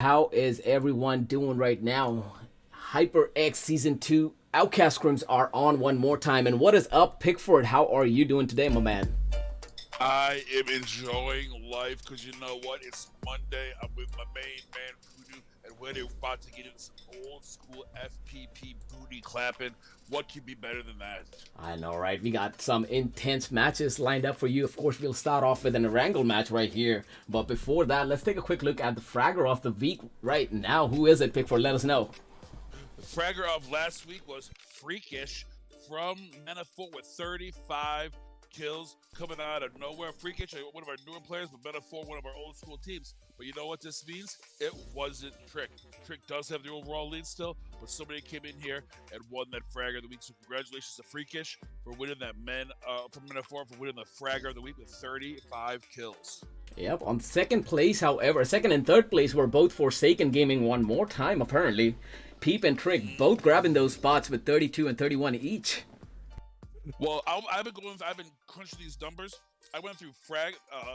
How is everyone doing right now? HyperX Season 2 OUTcast Scrims are on one more time. And what is up, Pickford? How are you doing today, my man? I am enjoying life because you know what? It's Monday. I'm with my main man Voodoo, and we're about to get into some old school FPP booty clapping. What could be better than that? I know, right? We got some intense matches lined up for you. Of course, we'll start off with an Erangel match right here. But before that, let's take a quick look at the Fragger of the week right now. Who is it, Pickford? Let us know. The fragger of last week was Freakish from Metaphor with 35 kills coming out of nowhere. Freakish, one of our newer players, but Metaphor, one of our old school teams. But you know what this means? It wasn't Trick. Trick does have the overall lead still, but somebody came in here and won that Fragger of the week. So congratulations to Freakish for winning that from Metaphor for winning the Fragger of the week with 35 kills. Yep, on second place, however, second and third place were both Forsaken Gaming one more time, apparently. Peep and Trick both grabbing those spots with 32 and 31 each. Well, I've been crunching these numbers. I went through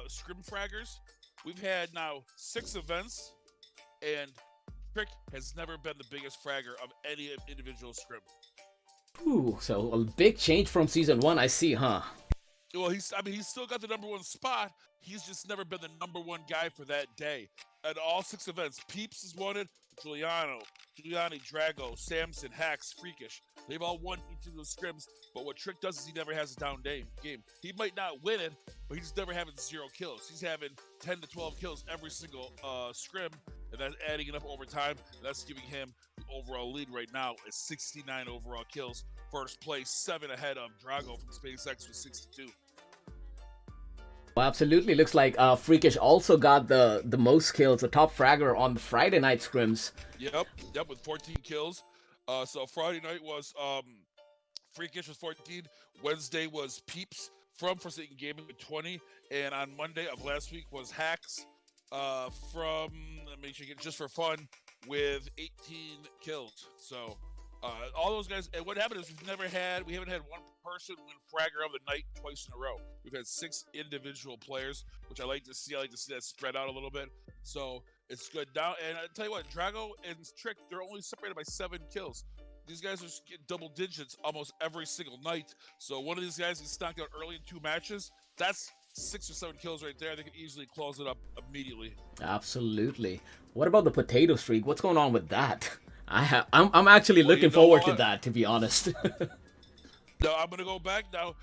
Scrim fraggers. We've had now 6 events, and Trick has never been the biggest fragger of any individual Scrim. Ooh, so a big change from Season 1, I see, huh? Well, he's still got the number 1 spot. He's just never been the number 1 guy for that day. At all 6 events, Peeps has won it. Giuliani, Drago, Samson, Hacks, Freakish. They've all won each of those scrims, but what Trick does is he never has a down game. He might not win it, but he's never having 0 kills. He's having 10 to 12 kills every single scrim, and that's adding it up over time. That's giving him the overall lead right now at 69 overall kills. First place, 7 ahead of Drago from SpaceX with 62. Well, absolutely. Looks like Freakish also got the most kills, the top fragger on the Friday night scrims. Yep, with 14 kills. So Friday night was Freakish with 14. Wednesday was Peeps from Forsaken Gaming with 20, and on Monday of last week was Hacks from Just for Fun with 18 kills. So all those guys, and what happened is we haven't had one person win Fragger of the night twice in a row. We've had 6 individual players, which I like to see. I like to see that spread out a little bit. So it's good now. And I tell you what, Drago and Trick, they're only separated by 7 kills. These guys are getting double digits almost every single night. So one of these guys gets knocked out early in 2 matches. That's 6 or 7 kills right there. They can easily close it up immediately. Absolutely. What about the potato streak? What's going on with that? I'm actually looking forward to that, to be honest. Now I'm gonna go back now.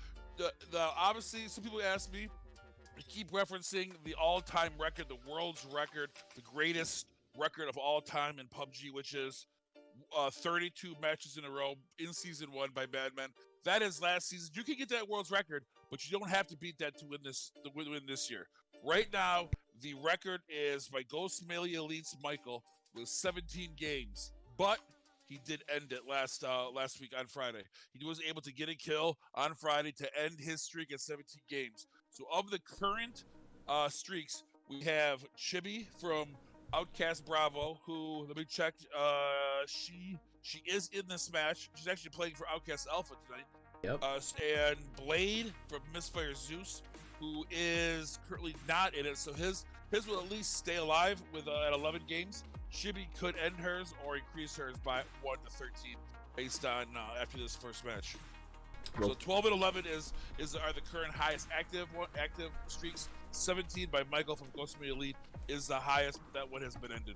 Obviously, some people ask me to keep referencing the all-time record, the world's record, the greatest record of all time in PUBG, which is 32 matches in a row in Season 1 by Madman. That is last season. You can get that world's record, but you don't have to beat that to win this year. Right now, the record is by Ghost Melee Elites Michael with 17 games, but he did end it last week on Friday. He was able to get a kill on Friday to end his streak at 17 games. So of the current streaks, we have Chibi from Outcast Bravo, who, let me check, she is in this match. She's actually playing for Outcast Alpha tonight. Yep. And Blade from Misfire Zeus, who is currently not in it. So his will at least stay alive with at 11 games. Chibi could end hers or increase hers by 1 to 13 based on after this first match. So 12 and 11 are the current highest active streaks. 17 by Michael from Ghost Me Elite is the highest that one has been ended.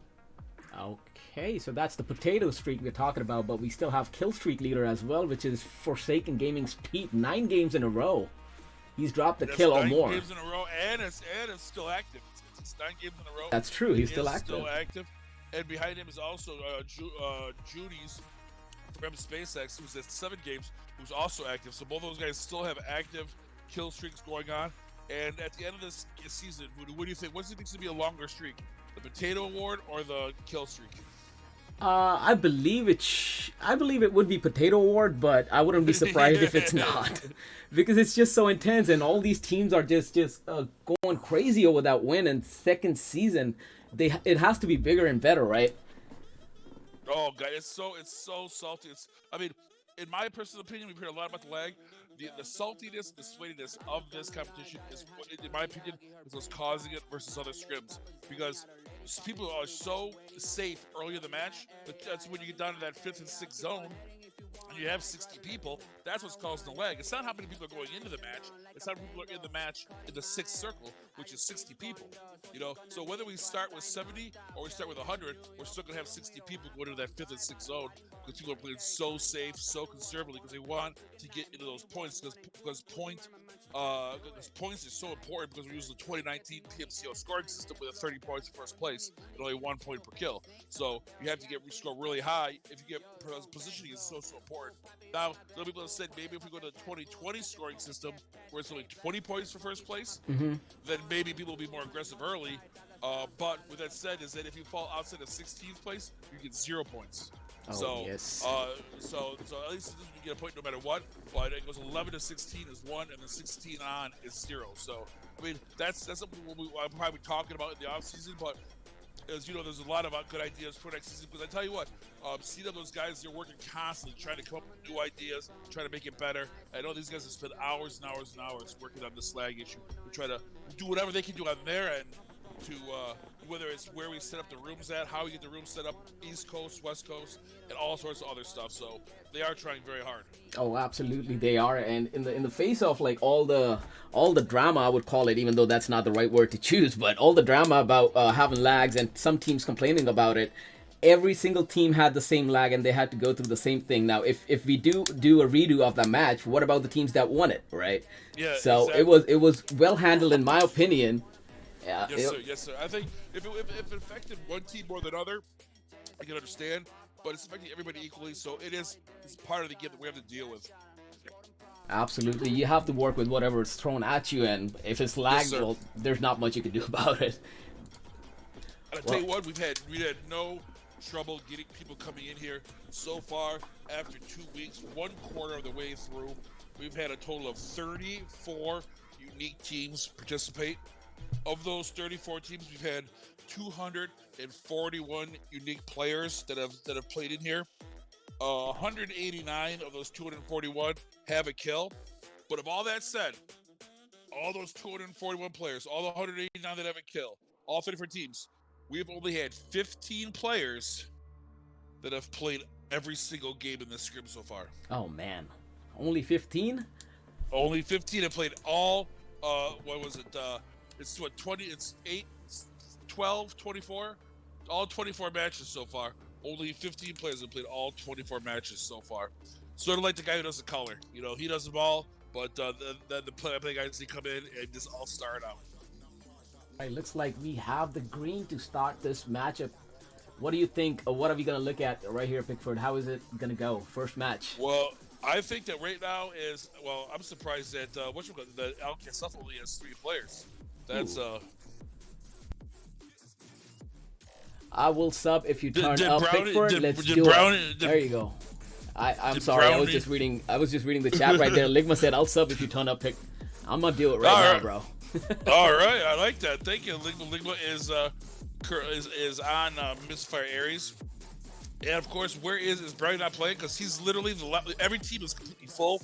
Okay, so that's the potato streak we're talking about, but we still have kill streak leader as well, which is Forsaken Gaming's Pete. 9 games in a row. He's dropped a kill or more. 9 games in a row, and it's still active. It's 9 games in a row. That's true. He's still active. And behind him is also Judy's from SpaceX, who's at 7 games, who's also active. So both those guys still have active kill streaks going on. And at the end of this season, Voodoo, what do you think? What's it think to be a longer streak? The potato award or the kill streak? I believe it would be potato award, but I wouldn't be surprised if it's not, because it's just so intense, and all these teams are just going crazy over that win. And second season, it has to be bigger and better, right? Oh god, it's so salty. In my personal opinion, we've heard a lot about the lag. The saltiness, the sweatiness of this competition is, in my opinion, is what's causing it versus other scrims. Because people are so safe early in the match that that's when you get down to that 5th and 6th zone. And you have 60 people, that's what's causing the lag. It's not how many people are going into the match, it's how many people are in the match in the 6th circle, which is 60 people. So whether we start with 70 or we start with 100, we're still going to have 60 people going into that 5th and 6th zone because people are playing so safe, so conservatively because they want to get into those points because points are so important because we're using the 2019 PMCO scoring system with a 30 points in first place and only 1 point per kill. So you have to score really high if you get positioning is so important. Now, some people have said maybe if we go to the 2020 scoring system where it's only 20 points for first place, then maybe people will be more aggressive early. But with that said, is that if you fall outside of 16th place, you get 0 points. So at least you get a point no matter what. But it goes 11 to 16 is 1, and then 16 on is 0. So I mean that's something I'm probably talking about in the off season. But as you know, there's a lot of good ideas for next season. Because I tell you what, CW, those guys, they're working constantly trying to come up with new ideas, trying to make it better. I know these guys have spent hours and hours and hours working on this lag issue. They try to do whatever they can do on their end to whether it's where we set up the rooms at, how we get the rooms set up, East Coast, West Coast, and all sorts of other stuff. So they are trying very hard. Oh, absolutely, they are. And in the face of like all the drama, I would call it, even though that's not the right word to choose, but all the drama about having lags and some teams complaining about it. Every single team had the same lag and they had to go through the same thing. Now, if we do a redo of that match, what about the teams that won it, right? Yeah. So exactly. it was well handled in my opinion. Yeah. Yes, sir. I think if it affected one team more than other, I can understand. But it's affecting everybody equally, so it's part of the game that we have to deal with. Absolutely, you have to work with whatever is thrown at you, and if it's lagged, Yes, well, there's not much you can do about it. And I tell you what, we had no trouble getting people coming in here so far. After 2 weeks, 1/4 of the way through, we've had a total of 34 unique teams participate. Of those 34 teams, we've had 241 unique players that have played in here. 189 of those 241 have a kill. But of all that said, all those 241 players, all the 189 that have a kill, all 34 teams, we've only had 15 players that have played every single game in this Scrim so far. Oh man, only 15? Only 15 have played all. What was it? It's what 20? It's 8, 12, 24. All 24 matches so far. Only 15 players have played all 24 matches so far. Sort of like the guy who does the color. He does them all, but the play guys, they come in and just all start out. It looks like we have the green to start this matchup. What do you think? What are we going to look at right here, Pickford? How is it going to go? First match. Well, I think that right now is, I'm surprised that the OUTcast only has 3 players. That's I will sub if you turn up, Pickford. Let's do it. There you go. I'm sorry. I was just reading the chat right there. Ligma said, "I'll sub if you turn up, Pick." I'm gonna do it right now, bro. All right, I like that. Thank you. Ligma is on Misfire Aries, and of course, where is Brownie not playing? Because he's literally every team is completely full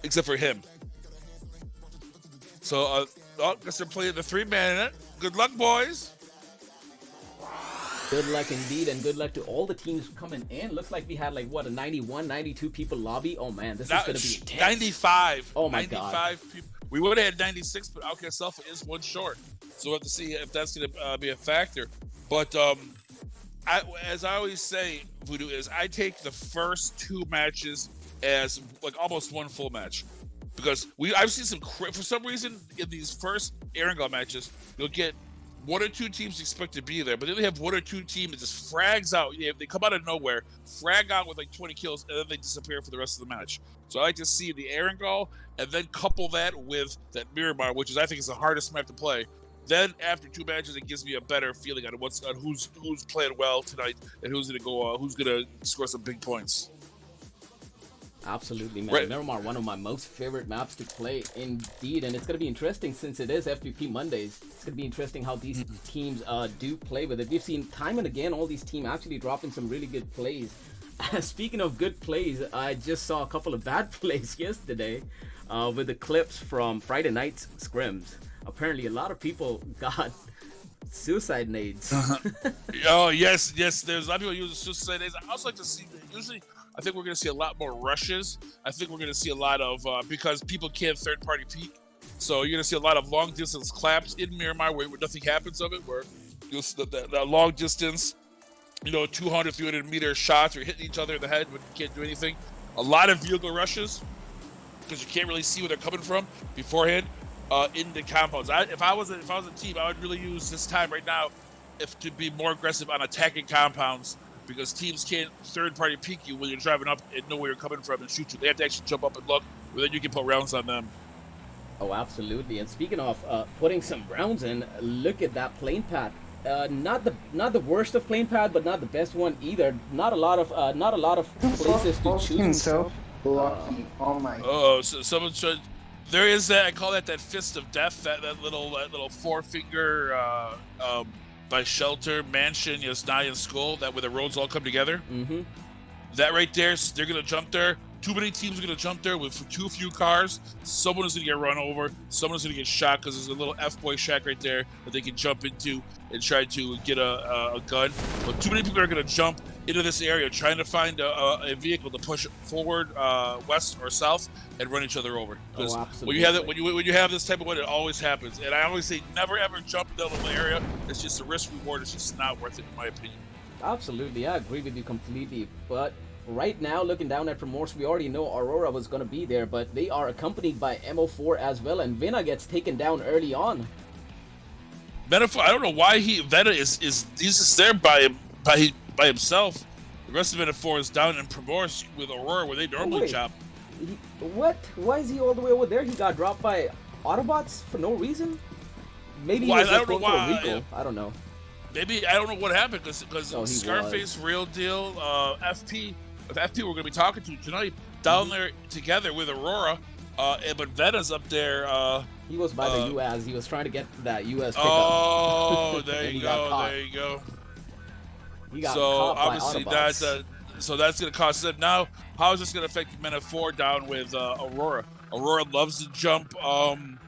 except for him. So I guess they're playing the 3-man in it. Good luck, boys. Good luck indeed, and good luck to all the teams coming in. Looks like we had like a 91, 92 people lobby. Oh man, this is gonna be intense. 95. Oh my 95 god. people. We would have had 96, but OUTcast Alpha is 1 short. So we'll have to see if that's gonna be a factor. But as I always say, Voodoo, is I take the first 2 matches as like almost one full match. Because I've seen for some reason in these first Erangel matches, you'll get 1 or 2 teams expect to be there, but then they have 1 or 2 teams that just frags out. They come out of nowhere, frag out with like 20 kills, and then they disappear for the rest of the match. So I like to see the Erangel, and then couple that with that Miramar, which I think is the hardest map to play. Then after 2 matches, it gives me a better feeling on who's playing well tonight and who's gonna score some big points. Absolutely, man. Right. Miramar, one of my most favorite maps to play, indeed. And it's going to be interesting since it is FPP Mondays. It's going to be interesting how these teams do play with it. We've seen time and again all these teams actually dropping some really good plays. Speaking of good plays, I just saw a couple of bad plays yesterday with the clips from Friday night's scrims. Apparently, a lot of people got Suicide nades. Oh yes. There's a lot of people using suicide nades. I also like to see. Usually, I think we're going to see a lot more rushes. I think we're going to see a lot of because people can't third-party peek. So you're going to see a lot of long-distance claps in Miramar where nothing happens of it. Where you'll see the long distance, 200, 300 meter shots are hitting each other in the head, but you can't do anything. A lot of vehicle rushes because you can't really see where they're coming from beforehand in the compounds. If I was a team, I would really use this time right now to be more aggressive on attacking compounds because teams can't third-party peek you when you're driving up and know where you're coming from and shoot you. They have to actually jump up and look, but then you can put rounds on them. Oh, absolutely. And speaking of putting some rounds in, look at that plane pad. Not the worst of plane pad, but not the best one either. Not a lot of places to choose. Himself blocking. Oh my. Oh, so someone should. There is that. I call that fist of death. That little forefinger by shelter mansion, Yasnai and Skull. That where the roads all come together. Mm-hmm. That right there. They're gonna jump there. Too many teams are going to jump there with too few cars. Someone is going to get run over. Someone is going to get shot because there's a little F-boy shack right there that they can jump into and try to get a gun. But too many people are going to jump into this area trying to find a vehicle to push forward, west or south, and run each other over. Because when you have this type of one, it always happens. And I always say never ever jump into a little area. It's just a risk reward. It's just not worth it in my opinion. Absolutely, I agree with you completely. But right now, looking down at Primorse, we already know Aurora was going to be there, but they are accompanied by MO4 as well, and Vena gets taken down early on. Vena, I don't know why Vena is he's just there by himself. The rest of Vena4 is down in Primorse with Aurora where they normally chop. What? Why is he all the way over there? He got dropped by Autobots for no reason? Maybe he was just going for a recall. I don't know. Maybe, I don't know what happened because Scarface, Real Deal, FP we're going to be talking to tonight, down there together with Aurora, but Vena's up there. He was by the US. He was trying to get that US pickup. Oh, there you go. He got so caught obviously by Autobots. So that's going to cost them. Now, how is this going to affect Men4 down with Aurora? Aurora loves to jump down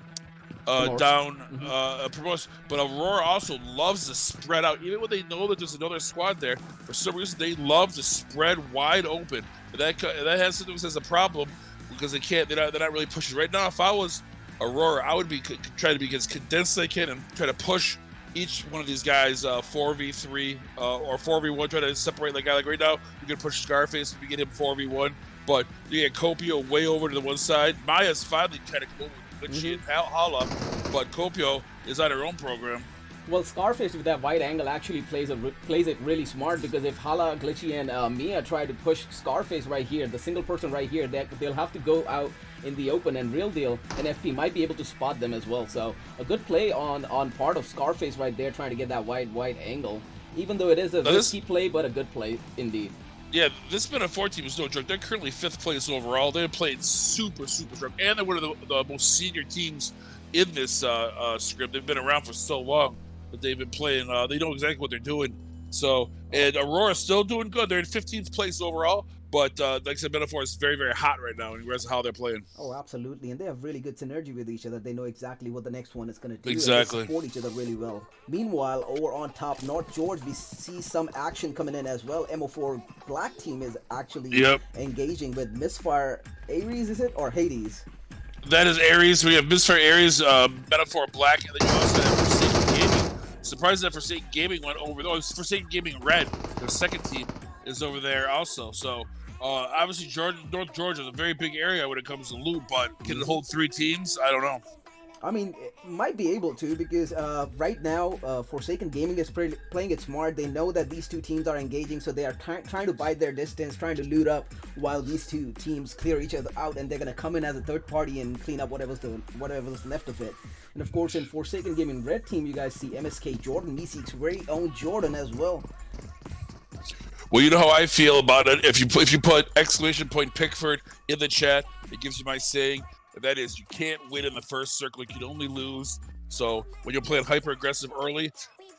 Primorse, but Aurora also loves to spread out. Even when they know that there's another squad there, for some reason they love to spread wide open. And that has to do with as a problem because they're not really pushing right now. If I was Aurora, I would be trying to be as condensed as I can and try to push each one of these guys 4v3 or 4v1. Try to separate the guy. Like right now, you can push Scarface if you get him 4v1, but you get Copio way over to the one side. Maya's finally kind of cool with Glitchy and Hala, but Copio is on her own program. Well, Scarface with that wide angle actually plays it really smart, because if Hala, Glitchy, and Mia try to push Scarface right here, the single person right here, they'll have to go out in the open, and Real Deal and FP might be able to spot them as well. So a good play on part of Scarface right there, trying to get that wide angle. Even though it is a risky play, but a good play indeed. Yeah, this Men4 team is no joke. They're currently 5th place overall. They're playing super strong, and they're one of the most senior teams in this Scrim. They've been around for so long that they've been playing. They know exactly what they're doing. So, and Aurora's still doing good. They're in 15th place overall, but like I said, Men4 is very hot right now in regards to how they're playing. Oh, absolutely, and they have really good synergy with each other. They know exactly what the next one is going to do. Exactly. And they support each other really well. Meanwhile, over on top, North George, we see some action coming in as well. MO4 Black team is actually engaging with Misfire Ares, is it, or Hades? That is Ares. We have Misfire Ares, Men4 Black, and then you also have Forsaken Gaming. Surprised that Forsaken Gaming went over. Oh, it's Forsaken Gaming Red. Their second team is over there also. So obviously North Georgia is a very big area when it comes to loot, but can it hold 3 teams? I don't know. I mean, it might be able to, because right now Forsaken Gaming is playing it smart. They know that these two teams are engaging, so they are trying to bide their distance, trying to loot up while these two teams clear each other out, and they're going to come in as a third party and clean up whatever's left of it. And of course, in Forsaken Gaming Red team, you guys see MSK Jordan, Meeseek's very own Jordan as well. Well, you know how I feel about it. If you put ! Pickford in the chat, it gives you my saying. And that is, you can't win in the first circle. You can only lose. So when you're playing hyper aggressive early,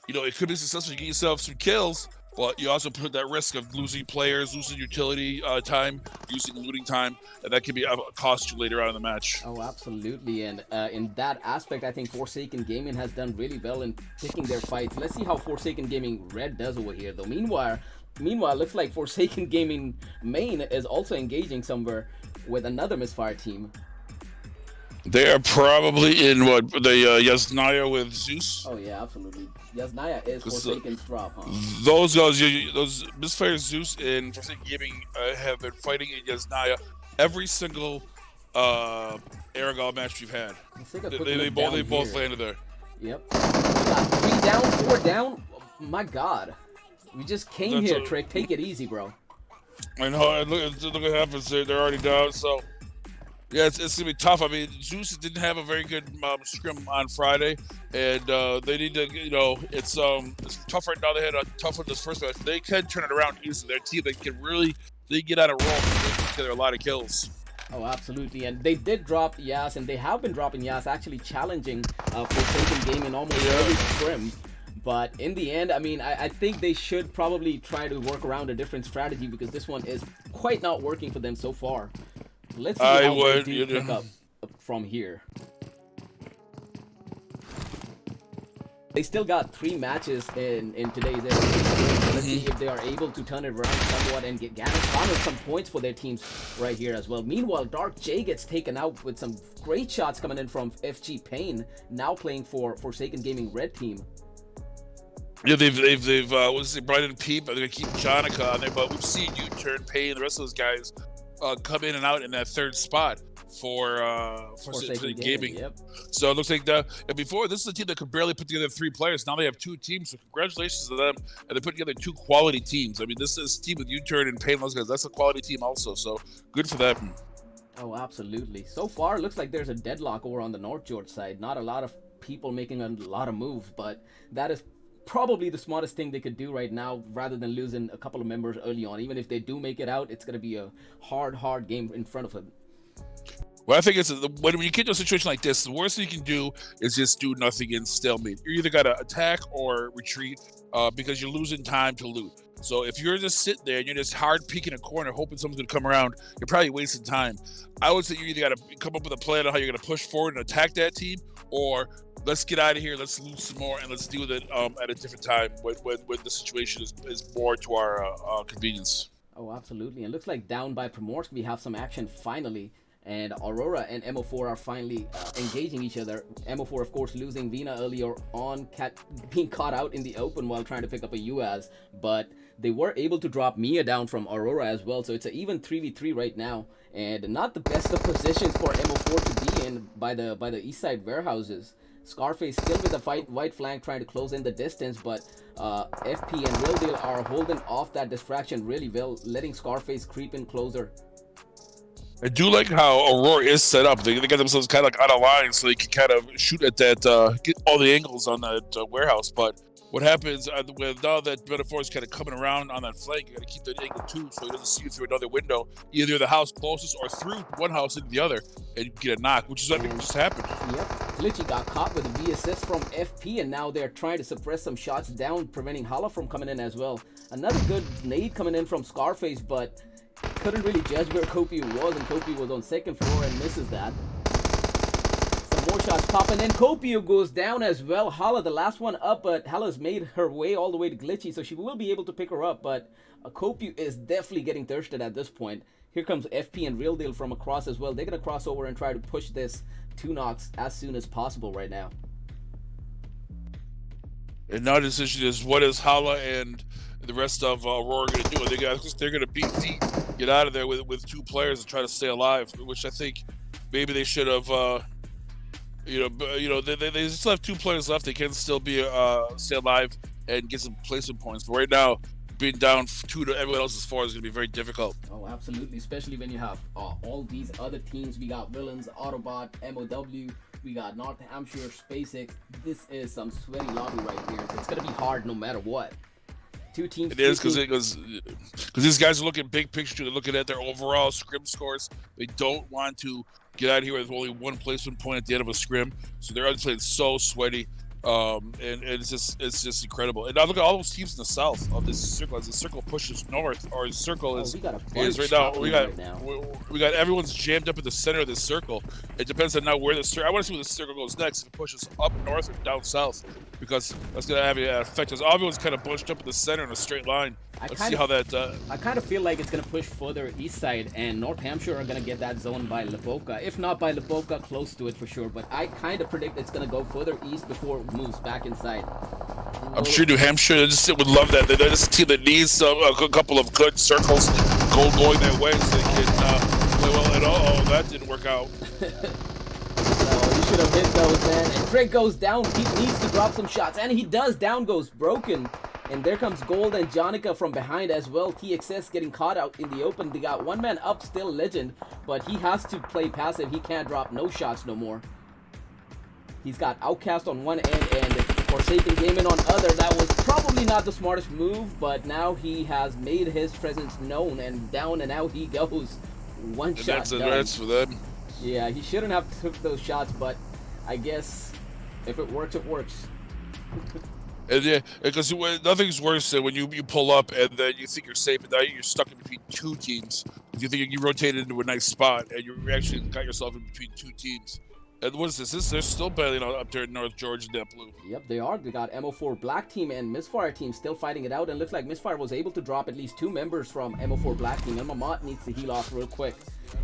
it could be successful. You get yourself some kills, Well, you also put that risk of losing players, losing utility time, using looting time, and that can be a cost you later on in the match. Oh, absolutely. And in that aspect, I think Forsaken Gaming has done really well in picking their fights. Let's see how Forsaken Gaming Red does over here, though. Meanwhile, looks like Forsaken Gaming Main is also engaging somewhere with another Misfire team. They are probably in what the Yasnaya with Zeus. Oh yeah, absolutely. Yasnaya is Forsaken's drop, huh? Those guys, those Misfire Zeus and Forsaken Gaming have been fighting in Yasnaya every single Aragon match we've had. They both landed there. Yep. We got 3 down, 4 down. My God, we just came here, Trick. Take it easy, bro. I know. Look what happens. They're already down. So. Yeah, it's gonna be tough. I mean, Zeus didn't have a very good scrim on Friday, and they need to, it's tough right now. They had a tough one this first match. They can turn it around easily. Their team, they get out of roll. They put together a lot of kills. Oh, absolutely, and they did drop Yas, and they have been dropping Yas, actually challenging Forsaken Gaming almost every scrim. But in the end, I mean, I think they should probably try to work around a different strategy because this one is quite not working for them so far. Let's see how they do pick up from here. They still got 3 matches in today's episode. Let's see if they are able to turn it around somewhat and garner some points for their teams right here as well. Meanwhile, Dark J gets taken out with some great shots coming in from FG Payne, now playing for Forsaken Gaming Red team. Yeah, they've brought in Peep. They're gonna keep Jonica on there, but we've seen U-Turn, Payne, the rest of those guys come in and out in that 3rd spot for Gaming. Yep. So it looks like before this is a team that could barely put together 3 players. Now they have 2 teams. So congratulations to them, and they put together 2 quality teams. I mean, this is a team with U-Turn and Payne, those guys. That's a quality team also. So good for them. Oh, absolutely. So far, it looks like there's a deadlock over on the North George side. Not a lot of people making a lot of moves, but that is probably the smartest thing they could do right now rather than losing a couple of members early on. Even if they do make it out, it's going to be a hard game in front of them. Well, I think when you get to a situation like this, the worst thing you can do is just do nothing in stalemate. You either got to attack or retreat because you're losing time to loot. So if you're just sitting there and you're just hard peeking a corner hoping someone's going to come around, you're probably wasting time. I would say you either got to come up with a plan on how you're going to push forward and attack that team, or let's get out of here, let's loot some more, and let's deal with it at a different time when the situation is more to our convenience. Oh, absolutely. And looks like down by Primorsk, we have some action finally. And Aurora and MO4 are finally engaging each other. MO4, of course, losing Vina earlier on, being caught out in the open while trying to pick up a UAS. But they were able to drop Mia down from Aurora as well. So it's an even 3v3 right now. And not the best of positions for MO4 to be in by the east side warehouses. Scarface still with a white flank trying to close in the distance, but FP and Real Deal are holding off that distraction really well, letting Scarface creep in closer. I do like how Aurora is set up. They got themselves kind of like out of line so they can kind of shoot at that, get all the angles on that warehouse. But what happens with now that Metaphor is kind of coming around on that flank, you got to keep that angle too so he doesn't see you through another window, either the house closest or through one house into the other, and you get a knock, which is what just happened. Yep. Glitchy got caught with a V assist from FP, and now they're trying to suppress some shots down, preventing Hala from coming in as well. Another good nade coming in from Scarface, but couldn't really judge where Kopi was, and Kopi was on 2nd floor and misses that. Some more shots popping in. Kopio goes down as well. Hala, the last one up, but Hala's made her way all the way to Glitchy, so she will be able to pick her up, but Kopio is definitely getting thirsted at this point. Here comes FP and Real Deal from across as well. They're going to cross over and try to push this 2 knocks as soon as possible right now. And now the decision is, what is Hala and the rest of Aurora going to do? They're going to beat feet, get out of there with 2 players and try to stay alive, which I think maybe they should have. They still have 2 players left. They can still be stay alive and get some placement points. But right now, being down 2 to everyone else's 4 is going to be very difficult. Oh, absolutely, especially when you have all these other teams. We got Villains, Autobot, MOW. We got North Hampshire, SpaceX. This is some sweaty lobby right here. It's going to be hard no matter what. 2 teams. It is because these guys are looking big picture. They're looking at their overall scrim scores. They don't want to get out of here with only 1 placement point at the end of a scrim. So they're playing so sweaty. And it's just incredible. And now look at all those teams in the south of this circle. As the circle pushes north, or the circle is we got a is bunch right now. We got everyone's jammed up in the center of this circle. It depends on now where the circle. I want to see where the circle goes next. If it pushes up north or down south, because that's gonna have an effect. As everyone's kind of bunched up in the center in a straight line. Let's see how that. I kind of feel like it's gonna push further east side, and North Hampshire are gonna get that zone by Leboka. If not by Leboka, close to it for sure. But I kind of predict it's gonna go further east before it moves back inside. I'm sure New Hampshire would love that. They're just a team that needs a couple of good circles going their way so they can play well. And that didn't work out. No, you should have hit those, man. And Drake goes down. He needs to drop some shots, and he does. Down goes Broken. And there comes Gold and Jonica from behind as well. TXS getting caught out in the open. They got one man up, still Legend, but he has to play passive. He can't drop no shots no more. He's got OUTcast on one end and Forsaken Gaming on other. That was probably not the smartest move, but now he has made his presence known, and down and out he goes. One shot done. That's for them. Yeah, he shouldn't have took those shots, but I guess if it works, it works. And yeah, because nothing's worse than when you pull up and then you think you're safe, and now you're stuck in between two teams. You think you rotated into a nice spot, and you actually got yourself in between two teams. And what is this? They're still battling up there in North Georgia, that blue. Yep, they are. They got MO4 Black Team and Misfire Team still fighting it out. And looks like Misfire was able to drop at least 2 members from MO4 Black Team. And Mamot needs to heal off real quick.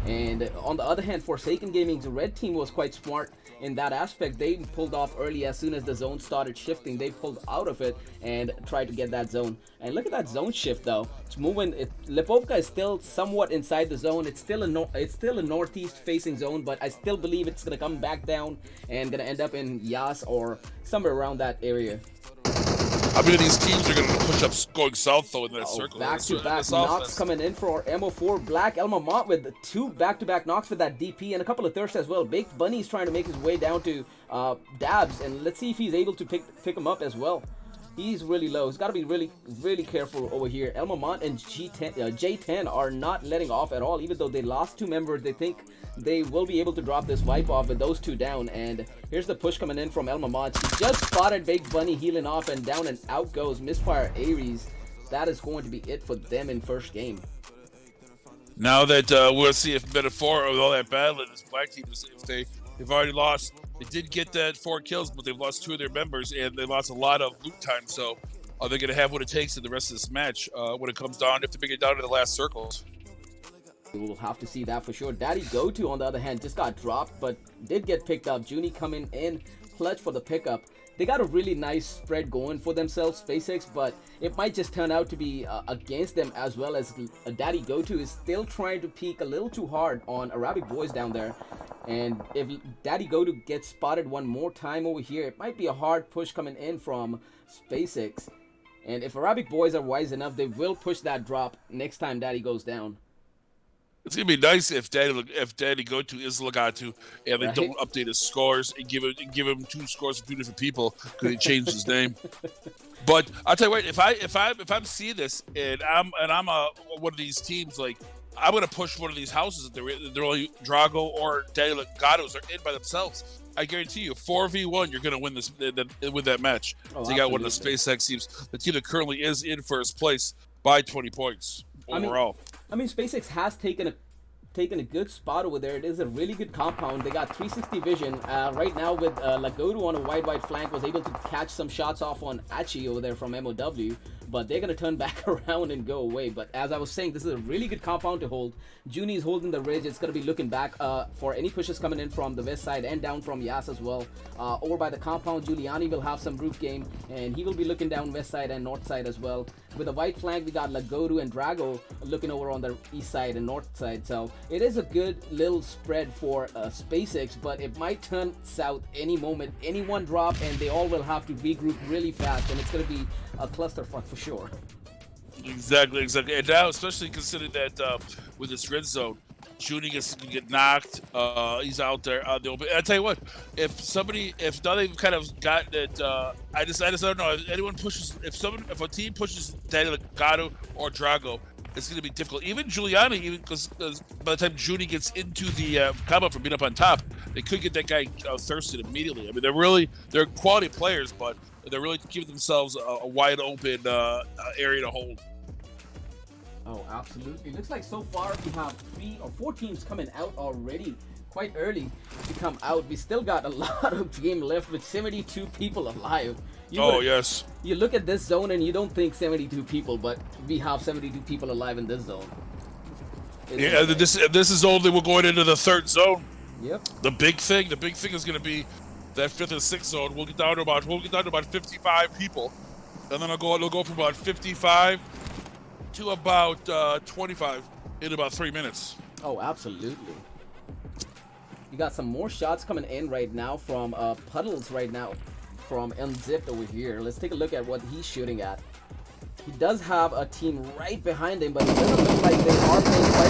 And on the other hand, Forsaken Gaming's red team was quite smart in that aspect. They pulled off early as soon as the zone started shifting. They pulled out of it and tried to get that zone. And look at that zone shift though. It's moving. Lipovka is still somewhat inside the zone. It's still a northeast facing zone, but I still believe it's gonna come back down and gonna end up in Yas or somewhere around that area. I mean, these teams are going to push up going south, though, in that circle. Back-to-back knocks coming in for MO4 Black. Elma Mott with 2 back-to-back knocks with that DP and a couple of thirsts as well. Baked Bunny is trying to make his way down to Dabs, and let's see if he's able to pick him up as well. He's really low. He's got to be really, really careful over here. Elma Mont and J10 are not letting off at all. Even though they lost 2 members, they think they will be able to drop this wipe off with those 2 down. And here's the push coming in from Elma Mont. He just spotted Baked Bunny healing off, and down and out goes Misfire Aries. That is going to be it for them in first game. Now that we'll see if Metaphor with all that battle in this black team, if they've already lost. They did get that 4 kills, but they've lost 2 of their members, and they lost a lot of loot time. So are they going to have what it takes in the rest of this match when it comes down, if they make it down to the last circles? We'll have to see that for sure. Daddy Goto, on the other hand, just got dropped, but did get picked up. Junie coming in clutch for the pickup. They got a really nice spread going for themselves, SpaceX, but it might just turn out to be against them, as well as Daddy Goto is still trying to peek a little too hard on Arabic Boys down there. And if Daddy Goto gets spotted one more time over here, it might be a hard push coming in from SpaceX. And if Arabic Boys are wise enough, they will push that drop next time Daddy goes down. It's gonna be nice if Daddy Goto is Legato and they don't update his scores and give him 2 scores from 2 different people because he changed his name. But I'll tell you what, if I'm seeing this and I'm one of these teams, like, I'm gonna push one of these houses that they're only Drago or Daddy Legatos are in by themselves. I guarantee you, 4v1, you're gonna win that match. So you got one of the SpaceX teams, the team that currently is in first place by 20 points overall. I mean, SpaceX has taken a good spot over there. It is a really good compound. They got 360 vision right now with Lagodu on a wide flank, was able to catch some shots off on Achi over there from MOW, but they're going to turn back around and go away. But as I was saying, this is a really good compound to hold. Junie is holding the ridge. It's going to be looking back for any pushes coming in from the west side and down from Yas as well. Over by the compound, Giuliani will have some roof game, and he will be looking down west side and north side as well. With a white flank, we got Lagodu and Drago looking over on the east side and north side. So it is a good little spread for SpaceX, but it might turn south any moment. Any one drop, and they all will have to regroup really fast, and it's going to be a clusterfuck for sure. Exactly. And now, especially considering that with this red zone, Junie gets to get knocked. He's out there on the open. I tell you what, if now they've kind of gotten it, I just don't know. If anyone pushes, if a team pushes Daddy Legato or Drago, it's going to be difficult. Even Giuliani, even because by the time Judy gets into the combat for being up on top, they could get that guy thirsted immediately. I mean, they're quality players, but they're really giving themselves a wide open area to hold. Oh, absolutely. Looks like so far we have 3 or 4 teams coming out already. Quite early to come out. We still got a lot of game left with 72 people alive. Yes. You look at this zone and you don't think 72 people, but we have 72 people alive in this zone. This is only we're going into the third zone. Yep. The big thing is going to be that 5th and 6th zone. We'll get down to about 55 people, and then it'll go from about 55 to about 25 in about 3 minutes. Oh, absolutely. You got some more shots coming in right now from Puddles right now from Unzipped over here. Let's take a look at what he's shooting at. He does have a team right behind him, but it doesn't look like they are playing quite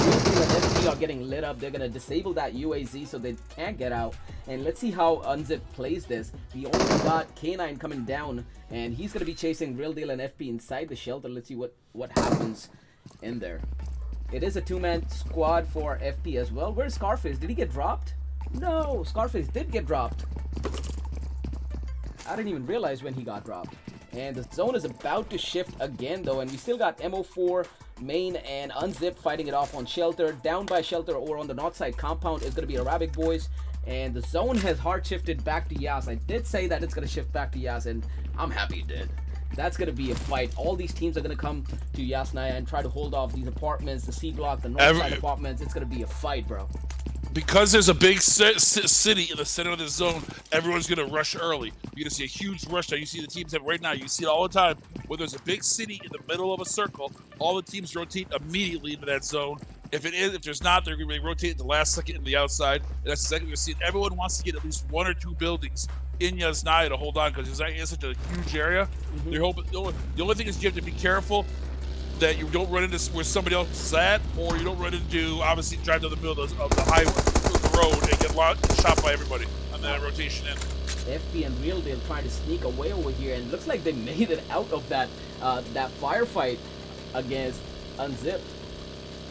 the FP are getting lit up. They're going to disable that UAZ so they can't get out. And let's see how Unzipped plays this. We only got K9 coming down, and he's going to be chasing Real Deal and FP inside the shelter. Let's see what happens in there. It is a 2-man squad for FP as well. Where's Scarface? Did he get dropped? No, Scarface did get dropped. I didn't even realize when he got dropped. And the zone is about to shift again though, and we still got MO4, Main, and Unzipped fighting it off on Shelter. Down by Shelter or on the north side compound is going to be Arabic Boys. And the zone has hard shifted back to Yas. I did say that it's going to shift back to Yas, and I'm happy it did. That's going to be a fight. All these teams are going to come to Yasnaya and try to hold off these apartments, the C block, the north side apartments. It's going to be a fight, bro. Because there's a big city in the center of the zone, everyone's going to rush early. You're going to see a huge rush now. You see the teams have right now. You see it all the time. Where there's a big city in the middle of a circle, all the teams rotate immediately into that zone. If there's not, they're going to rotate at the last second in the outside. And that's the second you're seeing. Everyone wants to get at least 1 or 2 buildings in Yasnaya to hold on because it's such a huge area. Mm-hmm. The only thing is you have to be careful that you don't run into where somebody else is at, or you don't run into, obviously, drive down the middle of the highway, the road, and get shot by everybody on that rotation in. FP and Real Deal trying to sneak away over here, and looks like they made it out of that firefight against Unzipped.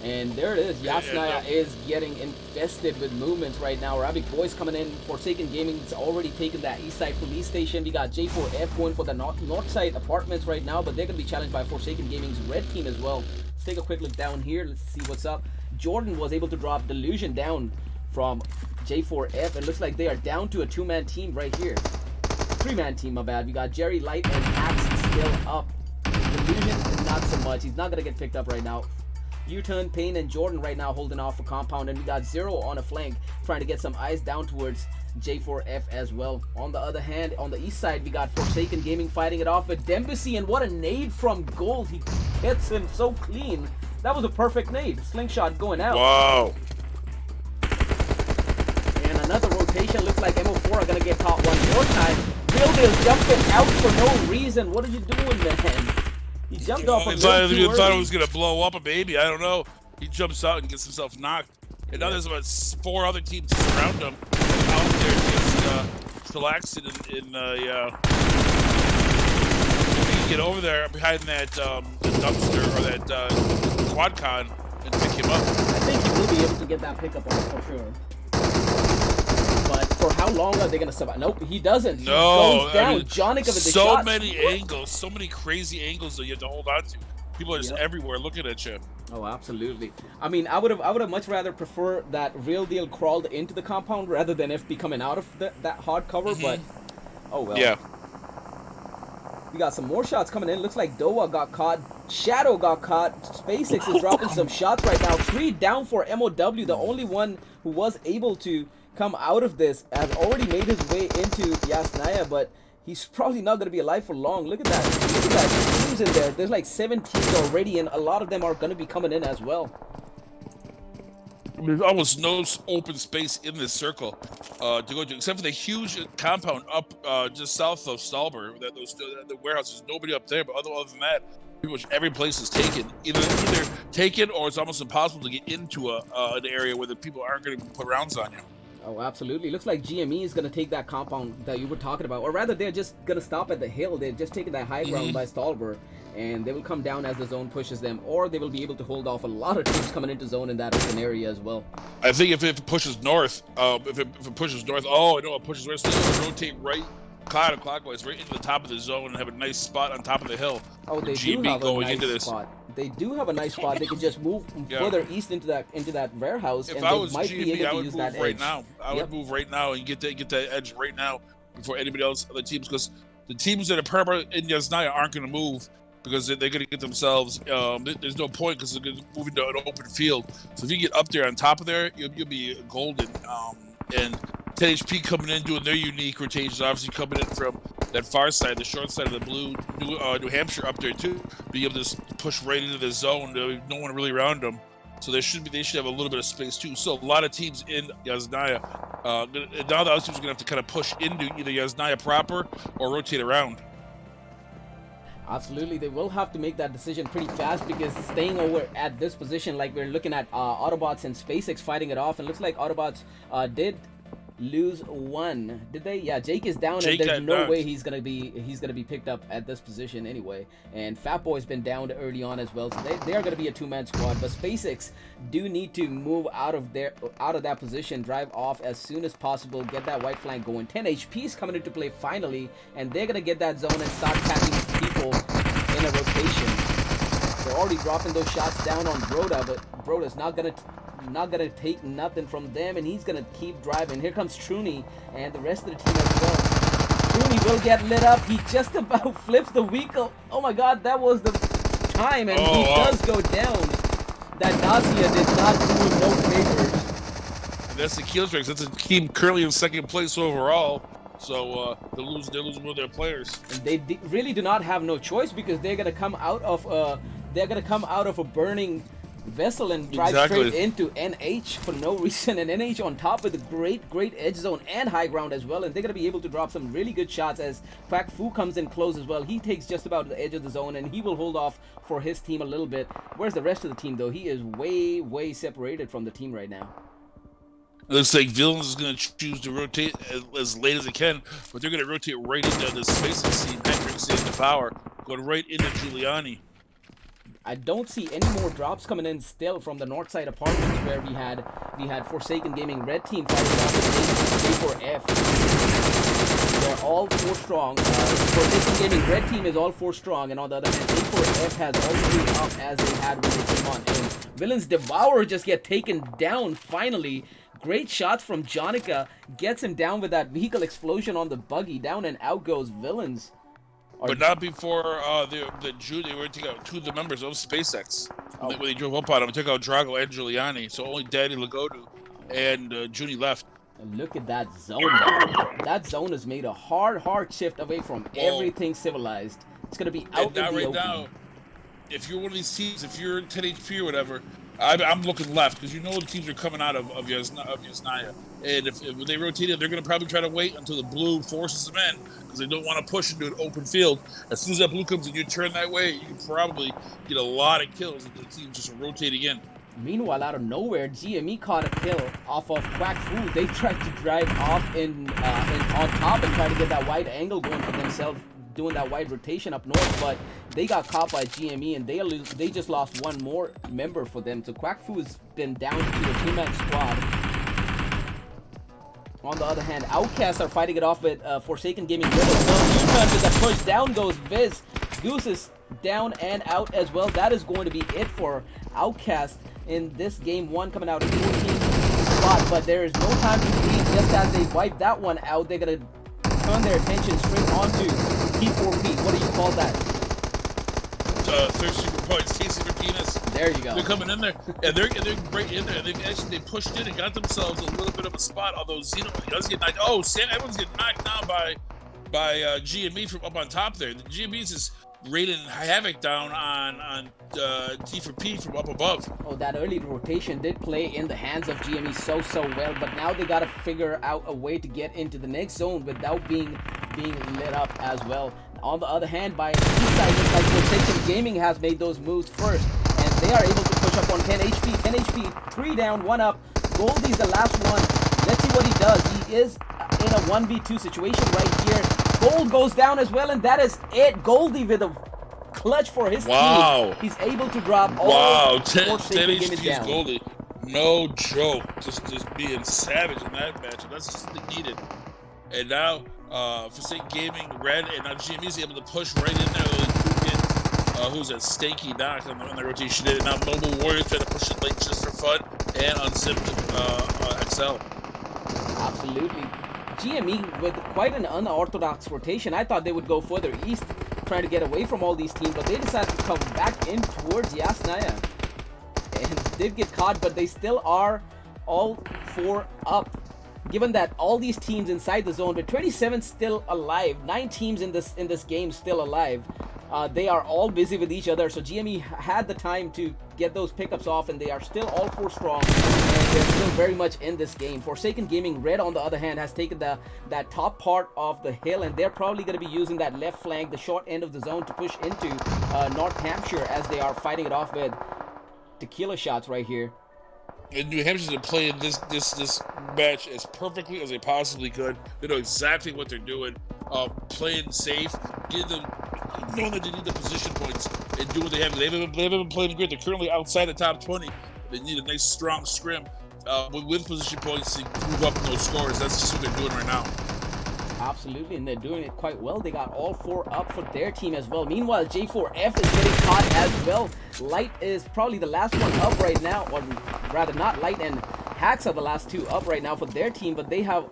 And there it is. Yasnaya is getting infested with movements right now. Arabic Boys coming in. Forsaken Gaming's already taken that east side police station. We got J4F going for the north side apartments right now, but they're going to be challenged by Forsaken Gaming's red team as well. Let's take a quick look down here. Let's see what's up. Jordan was able to drop Delusion down from J4F. It looks like they are down to a 2-man team right here. 3-man team, my bad. We got Jerry Light and Axe still up. Delusion, not so much. He's not going to get picked up right now. U-turn, Payne, and Jordan right now holding off for compound, and we got Zero on a flank trying to get some eyes down towards J4F as well. On the other hand, on the east side, we got Forsaken Gaming fighting it off with Dembisi, and what a nade from Gold. He gets him so clean. That was a perfect nade. Slingshot going out. Wow. And another rotation. Looks like MO4 are going to get caught one more time. Real Deal jumping out for no reason. What are you doing, man? He jumped off a little too early. Thought it was going to blow up, maybe. I don't know. He jumps out and gets himself knocked. And now there's about 4 other teams around him out there just relaxing in you can get over there behind that the dumpster or that quadcon and pick him up. I think he will be able to get that pickup on for sure. But for how long are they going to survive? Nope, he doesn't. He goes down. I mean, Jonica with the so shots. many angles, so many crazy angles that you have to hold on to. People are just everywhere looking at you. Oh, absolutely. I mean, I would have much rather prefer that Real Deal crawled into the compound rather than FB coming out of that hard cover. But oh well. Yeah. We got some more shots coming in. Looks like Doa got caught. Shadow got caught. SpaceX is dropping some shots right now. 3 down for MOW. The only one who was able to come out of this has already made his way into Yasnaya, but he's probably not going to be alive for long. Look at that. Look at that. Teams in there. There's like 7 teams already, and a lot of them are going to be coming in as well. There's almost no open space in this circle to go to, except for the huge compound up just south of Stalber. The warehouse, there's nobody up there, but other than that, pretty much every place is taken. Either taken or it's almost impossible to get into an area where the people aren't going to put rounds on you. Oh, absolutely. Looks like GME is going to take that compound that you were talking about. Or rather, they're just going to stop at the hill. They're just taking that high ground by Stalber. And they will come down as the zone pushes them. Or they will be able to hold off a lot of teams coming into zone in that open area as well. I think if it pushes north, if it pushes north, oh, I know it pushes west, so it'll rotate right counterclockwise right into the top of the zone and have a nice spot on top of the hill. Oh, they do have a nice spot. They do have a nice spot. They can just move further east into that warehouse, if and I they was might GME, be able I to would use move that right edge. now. I would move right now and get that edge right now before anybody else, other teams, because the teams that are permanent in Yasnaya aren't going to move because they're going to get themselves. There's no point because they're going to move into an open field. So if you get up there on top of there, you'll be golden. And 10 HP coming in doing their unique rotations, obviously coming in from that far side, the short side of the blue, New Hampshire up there too, being able to push right into the zone. No one really around them, so they should have a little bit of space too. So a lot of teams in Yasnaya. Now the other teams are gonna have to kind of push into either Yasnaya proper or rotate around. Absolutely, they will have to make that decision pretty fast because staying over at this position, like we're looking at Autobots and SpaceX fighting it off, and looks like Autobots did lose one. Did they? Yeah, Jake is down, and there's no way he's gonna be picked up at this position anyway. And Fat Boy's been down early on as well, so they are gonna be a two-man squad. But SpaceX do need to move out of that position, drive off as soon as possible, get that white flank going. 10 HP is coming into play finally, and they're gonna get that zone and start catching people in a rotation. They're already dropping those shots down on Broda, but Broda's not gonna take nothing from them, and he's gonna keep driving. Here comes Truny and the rest of the team as well. Truny will get lit up. He just about flips the vehicle. Oh my god, that was the time, and he does go down. That Dacia did not do no favors. And that's the kill streaks. That's a team currently in second place overall. So they're losing one of their players. And they really do not have no choice because they're gonna come out of a burning vessel and drive straight into NH for no reason, and NH on top with a great edge zone and high ground as well, and they're going to be able to drop some really good shots as Quack Fu comes in close as well. He takes just about the edge of the zone, and he will hold off for his team a little bit. Where's the rest of the team though? He is way separated from the team right now. It looks like Villains is going to choose to rotate as late as it can, but they're going to rotate right into the SpaceX team, HyperX into power, going right into Giuliani. I don't see any more drops coming in still from the north side apartments where we had Forsaken Gaming red team fighting off with A4F. They're all 4 strong. Forsaken Gaming red team is all 4 strong, and on the other hand, A4F has all 3 up as they had when they came on. And Villains Devourer just get taken down finally. Great shots from Jonica, gets him down with that vehicle explosion on the buggy. Down and out goes Villains. But not before they were to take out 2 of the members of SpaceX. When they drove up on him, took out Drago and Giuliani. So only Daddy Lagodu and Junie left. And look at that zone, though. That zone has made a hard shift away from everything civilized. It's going to be out in the open. Now, if you're one of these teams, if you're 10 HP or whatever, I'm looking left because you know the teams are coming out of Yasnaya. And if they rotate it, they're going to probably try to wait until the blue forces them in because they don't want to push into an open field. As soon as that blue comes in, you turn that way, you can probably get a lot of kills if the team's just rotating in. Meanwhile, out of nowhere, GME caught a kill off of Quack Fu. They tried to drive off on top and try to get that wide angle going for themselves, doing that wide rotation up north, but they got caught by GME and they just lost one more member for them. So Quack Fu has been down to a 2-man squad. On the other hand, OUTcast are fighting it off with Forsaken Gaming. With a push, down goes Viz. Goose is down and out as well. That is going to be it for OUTcast in this game 1, coming out in 14 spot. But there is no time to bleed. Just as they wipe that one out, they're going to turn their attention straight onto P4P. What do you call that? Thirsty for points, tasty for penis. There you go. They're coming in there, and they're right in there. They pushed in and got themselves a little bit of a spot. Although Zeno does get knocked. Oh, Sam Evans getting knocked down by GME from up on top there. The GME's is raining havoc down on T4P from up above. Oh, that early rotation did play in the hands of GME so well, but now they got to figure out a way to get into the next zone without being lit up as well. On the other hand, by each side, looks like Forsaken Gaming has made those moves first, and they are able to push up on 10 HP. 10 HP, 3 down, 1 up. Goldie's the last one. Let's see what he does. He is in a 1v2 situation right here. Gold goes down as well, and that is it. Goldie with a clutch for his team. He's able to drop all 4 sacred gamers down. Goldie. No joke. Just being savage in that match. And that's just needed. And now, Forsaken Gaming, Red, and now GME's able to push right in there. Who's a Stanky knock on the rotation. And now Mobile Warriors trying to push it late just for fun and unzip XL. Absolutely. GME with quite an unorthodox rotation. I thought they would go further east, trying to get away from all these teams, but they decided to come back in towards Yasnaya. And did get caught, but they still are all 4 up. Given that all these teams inside the zone, but 27 still alive, 9 teams in this game still alive. They are all busy with each other, so GME had the time to get those pickups off, and they are still all 4 strong, and they're still very much in this game. Forsaken Gaming, Red on the other hand, has taken that top part of the hill, and they're probably going to be using that left flank, the short end of the zone, to push into North Hampshire as they are fighting it off with tequila shots right here. And New Hampshire's been playing this match as perfectly as they possibly could. They know exactly what they're doing. Playing safe, knowing that they need the position points and do what they have. They haven't been playing great. They're currently outside the top 20. They need a nice strong scrim with position points to move up in those scores. That's just what they're doing right now. Absolutely, and they're doing it quite well. They got all 4 up for their team as well. Meanwhile, J4F is getting caught as well. Light is probably the last one up right now, or rather not Light and Hacks are the last 2 up right now for their team, but they have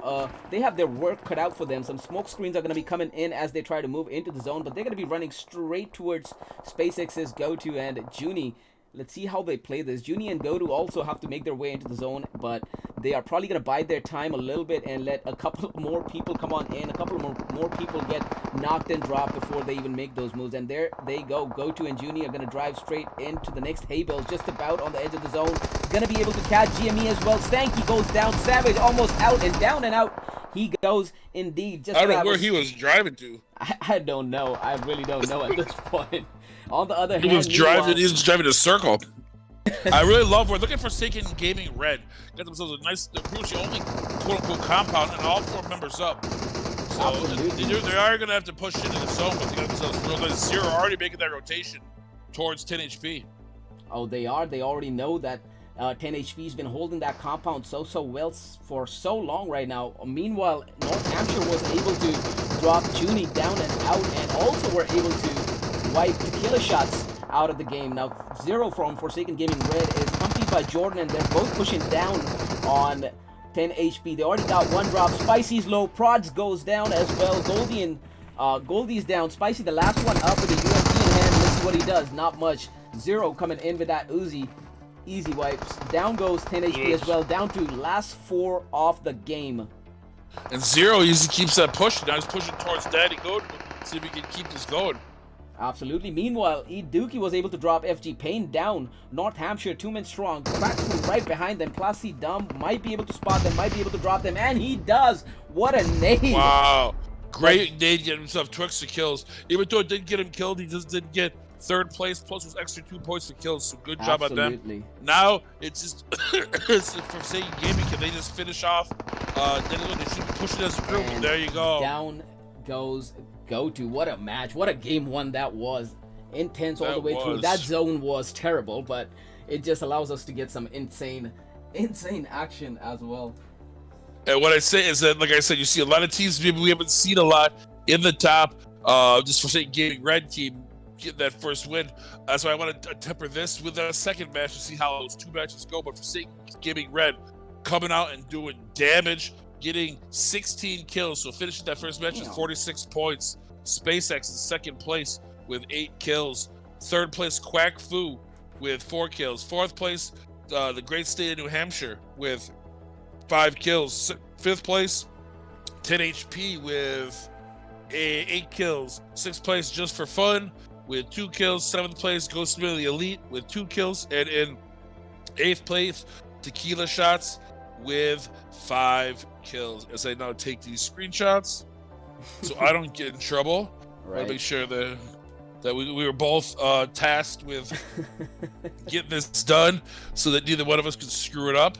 their work cut out for them. Some smoke screens are going to be coming in as they try to move into the zone, but they're going to be running straight towards SpaceX's GoTo and Junie. Let's see how they play this. Junie and GoTo also have to make their way into the zone, but they are probably going to bide their time a little bit and let a couple more people come on in, a couple more people get knocked and dropped before they even make those moves. And there they go. GoTo and Junie are going to drive straight into the next hay bale, just about on the edge of the zone. Going to be able to catch GME as well. Stanky goes down. Savage almost out and down and out. He goes indeed. I don't know where he was driving to. I don't know. I really don't know at this point. On the other hand, he was driving a circle. I really love. We're looking for Forsaken Gaming Red. Got themselves a nice, pretty much the only quote-unquote compound, and all 4 members up. So they are going to have to push into the zone, but they got themselves real nice. Zero already making that rotation towards 10 HP. Oh, they are. They already know that 10 HP's been holding that compound so well for so long right now. Meanwhile, North Hampshire was able to drop Junie down and out, and also were able to wipe tequila shots out of the game. Now, Zero from Forsaken Gaming Red is accompanied by Jordan, and they're both pushing down on 10 HP. They already got 1 drop. Spicy's low. Prods goes down as well. Goldie's down. Spicy, the last one up with the UMP in hand. Let's see what he does. Not much. Zero coming in with that Uzi. Easy wipes. Down goes 10 HP as well. Down to last 4 off the game. And Zero usually keeps that push. Now he's pushing towards Daddy Good. See if he can keep this going. Absolutely. Meanwhile, Dookie was able to drop FG Payne down. North Hampshire, 2 men strong. Cracksman right behind them. Classy Dumb might be able to spot them, might be able to drop them, and he does. What a nade. Wow. Great nade, getting himself Twixter kills. Even though it didn't get him killed, he just didn't get 3rd place, plus was extra 2 points to kills. So good job on them. Now it's just it's Forsaken Gaming. Can they just finish off? They should be pushing as a group. And there you go. Down goes GoTo. What a match. What a game 1 that was. Intense all the way through. That zone was terrible, but it just allows us to get some insane action as well. And what I say is that, like I said, you see a lot of teams maybe we haven't seen a lot in the top. Just Forsaken Gaming Red team get that first win. So I want to temper this with a second match to see how those 2 matches go. But Forsaken Gaming Red coming out and doing damage, getting 16 kills. So finishing that first match with 46 points. SpaceX in 2nd place with 8 kills. 3rd place Quack Fu with 4 kills. 4th place the great state of New Hampshire with 5 kills. 5th place 10 HP with 8 kills. 6th place Just for Fun with 2 kills. 7th place Ghost of the Elite with 2 kills. And in 8th place Tequila Shots with 5 kills. As I now take these screenshots so I don't get in trouble. I want to make sure that we were both tasked with getting this done so that neither one of us could screw it up.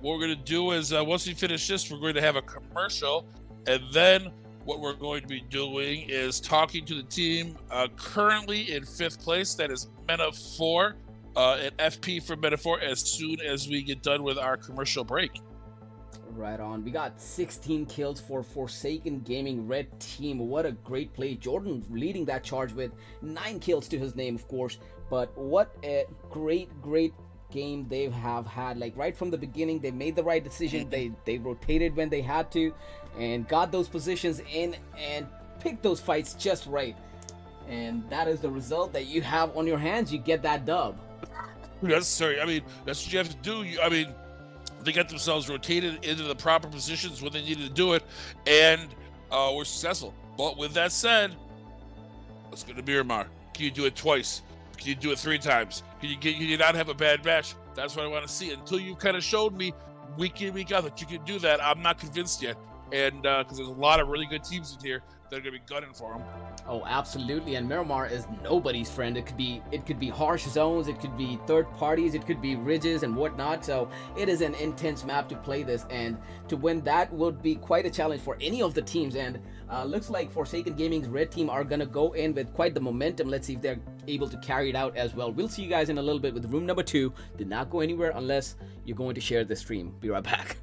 what we're going to do is once we finish this, we're going to have a commercial, and then what we're going to be doing is talking to the team currently in 5th place. That is Mena 4, and FP for Mena 4, as soon as we get done with our commercial break. Right on. We got 16 kills for Forsaken Gaming Red Team. What a great play. Jordan leading that charge with 9 kills to his name, of course. But what a great game they have had. Like right from the beginning, they made the right decision. They rotated when they had to and got those positions in and picked those fights just right. And that is the result that you have on your hands. You get that dub. Necessary. I mean, that's what you have to do. They got themselves rotated into the proper positions when they needed to do it, and were successful. But with that said, let's go to Miramar. Can you do it twice? Can you do it 3 times? Can you not have a bad match? That's what I want to see. Until you kind of showed me week in, week out that you can do that, I'm not convinced yet. And because there's a lot of really good teams in here that are going to be gunning for them. Oh, absolutely. And Miramar is nobody's friend. It could be harsh zones, it could be third parties, it could be ridges and whatnot. So it is an intense map to play this, and to win that would be quite a challenge for any of the teams. And looks like Forsaken Gaming's red team are gonna go in with quite the momentum. Let's see if they're able to carry it out as well. We'll see you guys in a little bit with room number 2. Do not go anywhere unless you're going to share the stream. Be right back.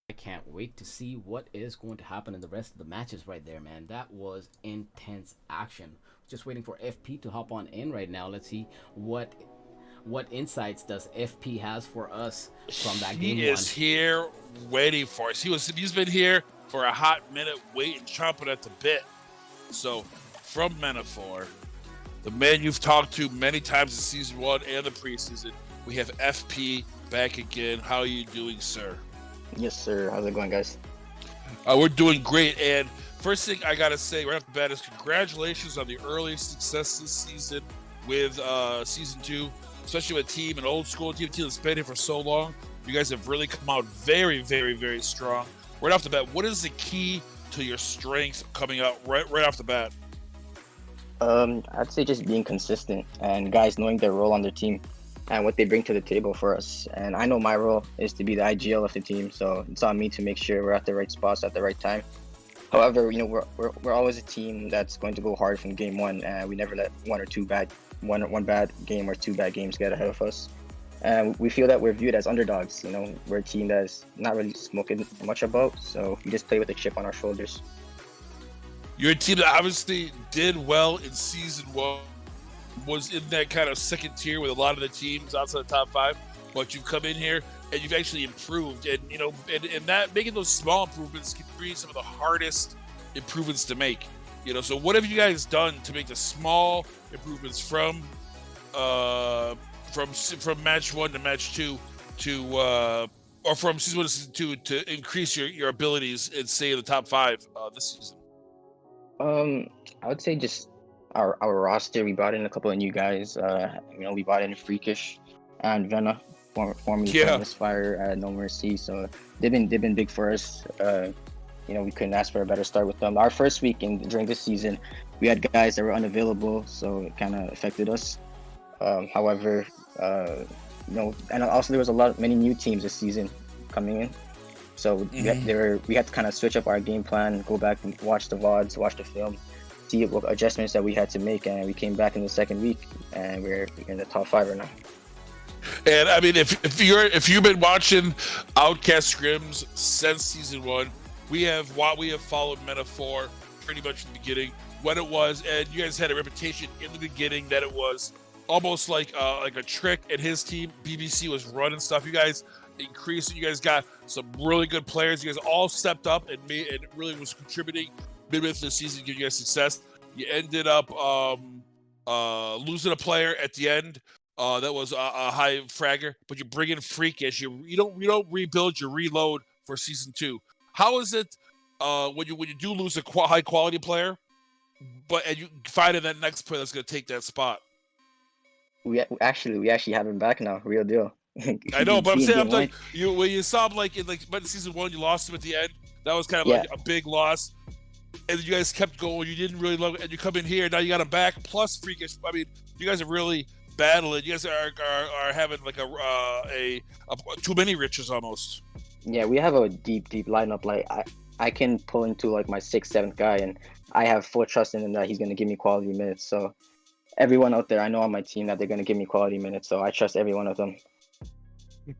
I can't wait to see what is going to happen in the rest of the matches right there, man. That was intense action. Just waiting for FP to hop on in right now. Let's see what insights does FP has for us from that game. He is here waiting for us. He's been here for a hot minute, waiting, chomping at the bit. So from Mena 4, the man you've talked to many times in season 1 and the preseason, we have FP back again. How are you doing, sir? Yes, sir. How's it going, guys? We're doing great. And first thing I gotta say right off the bat is congratulations on the early success this season with season 2, especially with an old school team that's been here for so long. You guys have really come out very, very, very strong. Right off the bat, what is the key to your strength coming out right off the bat? I'd say just being consistent and guys knowing their role on their team and what they bring to the table for us. And I know my role is to be the IGL of the team, so it's on me to make sure we're at the right spots at the right time. However, we're always a team that's going to go hard from game 1, and we never let one bad game or 2 bad games get ahead of us. And we feel that we're viewed as underdogs. We're a team that's not really spoken much about, so we just play with a chip on our shoulders. You're a team that obviously did well in season 1, was in that kind of second tier with a lot of the teams outside the top 5, but you've come in here and you've actually improved, and and that making those small improvements can be some of the hardest improvements to make. So what have you guys done to make the small improvements from match 1 to match 2 to or from season 1 to season 2 to increase your abilities and stay in the top 5 this season? I would say just our roster. We brought in a couple of new guys. We brought in Freakish and Vena, formerly from Misfire, No Mercy. So they've been big for us. We couldn't ask for a better start with them. Our first week during this season, we had guys that were unavailable, so it kind of affected us. However, and also there was many new teams this season coming in. So we had to kind of switch up our game plan, go back and watch the VODs, watch the film, see what adjustments that we had to make, and we came back in the second week, and we're in the top 5 right now. And I mean, if you've been watching OUTcast Scrims since season 1, we have followed Mena 4 pretty much from the beginning. when it was, and you guys had a reputation in the beginning that it was almost like a trick, and his team, BBC, was running stuff. You guys increased it. You guys got some really good players. You guys all stepped up and really was contributing midway through the season to give you guys success. You ended up losing a player at the end that was a high fragger, but you bring in Freakish. You don't rebuild, you reload for season 2. How is it when you do lose a high quality player, and you find that next player that's going to take that spot? We actually have him back now, real deal. I know, but I'm saying, when you saw him but season 1, you lost him at the end. That was kind of like a big loss, and you guys kept going. You didn't really love it, and you come in here now. You got him back plus Freakish. I mean, you guys are really battling. You guys are having like a too many riches almost. Yeah, we have a deep lineup. Like I can pull into like my 6th, 7th guy, and I have full trust in him that he's going to give me quality minutes. So everyone out there, I know on my team that they're going to give me quality minutes. So I trust every one of them.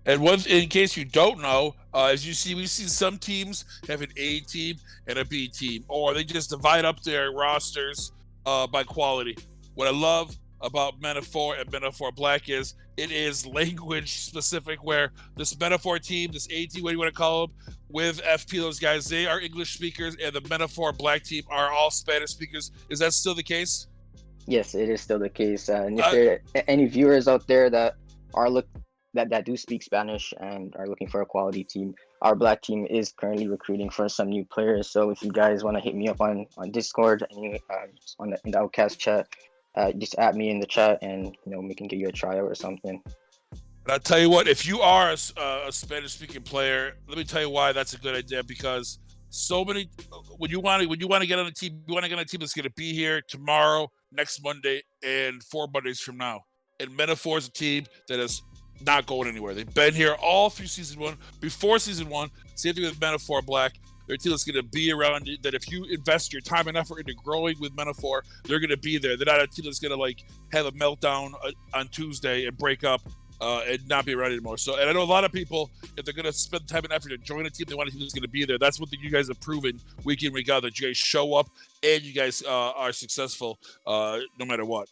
And in case you don't know, as you see, we've seen some teams have an A team and a B team, or they just divide up their rosters by quality. What I love about Metaphor and Metaphor Black is it is language specific, where this Metaphor team, this A team, what do you want to call them, with FP, those guys, they are English speakers, and the Metaphor Black team are all Spanish speakers. Is that still the case? Yes, it is still the case. And if there are any viewers out there that are that do speak Spanish and are looking for a quality team, our Black team is currently recruiting for some new players. So if you guys want to hit me up on Discord and in the OUTcast chat, just add me in the chat, and we can get you a tryout or something. And I'll tell you what, if you are a Spanish-speaking player, let me tell you why that's a good idea. Because so many, when you want to get on a team, you want to get on a team that's going to be here tomorrow, next Monday, and 4 Mondays from now. And Metaphor is a team that is not going anywhere. They've been here all through season 1. Before season 1, same thing with Metaphor Black. They're a team that's going to be around, that if you invest your time and effort into growing with Metaphor, they're going to be there. They're not a team that's going to have a meltdown on Tuesday and break up and not be around anymore. So, and I know a lot of people, if they're going to spend time and effort to join a team, they want a team that's going to be there. That's one thing you guys have proven week in, week out, that you guys show up and you guys are successful no matter what.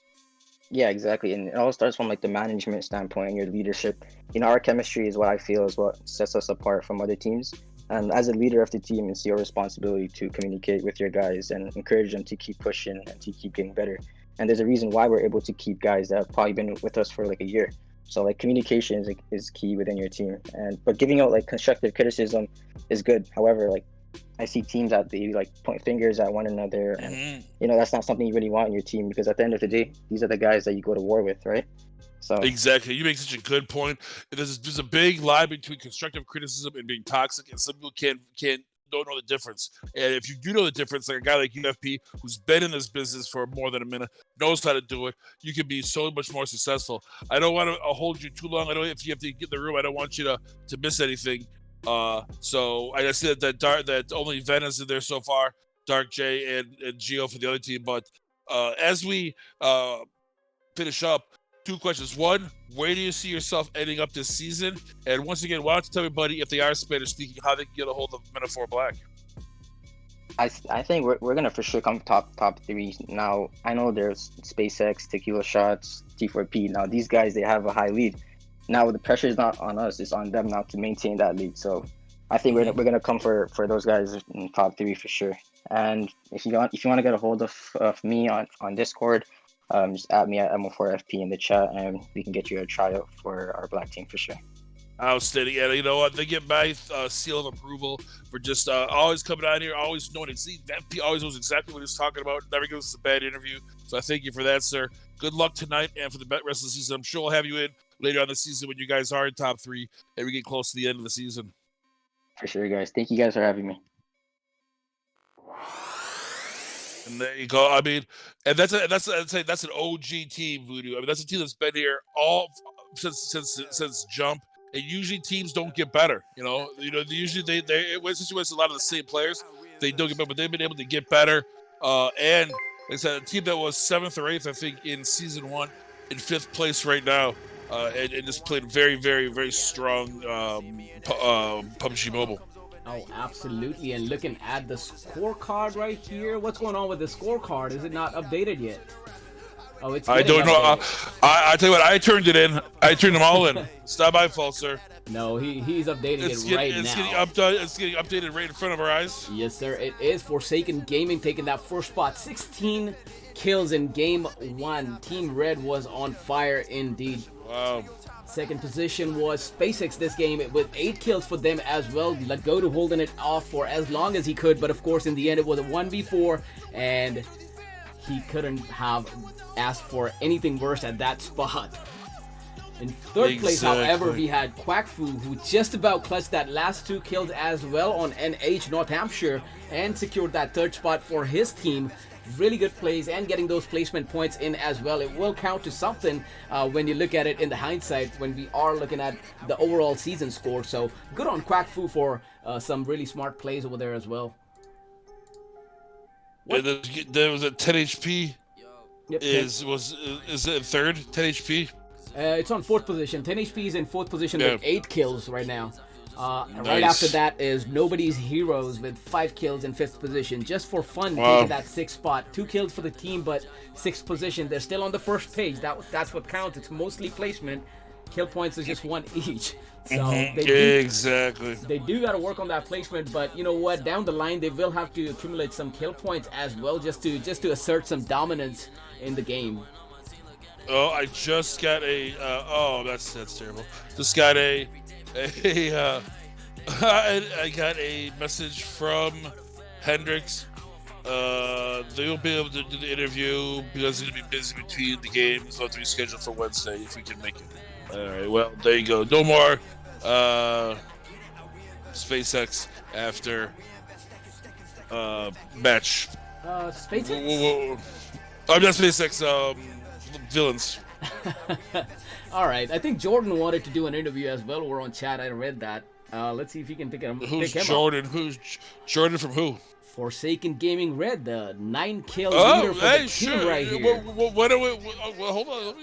Yeah, exactly. And it all starts from the management standpoint and your leadership. Our chemistry is what I feel is what sets us apart from other teams. And as a leader of the team, it's your responsibility to communicate with your guys and encourage them to keep pushing and to keep getting better. And there's a reason why we're able to keep guys that have probably been with us for a year. So communication is key within your team. But giving out constructive criticism is good. However, I see teams that they point fingers at one another, and that's not something you really want in your team, because at the end of the day, these are the guys that you go to war with, right? So exactly, you make such a good point. There's a big line between constructive criticism and being toxic, and some people don't know the difference. And if you do know the difference, like a guy like UFP, who's been in this business for more than a minute, knows how to do it, you can be so much more successful. I don't want to hold you too long. I know if you have to get in the room, I don't want you to miss anything. So I said that only Vena's in there so far, Dark J and Geo for the other team. But as we finish up, 2 questions. 1, where do you see yourself ending up this season? And once again, why don't you tell everybody, if they are Spanish speaking, how they can get a hold of Metaphor Black? I think we're gonna for sure come top 3. Now I know there's SpaceX, Tequila Shots, T4P. Now these guys, they have a high lead. Now the pressure is not on us; it's on them now to maintain that lead. So I think we're gonna come for those guys in top 3 for sure. And if you want to get a hold of me on Discord, just add me at MO4FP in the chat, and we can get you a tryout for our Black team for sure. Outstanding. And you know what? They get my seal of approval for just always coming out here, always knowing FP always knows exactly what he's talking about. Never gives us a bad interview. So I thank you for that, sir. Good luck tonight and for the rest of the season. I'm sure we'll have you in later on the season when you guys are in top 3 and we get close to the end of the season. For sure, guys. Thank you guys for having me. And there you go. I mean, and that's an OG team, Voodoo. I mean, that's a team that's been here all since jump. And usually teams don't get better. Usually since a lot of the same players, they don't get better, but they've been able to get better. And like I said, a team that was 7th or 8th, I think, in season 1, in 5th place right now, and just played very, very, very strong PUBG Mobile. Oh, absolutely. And looking at the scorecard right here, what's going on with the scorecard? Is it not updated yet? Oh, it's I getting don't know. updated. I tell you what, I turned it in. I turned them all in. It's not my fault, sir. No, he's updating it right now. It's getting updated right in front of our eyes. Yes, sir. It is Forsaken Gaming taking that first spot. 16 kills in game 1. Team Red was on fire indeed. Wow. Second position was SpaceX this game with 8 kills for them as well. Lagoto holding it off for as long as he could, but of course in the end it was a 1v4 and he couldn't have asked for anything worse at that spot. In third place, however, we had Quackfu, who just about clutched that last 2 kills as well on NH North Hampshire and secured that third spot for his team. Really good plays and getting those placement points in as well. It will count to something when you look at it in the hindsight when we are looking at the overall season score. So good on Quackfu for some really smart plays over there as well. Yeah, there was a 10 HP. Yep, Is it third? 10 HP. It's on 4th position. 10 HP is in 4th position with 8 kills right now. Nice. Right after that is Nobody's Heroes with 5 kills in 5th position. Just for fun, taking that 6th spot. 2 kills for the team, but 6th position. They're still on the first page. That's what counts. It's mostly placement. Kill points is just 1 each. So Exactly. They do got to work on that placement, but you know what? Down the line, they will have to accumulate some kill points as well, just to assert some dominance in the game. Oh, I just got a. Oh, that's terrible. Just got I got a message from Hendrix. They won't be able to do the interview because he's gonna be busy between the games. So to reschedule for Wednesday if we can make it. All right. Well, there you go. No more SpaceX after match. SpaceX. I'm not SpaceX. Villains. All right. I think Jordan wanted to do an interview as well. We're on chat. I read that. Let's see if he can pick him. Who's pick him Jordan? up. Who's Jordan from who? Forsaken Gaming Red, the 9-kill leader for the team right here. What do we? Well, hold on.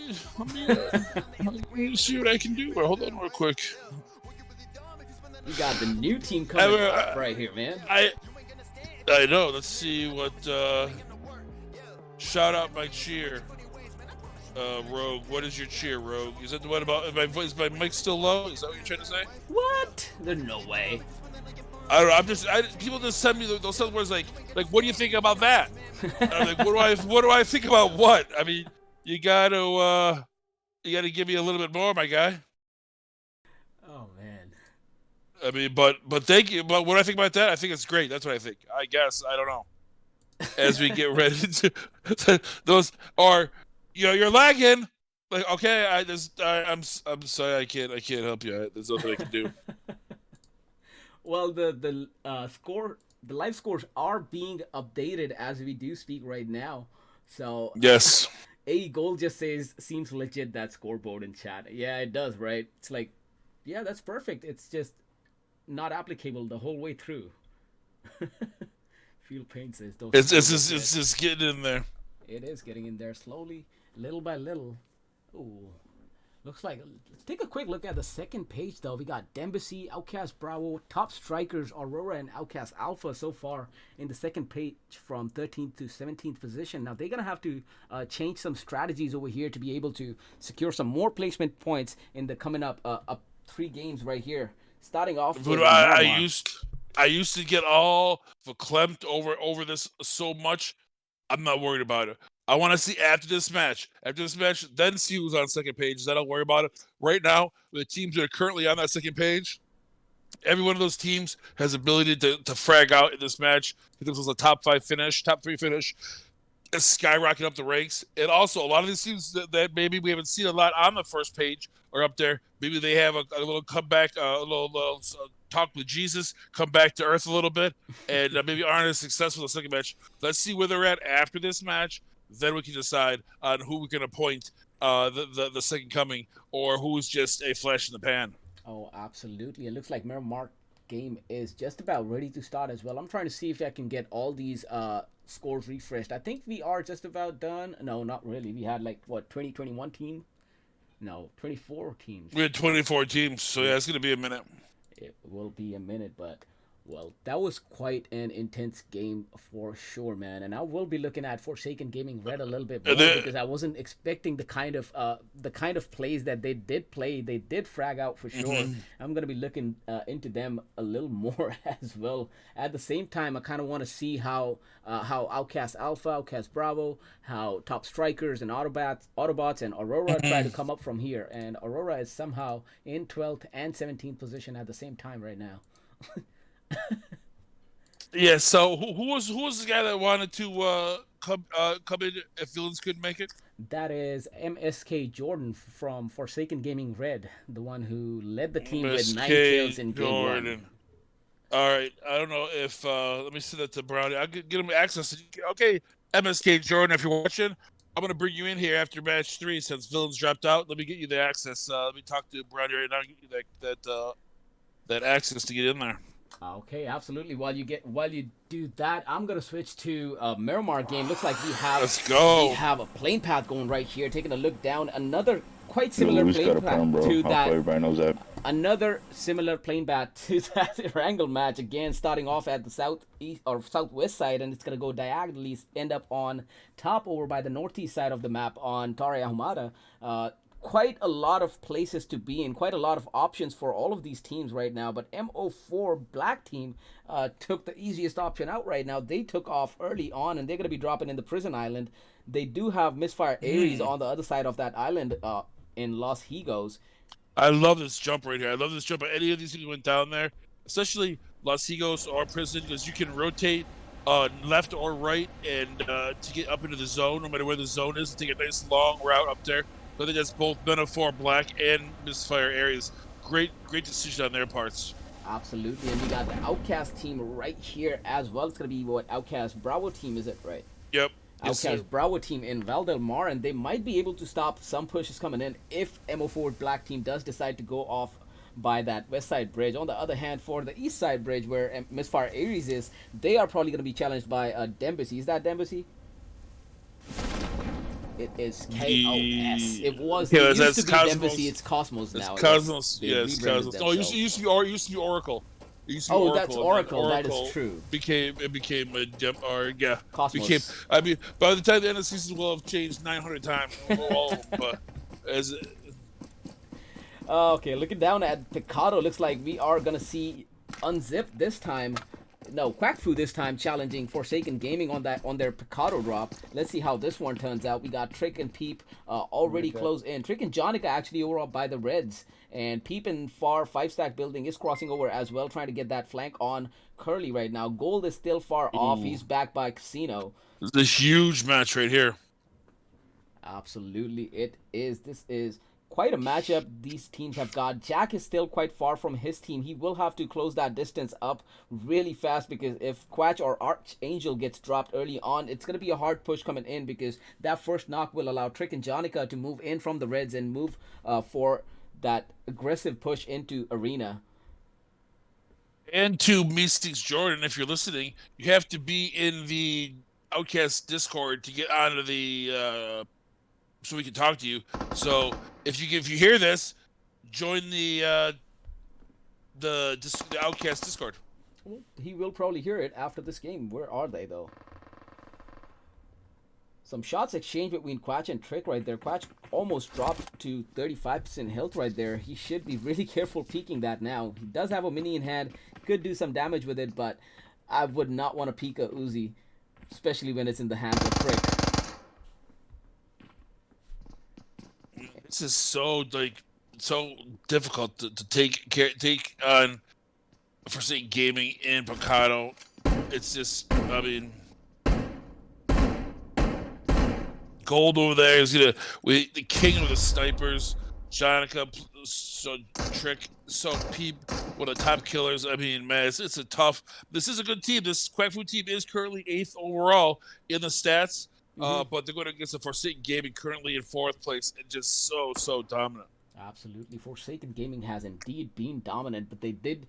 Let me see what I can do. Hold on, real quick. You got the new team coming up right here, man. I know. Let's see what. Shout out my cheer. Rogue, what is your cheer, Rogue? Is that the one about is my mic still low? Is that what you're trying to say? What? There's no way. I don't know. People just send me those words like what do you think about that? I'm like, what do I think about what? I mean, you gotta give me a little bit more, my guy. Oh man. I mean, but thank you. But what do I think about that? I think it's great. That's what I think. I guess I don't know. As we get ready to those are. You're lagging. Like, okay, I'm sorry, I can't help you. There's nothing I can do. Well, the live scores are being updated as we do speak right now. So yes, A Gold just says seems legit that scoreboard in chat. Yeah, it does, right? It's like, yeah, that's perfect. It's just not applicable the whole way through. Feel Pain says those. It's just getting in there. It is getting in there slowly. Little by little. Ooh. Looks like, let's take a quick look at the second page though. We got Dembasy, Outcast Bravo, top strikers Aurora and Outcast Alpha so far in the second page from 13th to 17th position. Now they're going to have to change some strategies over here to be able to secure some more placement points in the coming up 3 games right here. Starting off with I used to get all verklempt over this so much. I'm not worried about it. I want to see after this match, then see who's on second page. Then I'll worry about it. Right now, with the teams that are currently on that second page, every one of those teams has the ability to frag out in this match. If this was a top 3 finish, skyrocket up the ranks. And also, a lot of these teams that maybe we haven't seen a lot on the first page are up there. Maybe they have a little comeback, a little talk with Jesus, come back to earth a little bit, and maybe aren't as successful in the second match. Let's see where they're at after this match. Then we can decide on who we can appoint the second coming or who's just a flash in the pan. Oh, absolutely. It looks like Miramar game is just about ready to start as well. I'm trying to see if I can get all these scores refreshed. I think we are just about done. No, not really. We had 2021 team? No, 24 teams. We had 24 teams, so yeah, it's going to be a minute. It will be a minute, but Well, that was quite an intense game for sure, man. And I will be looking at Forsaken Gaming Red a little bit And more then, because I wasn't expecting the kind of plays that they did play. They did frag out for sure. mhm. I'm gonna be looking into them a little more as well. At the same time, I kind of want to see how Outcast Alpha, Outcast Bravo, how Top Strikers and Autobots and Aurora try to come up from here. And Aurora is somehow in 12th and 17th position at the same time right now. Yeah. So who was the guy that wanted to come in if villains couldn't make it? That is MSK Jordan from Forsaken Gaming Red, the one who led the team with 9 kills MSK in game one. Jordan. All right. I don't know if let me send that to Brownie. I'll get him access. Okay, MSK Jordan, if you're watching, I'm gonna bring you in here after match 3 since villains dropped out. Let me get you the access. Let me talk to Brownie right now and get you that access to get in there. Okay, absolutely. While you do that, I'm gonna switch to a Miramar game. Looks like Let's go. we have a plane path going right here. Taking a look down, another quite Yo, similar Luis got plane a perm, path bro. to How that. everybody knows that. Another similar plane path to that Wrangle match again, starting off at the southeast or southwest side, and it's gonna go diagonally, end up on top over by the northeast side of the map on Tare Ahumada. Quite a lot of places to be in, quite a lot of options for all of these teams right now. But MO4 Black Team took the easiest option out right now. They took off early on, and they're gonna be dropping in the prison island. They do have Misfire Ares on the other side of that island in Los Higos. I love this jump right here. I love this jump. Any of these people went down there, especially Los Higos or Prison, because you can rotate left or right and to get up into the zone, no matter where the zone is, take a nice long route up there. So I think that's both Men-of-4 Black and Misfire Ares. Great decision on their parts. Absolutely, and we got the Outcast team right here as well. It's gonna be what Outcast Bravo team is it, right? Yep. Yes, Outcast sir. Bravo team in Val Del Mar, and they might be able to stop some pushes coming in if MO4 Black team does decide to go off by that west side bridge. On the other hand, for the east side bridge where Misfire Ares is, they are probably going to be challenged by Dembisi. Is that Dembisi? It is KOS. It was. Yeah, It used that's to be Cosmos. Dembisi. It's Cosmos It's now. Cosmos. They Yeah, it's rebranded Cosmos. No, it themselves. used to be Oracle. It used to be Oh, Oracle. that's and then Oracle. That is true. Became a gem, or yeah, Cosmos. became. I mean, by the time the end of the season will have changed 900 times. But as Okay, looking down at Picado, looks like we are gonna see Unzip this time. No, Quackfu this time challenging Forsaken Gaming on their Picado drop. Let's see how this one turns out. We got Trick and Peep already close in. Trick and Jonica actually over up by the Reds, and Peep in far 5-stack building is crossing over as well, trying to get that flank on Curly right now. Gold is still far off. He's back by Casino. this huge match right here. Absolutely, it is. This is quite a matchup these teams have got. Jack is still quite far from his team. He will have to close that distance up really fast, because if Quatch or Archangel gets dropped early on, it's going to be a hard push coming in, because that first knock will allow Trick and Jonica to move in from the Reds and move for that aggressive push into Arena. And to Mystics Jordan, if you're listening, you have to be in the Outcast Discord to get onto the so we can talk to you. So if you hear this, join the Outcast Discord. Well, he will probably hear it after this game. Where are they, though? Some shots exchanged between Quatch and Trick right there. Quatch almost dropped to 35% health right there. He should be really careful peeking that now. He does have a mini in hand. Could do some damage with it, but I would not want to peek a Uzi, especially when it's in the hands of Trick. This is so difficult to take on Forsaken Gaming in Picado. It's just, I mean, Gold over there is the king of the snipers. Jonica, so Trick, so Peep, one of the top killers. I mean, man, it's a tough. This is a good team. This Quackfu team is currently 8th overall in the stats. But they're going against the Forsaken Gaming, currently in 4th place, and just so dominant. Absolutely, Forsaken Gaming has indeed been dominant, but they did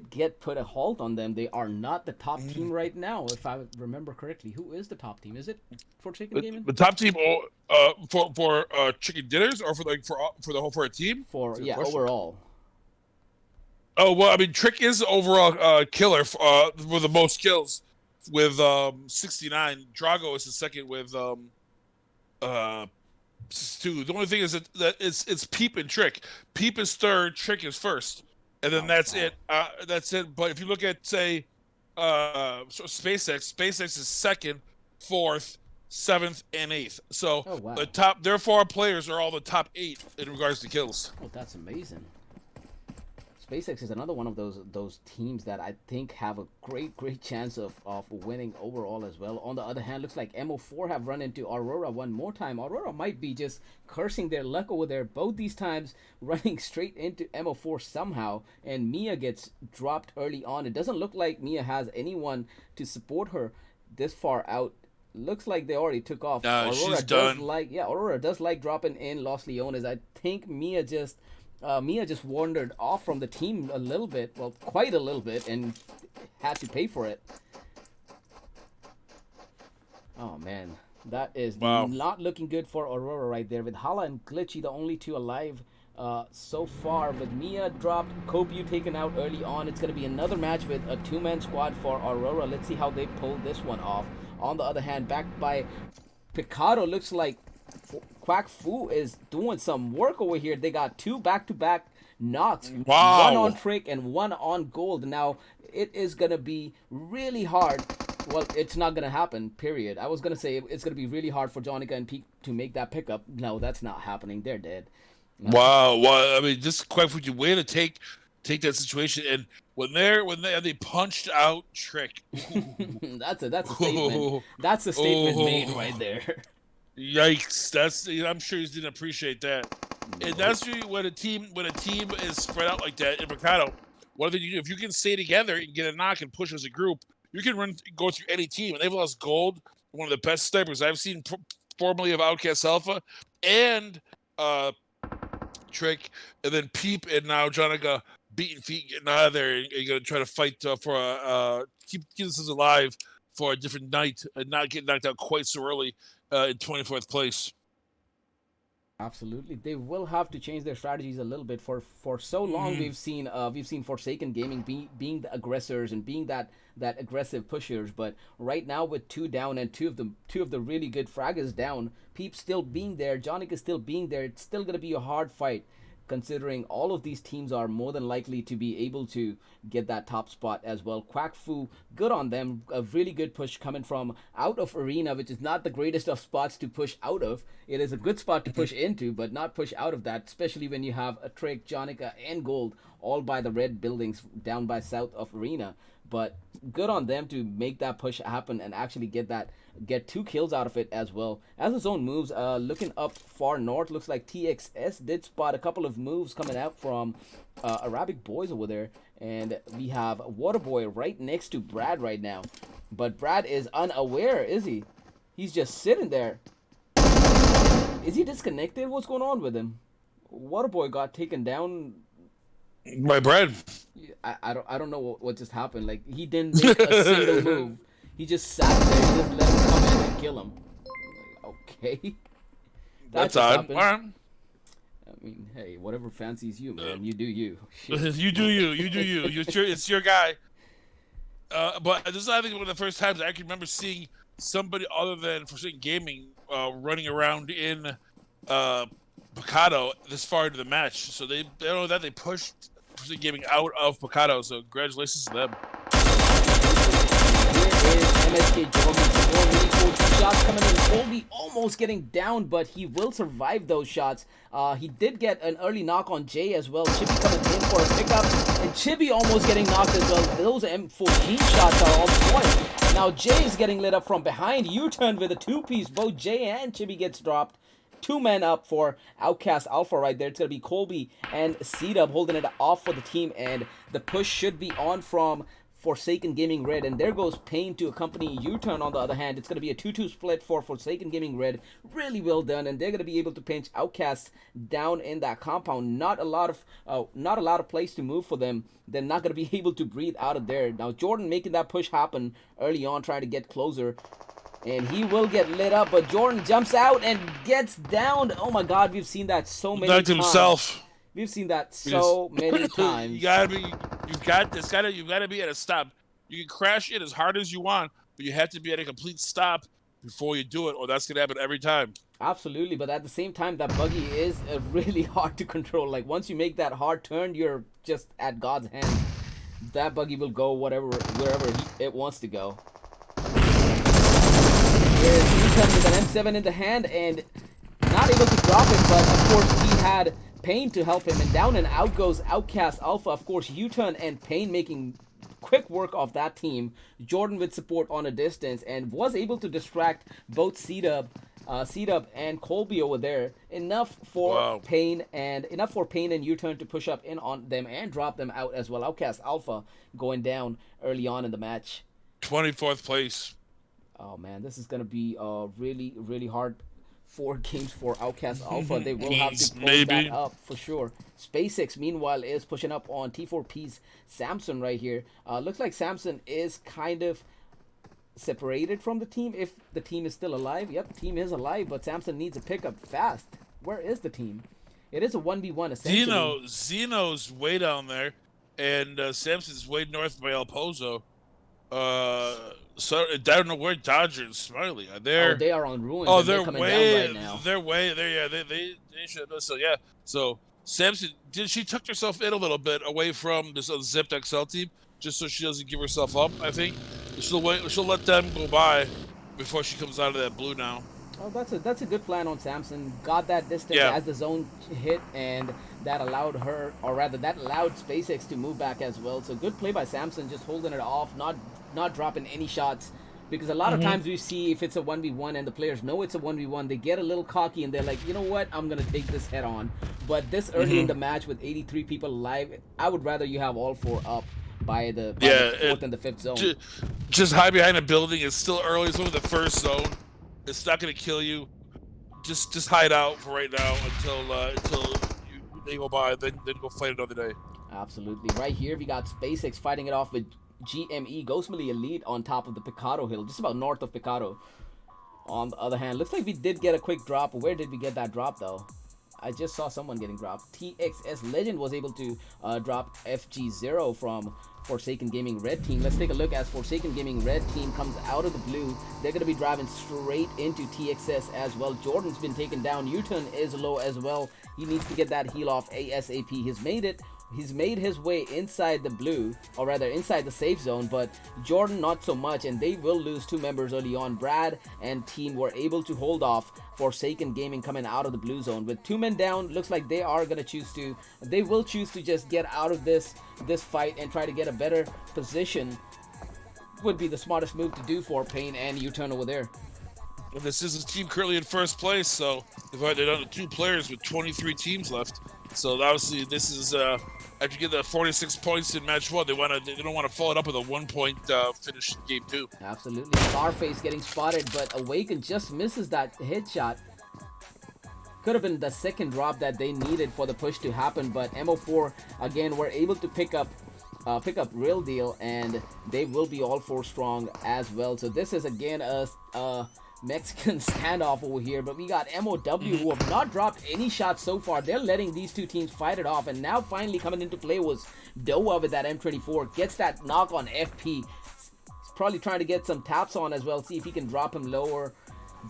get put a halt on them. They are not the top team right now, if I remember correctly. Who is the top team? Is it Forsaken Gaming? The top team for chicken dinners, or for a team? For That's a yeah, question. overall. Oh well, I mean, Trick is overall killer with the most kills with 69. Drago is the second with uh 2. The only thing is that it's Peep and Trick. Peep is third, Trick is first, and then Oh that's wow. it. That's it. But if you look at say SpaceX is second, fourth, seventh, and eighth. So Oh wow. the top their 4 players are all the top 8 in regards to kills. Oh, that's amazing. SpaceX is another one of those teams that I think have a great chance of winning overall as well. On the other hand, looks like MO4 have run into Aurora one more time. Aurora might be just cursing their luck over there. Both these times running straight into MO4 somehow, and Mia gets dropped early on. It doesn't look like Mia has anyone to support her this far out. Looks like they already took off. She's done. Aurora does like dropping in Los Leones. I think Mia just wandered off from the team a little bit, well, quite a little bit, and had to pay for it. Oh man, that is not looking good for Aurora right there. With Hala and Glitchy, the only 2 alive so far. With Mia dropped, Kobu taken out early on. It's going to be another match with a 2-man squad for Aurora. Let's see how they pull this one off. On the other hand, backed by Picado, looks like Quack Fu is doing some work over here. They got 2 back-to-back knocks. Wow. 1 on Trick and 1 on Gold. Now, it is going to be really hard. Well, it's not going to happen, period. I was going to say it's going to be really hard for Jonica and Peak to make that pickup. No, that's not happening. They're dead. Wow. Well, I mean, just quite a way to take that situation. And when they punched out Trick. that's a statement. That's a statement made right there. Yikes! I'm sure he didn't appreciate that. And that's really when a team is spread out like that in Mercado. What do they do? If you can stay together and get a knock and push as a group, you can go through any team. And they've lost Gold, one of the best snipers I've seen, formerly of OUTcast Alpha, and Trick, and then Peep, and now Jonica beating feet, getting out of there, and you're gonna try to fight for keep this alive for a different night and not get knocked out quite so early in 24th place. Absolutely, they will have to change their strategies a little bit. For so long, we've seen Forsaken Gaming being the aggressors and being that aggressive pushers. But right now, with 2 down and two of the really good fraggers down, Peep still being there, Jonica still being there, it's still gonna be a hard fight, considering all of these teams are more than likely to be able to get that top spot as well. Quack Fu, good on them. A really good push coming from out of arena, which is not the greatest of spots to push out of. It is a good spot to push into, but not push out of that, especially when you have a Trick, Jonica, and Gold all by the red buildings down by south of arena. But good on them to make that push happen and actually get 2 kills out of it as well. As the zone moves, looking up far north, looks like TXS did spot a couple of moves coming out from Arabic boys over there. And we have Waterboy right next to Brad right now. But Brad is unaware, is he? He's just sitting there. Is he disconnected? What's going on with him? Waterboy got taken down. My Brad. I don't know what just happened. Like, he didn't make a single move. He just sat there and just let him come in and kill him. Like, okay. That's odd. All right. I mean, hey, whatever fancies you, man. You do you. Shit. You do you. You do you. It's your guy. But this is, I think, one of the first times I can remember seeing somebody other than Forsaken Gaming running around in Picado this far into the match. So they know that they pushed Forsaken Gaming out of Picado. So congratulations to them. Here is MSK Jordan. Some more meaningful shots coming in. Colby almost getting down, but he will survive those shots. He did get an early knock on Jay as well. Chibi coming in for a pickup, and Chibi almost getting knocked as well. Those M14 shots are on point. Now Jay is getting lit up from behind. U-turn with a 2-piece. Both Jay and Chibi gets dropped. 2 men up for OUTcast Alpha right there. It's going to be Colby and C-Dub holding it off for the team, and the push should be on from Forsaken Gaming Red, and there goes Pain to accompany U-turn. On the other hand, it's going to be a 2-2 split for Forsaken Gaming Red. Really well done, and they're going to be able to pinch Outcasts down in that compound. Not a lot of place to move for them. They're not going to be able to breathe out of there. Now Jordan making that push happen early on, trying to get closer, and he will get lit up, but Jordan jumps out and gets downed. Oh my god, we've seen that so many times. Himself. We've seen that so many times. You've got to be at a stop. You can crash it as hard as you want, but you have to be at a complete stop before you do it, or that's gonna happen every time. Absolutely, but at the same time, that buggy is really hard to control. Like once you make that hard turn, you're just at God's hand. That buggy will go wherever it wants to go. Here's Ethan with an M7 in the hand and not able to drop it, but of course he had Pain to help him, and down and out goes OUTcast Alpha. Of course, U-turn and Pain making quick work of that team. Jordan with support on a distance and was able to distract both C-Dub and Colby over there. Enough for Pain and U-turn to push up in on them and drop them out as well. OUTcast Alpha going down early on in the match. 24th place. Oh man, this is gonna be really, really hard 4 games for OUTcast Alpha. They will have to pull that up for sure. SpaceX, meanwhile, is pushing up on T4P's Samson right here. Looks like Samson is kind of separated from the team, if the team is still alive. Yep, the team is alive, but Samson needs a pickup fast. Where is the team? It is a 1v1 essentially. Zeno's way down there, and Samson's way north by El Pozo. So I don't know where Dodger and Smiley are. They are on ruins. They're coming way down right now. They're way there. Yeah, they should know. So yeah, so Samson she tucked herself in a little bit away from this Zipped XL team, just so she doesn't give herself up. I think she'll let them go by before she comes out of that blue now. Oh, that's a good plan on Samson. Got that distance as the zone hit, and that allowed SpaceX to move back as well. So good play by Samson, just holding it off, not dropping any shots. Because a lot of times we see if it's a 1v1 and the players know it's a 1v1, they get a little cocky and they're like, you know what, I'm going to take this head on. But this early in the match with 83 people alive, I would rather you have all 4 up by the 4th and the 5th zone. Just hide behind a building. It's still early. It's only the first zone. It's not going to kill you. Just hide out for right now until they go by. Then go fight another day. Absolutely. Right here, we got SpaceX fighting it off with GME, Ghostmally Elite on top of the Picado Hill, just about north of Picado. On the other hand, looks like we did get a quick drop. Where did we get that drop, though? I just saw someone getting dropped. TXS Legend was able to drop FG0 from Forsaken Gaming Red Team. Let's take a look as Forsaken Gaming Red Team comes out of the blue. They're going to be driving straight into TXS as well. Jordan's been taken down. U-turn is low as well. He needs to get that heal off ASAP. He's made his way inside the blue, or rather inside the safe zone, but Jordan not so much, and they will lose 2 members early on. Brad and team were able to hold off Forsaken Gaming coming out of the blue zone. With 2 men down, looks like they will choose to just get out of this fight and try to get a better position. Would be the smartest move to do for Pain and U-turn over there. Well, this is a team currently in first place, so they're down to 2 players with 23 teams left. So obviously, this is after you get the 46 points in match 1, they don't want to follow it up with a 1-point finish in game 2. Absolutely, Scarface getting spotted, but Awaken just misses that headshot. Could have been the second drop that they needed for the push to happen, but MO4 again were able to pick up Real Deal, and they will be all 4 strong as well. So this is again a Mexican standoff over here, but we got MOW who have not dropped any shots so far. They're letting these 2 teams fight it off, and now finally coming into play was Doa with that M24. Gets that knock on FP. He's probably trying to get some taps on as well, see if he can drop him lower,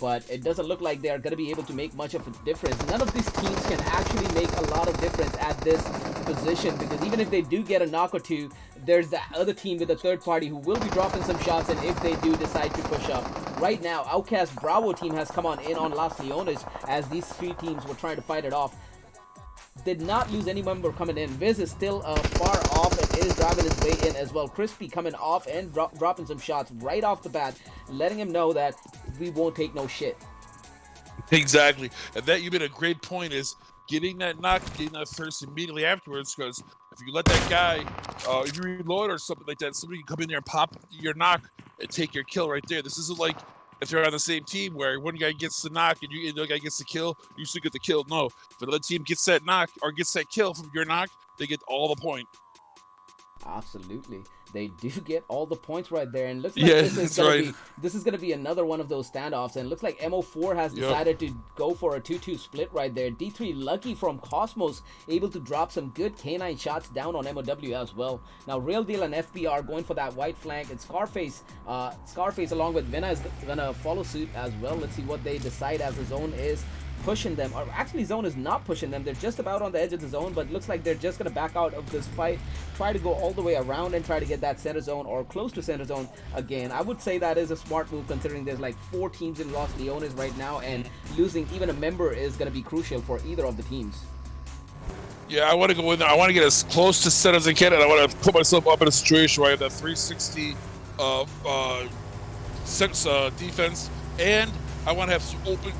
but it doesn't look like they're going to be able to make much of a difference. None of these teams can actually make a lot of difference at this position, because even if they do get a knock or 2, there's the other team with a third party who will be dropping some shots, and if they do decide to push up. Right now, OUTcast Bravo team has come on in on Las Leones as these 3 teams were trying to fight it off. Did not lose any member coming in. Viz is still far off and is driving his way in as well. Crispy coming off and dropping some shots right off the bat, letting him know that we won't take no shit. Exactly. And that you made a great point, is getting that knock, getting that first immediately afterwards, because if you let that guy, if you reload or something like that, somebody can come in there and pop your knock and take your kill right there. This isn't like if you're on the same team where one guy gets the knock and the other guy gets the kill, you still get the kill. No, if the other team gets that knock or gets that kill from your knock, they get all the point. Absolutely. They do get all the points right there, and looks like Yeah, this is gonna be another one of those standoffs. And looks like MO4 has decided to go for a 2-2 split right there. D3 lucky from Cosmos, able to drop some good K9 shots down on MOW as well. Now Real Deal and FB are going for that white flank, and Scarface along with Vena is gonna follow suit as well. Let's see what they decide as the zone is pushing them, or actually zone is not pushing them. They're just about on the edge of the zone, but looks like they're just gonna back out of this fight, try to go all the way around and try to get that center zone or close to center zone again. I would say that is a smart move, considering there's like 4 teams in Los Leones right now, and losing even a member is gonna be crucial for either of the teams. Yeah, I want to go in there. I want to get as close to center as I can, and I want to put myself up in a situation where I have that 360 defense, and I want to have some open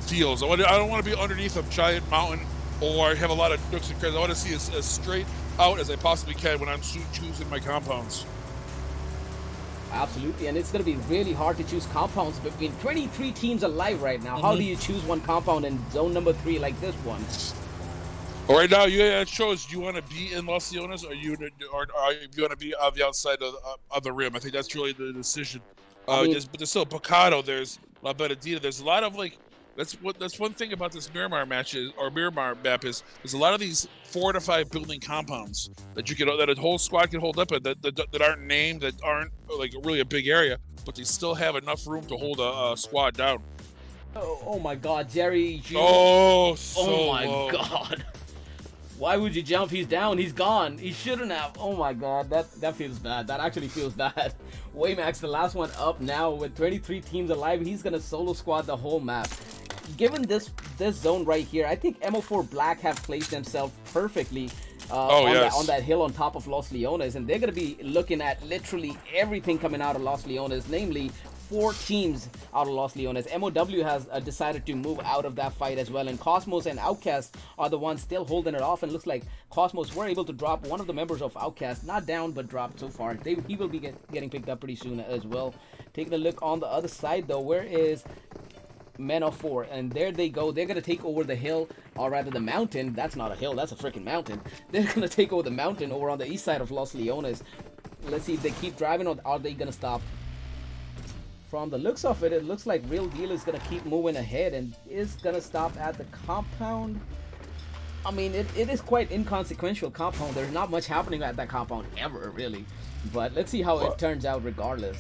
fields. I don't want to be underneath a giant mountain or have a lot of nooks and crannies. I want to see as straight out as I possibly can when I'm choosing my compounds. Absolutely, and it's going to be really hard to choose compounds between 23 teams alive right now. How do you choose one compound in zone number 3 like this one? Well, right now, it shows, do you want to be in Los Leones or you want to be on the outside of the rim? I think that's really the decision. But there's still Picado, there's La Benedita, there's a lot of that's one thing about this Miramar Miramar map is there's a lot of these fortified building compounds that a whole squad can hold up at that aren't named, that aren't like really a big area, but they still have enough room to hold a squad down. Oh my God, Jerry! Oh my low. God! Why would you jump? He's down. He's gone. He shouldn't have. Oh my God, that feels bad. That actually feels bad. Waymax, the last one up now with 23 teams alive. He's gonna solo squad the whole map. Given this zone right here, I think MO4 Black have placed themselves perfectly on that hill on top of Los Leones, and they're gonna be looking at literally everything coming out of Los Leones, namely 4 teams out of Los Leones. MOW has decided to move out of that fight as well, and Cosmos and OUTcast are the ones still holding it off, and looks like Cosmos were able to drop one of the members of OUTcast, not down but dropped so far. He will be getting picked up pretty soon as well. Taking a look on the other side though, where is Men of 4? And there they go. They're gonna take over the hill, or rather the mountain. That's not a hill, that's a freaking mountain. They're gonna take over the mountain over on the east side of Los Leones. Let's see if they keep driving, or are they gonna stop? From the looks of it, it looks like Real Deal is gonna keep moving ahead and is gonna stop at the compound. I mean, it is quite inconsequential compound. There's not much happening at that compound ever, really. But let's see how it turns out regardless.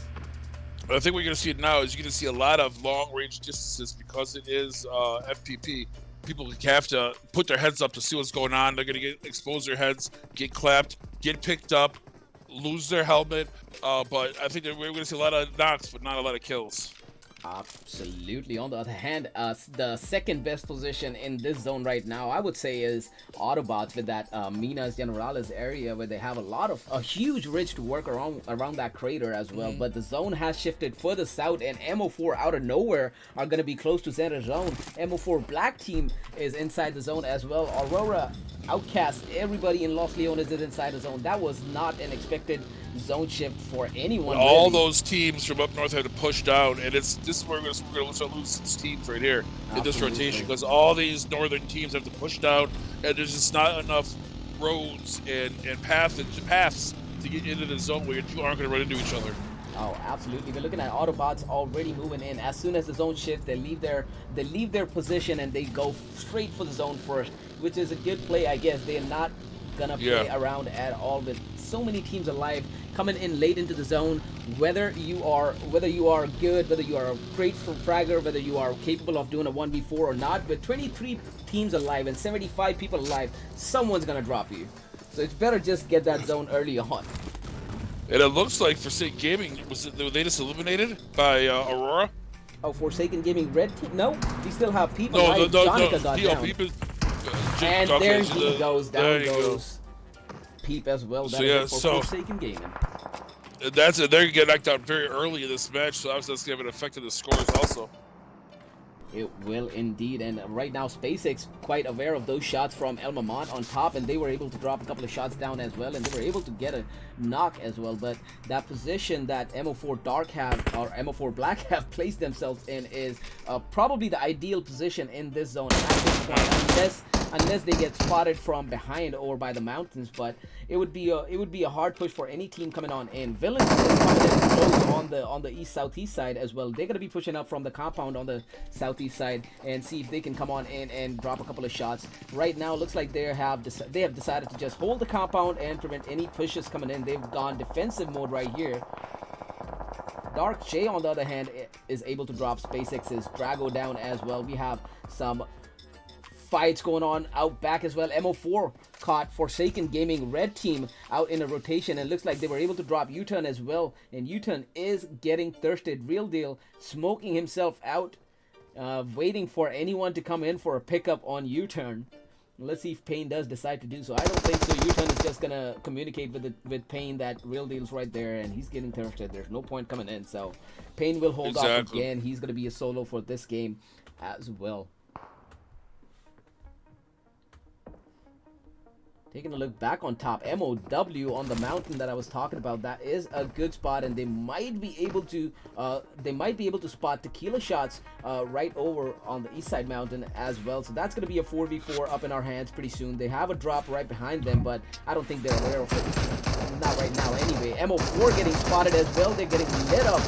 I think what you're going to see now is you're going to see a lot of long-range distances because it is FPP. People have to put their heads up to see what's going on. They're going to expose their heads, get clapped, get picked up, lose their helmet. But I think that we're going to see a lot of knocks, but not a lot of kills. Absolutely. On the other hand, the second best position in this zone right now, I would say, is Autobots with that Minas Generales area, where they have a huge ridge to work around that crater as well. But the zone has shifted further south, and MO4 out of nowhere are going to be close to center zone. MO4 Black team is inside the zone as well. Aurora, OUTcast, everybody in Los Leones is inside the zone. That was not an expected zone shift for anyone. All really. Those teams from up north had to push down, and this is where we're going to start losing teams right here in this rotation, because all these northern teams have to push down, and there's just not enough roads and paths to get into the zone where you two aren't going to run into each other. Oh, absolutely. We're looking at Autobots already moving in. As soon as the zone shifts, they leave their position and they go straight for the zone first, which is a good play, I guess. They're not gonna play around at all with so many teams alive coming in late into the zone. Whether you are good, whether you are a great fragger, whether you are capable of doing a 1v4 or not, with 23 teams alive and 75 people alive, someone's gonna drop you. So it's better just get that zone early on. And it looks like Forsaken Gaming, were they just eliminated by Aurora? Oh, Forsaken Gaming red team? No, we still have people alive. Jonica got down. And there he goes, down goes Peep as well. That is for Forsaken Gaming. They're getting knocked out very early in this match, so obviously that's going to have an effect on the scores also. It will indeed, and right now SpaceX quite aware of those shots from El Mamont on top, and they were able to drop a couple of shots down as well, and they were able to get a knock as well. But that position that MO4 Dark have, or MO4 Black have placed themselves in, is probably the ideal position in this zone at this point, unless unless they get spotted from behind or by the mountains. But it would be a hard push for any team coming on in. Villains is coming in close on the east southeast side as well. They're gonna be pushing up from the compound on the southeast side and see if they can come on in and drop a couple of shots. Right now, looks like they have decided to just hold the compound and prevent any pushes coming in. They've gone defensive mode right here. Dark J, on the other hand, is able to drop SpaceX's Drago down as well. We have some fights going on out back as well. MO4 caught Forsaken Gaming red team out in a rotation, and looks like they were able to drop U-turn as well. And U-turn is getting thirsted. Real deal smoking himself out, waiting for anyone to come in for a pickup on U-turn. Let's see if Payne does decide to do so. I don't think so. U-turn is just gonna communicate with Payne that Real Deal's right there, and he's getting thirsted. There's no point coming in, so Payne will hold off again. He's gonna be a solo for this game as well. Taking a look back on top, MOW on the mountain that I was talking about. That is a good spot, and they might be able to spot tequila shots right over on the east side mountain as well. So that's going to be a 4v4 up in our hands pretty soon. They have a drop right behind them, but I don't think they're aware of it. Not right now anyway. MO4 getting spotted as well. They're getting lit up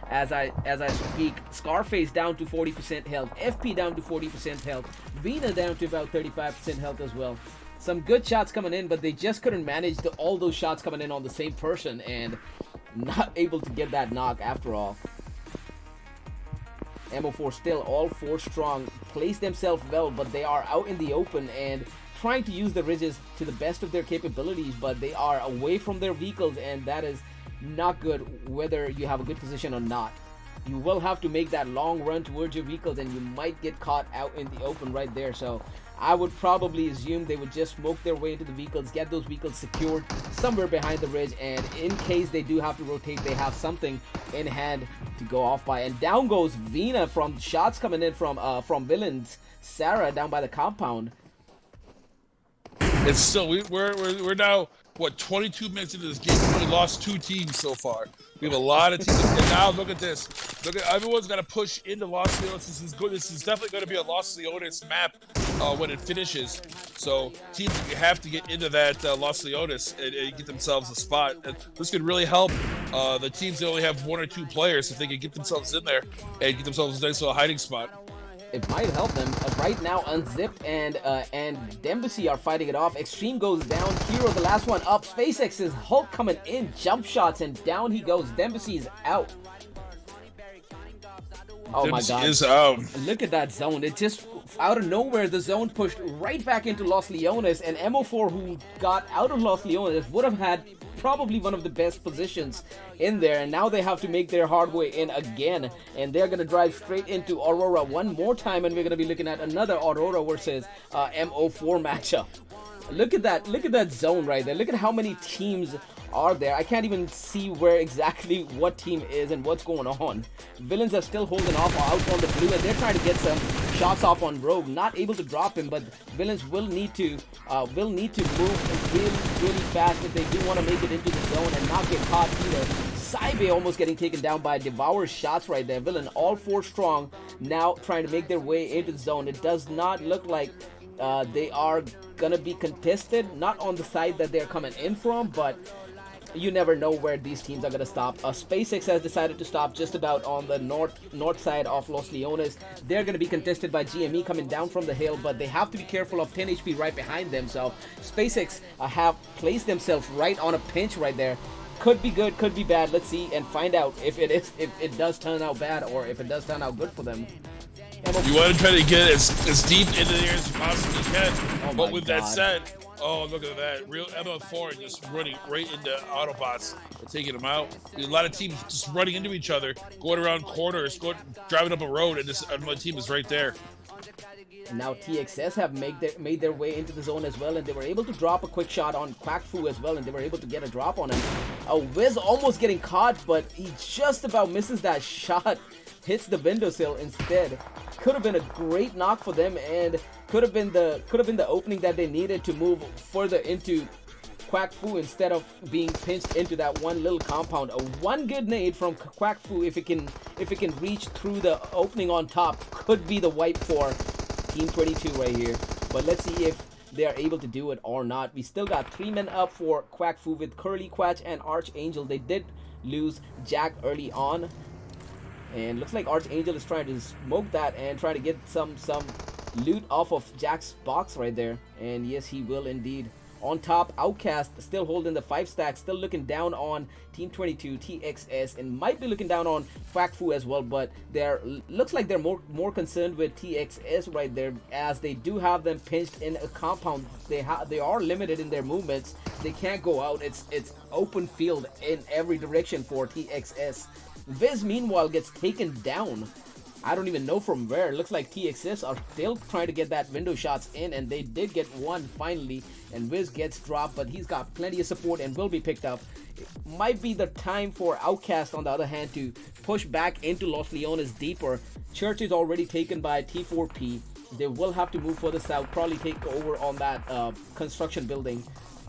as I speak. Scarface down to 40% health. FP down to 40% health. Vina down to about 35% health as well. Some good shots coming in, but they just couldn't manage all those shots coming in on the same person, and not able to get that knock after all. MO4 still all 4 strong, place themselves well, but they are out in the open and trying to use the ridges to the best of their capabilities, but they are away from their vehicles, and that is not good whether you have a good position or not. You will have to make that long run towards your vehicles, and you might get caught out in the open right there. So I would probably assume they would just smoke their way into the vehicles, get those vehicles secured somewhere behind the ridge, and in case they do have to rotate, they have something in hand to go off by. And down goes Vina from shots coming in from Villains. Sarah down by the compound. It's still we're now what 22 minutes into this game. We only lost 2 teams so far. We have a lot of teams, and now look at this. Look at everyone's got to push into Los Leones. This is good. This is definitely going to be a Los Leones map when it finishes. So teams have to get into that Los Leones and get themselves a spot. And this could really help the teams that only have 1 or 2 players if they can get themselves in there and get themselves a nice little hiding spot. It might help them. Right now, Unzipped and Dembassy are fighting it off. Extreme goes down. Hero, the last one up. SpaceX's Hulk coming in. Jump shots, and down he goes. Dembassy is out. Oh my god. Is out. Look at that zone. It just, out of nowhere, the zone pushed right back into Los Leones, and MO4, who got out of Los Leones, would have had probably one of the best positions in there, and now they have to make their hard way in again, and they're going to drive straight into Aurora one more time, and we're going to be looking at another Aurora versus MO4 matchup. Look at that zone right there. Look at how many teams are there. I can't even see where exactly what team is and what's going on. Villains are still holding off out on the blue, and they're trying to get some shots off on Rogue. Not able to drop him, but Villains will need to move really fast if they do want to make it into the zone and not get caught either. Saibe almost getting taken down by Devour's shots right there. Villain all 4 strong, now trying to make their way into the zone. It does not look like they are gonna be contested, not on the side that they're coming in from, but you never know where these teams are going to stop. SpaceX has decided to stop just about on the north side of Los Leones. They're going to be contested by GME coming down from the hill, but they have to be careful of 10 HP right behind them. So SpaceX have placed themselves right on a pinch right there. Could be good, could be bad. Let's see and find out if it does turn out bad or if it does turn out good for them. You want to try to get as deep into there as you possibly can. But with that said, oh, look at that. Real MO4 just running right into Autobots and taking them out. There's a lot of teams just running into each other, going around corners, driving up a road, and this another team is right there. And now TXS have made their way into the zone as well, and they were able to drop a quick shot on Quackfu as well, and they were able to get a drop on him. Wiz almost getting caught, but he just about misses that shot. Hits the windowsill instead. Could have been a great knock for them, and could have been the opening that they needed to move further into Quackfu instead of being pinched into that one little compound. A one good nade from Quackfu, if it can reach through the opening on top, could be the wipe for Team 22 right here. But let's see if they are able to do it or not. We still got 3 men up for Quack Fu with Curly, Quatch, and Archangel. They did lose Jack early on. And looks like Archangel is trying to smoke that and try to get some loot off of Jack's box right there. And yes, he will indeed. On top, OUTcast still holding the 5 stack, still looking down on Team 22, TXS, and might be looking down on Quack Fu as well, but looks like they're more concerned with TXS right there, as they do have them pinched in a compound. They are limited in their movements. They can't go out. It's open field in every direction for TXS. Viz meanwhile gets taken down. I don't even know from where. It looks like TXS are still trying to get that window shots in, and they did get one finally, and Wiz gets dropped, but he's got plenty of support and will be picked up. It might be the time for OUTcast, on the other hand, to push back into Los Leones deeper. Church is already taken by T4P. They will have to move further south, probably take over on that construction building,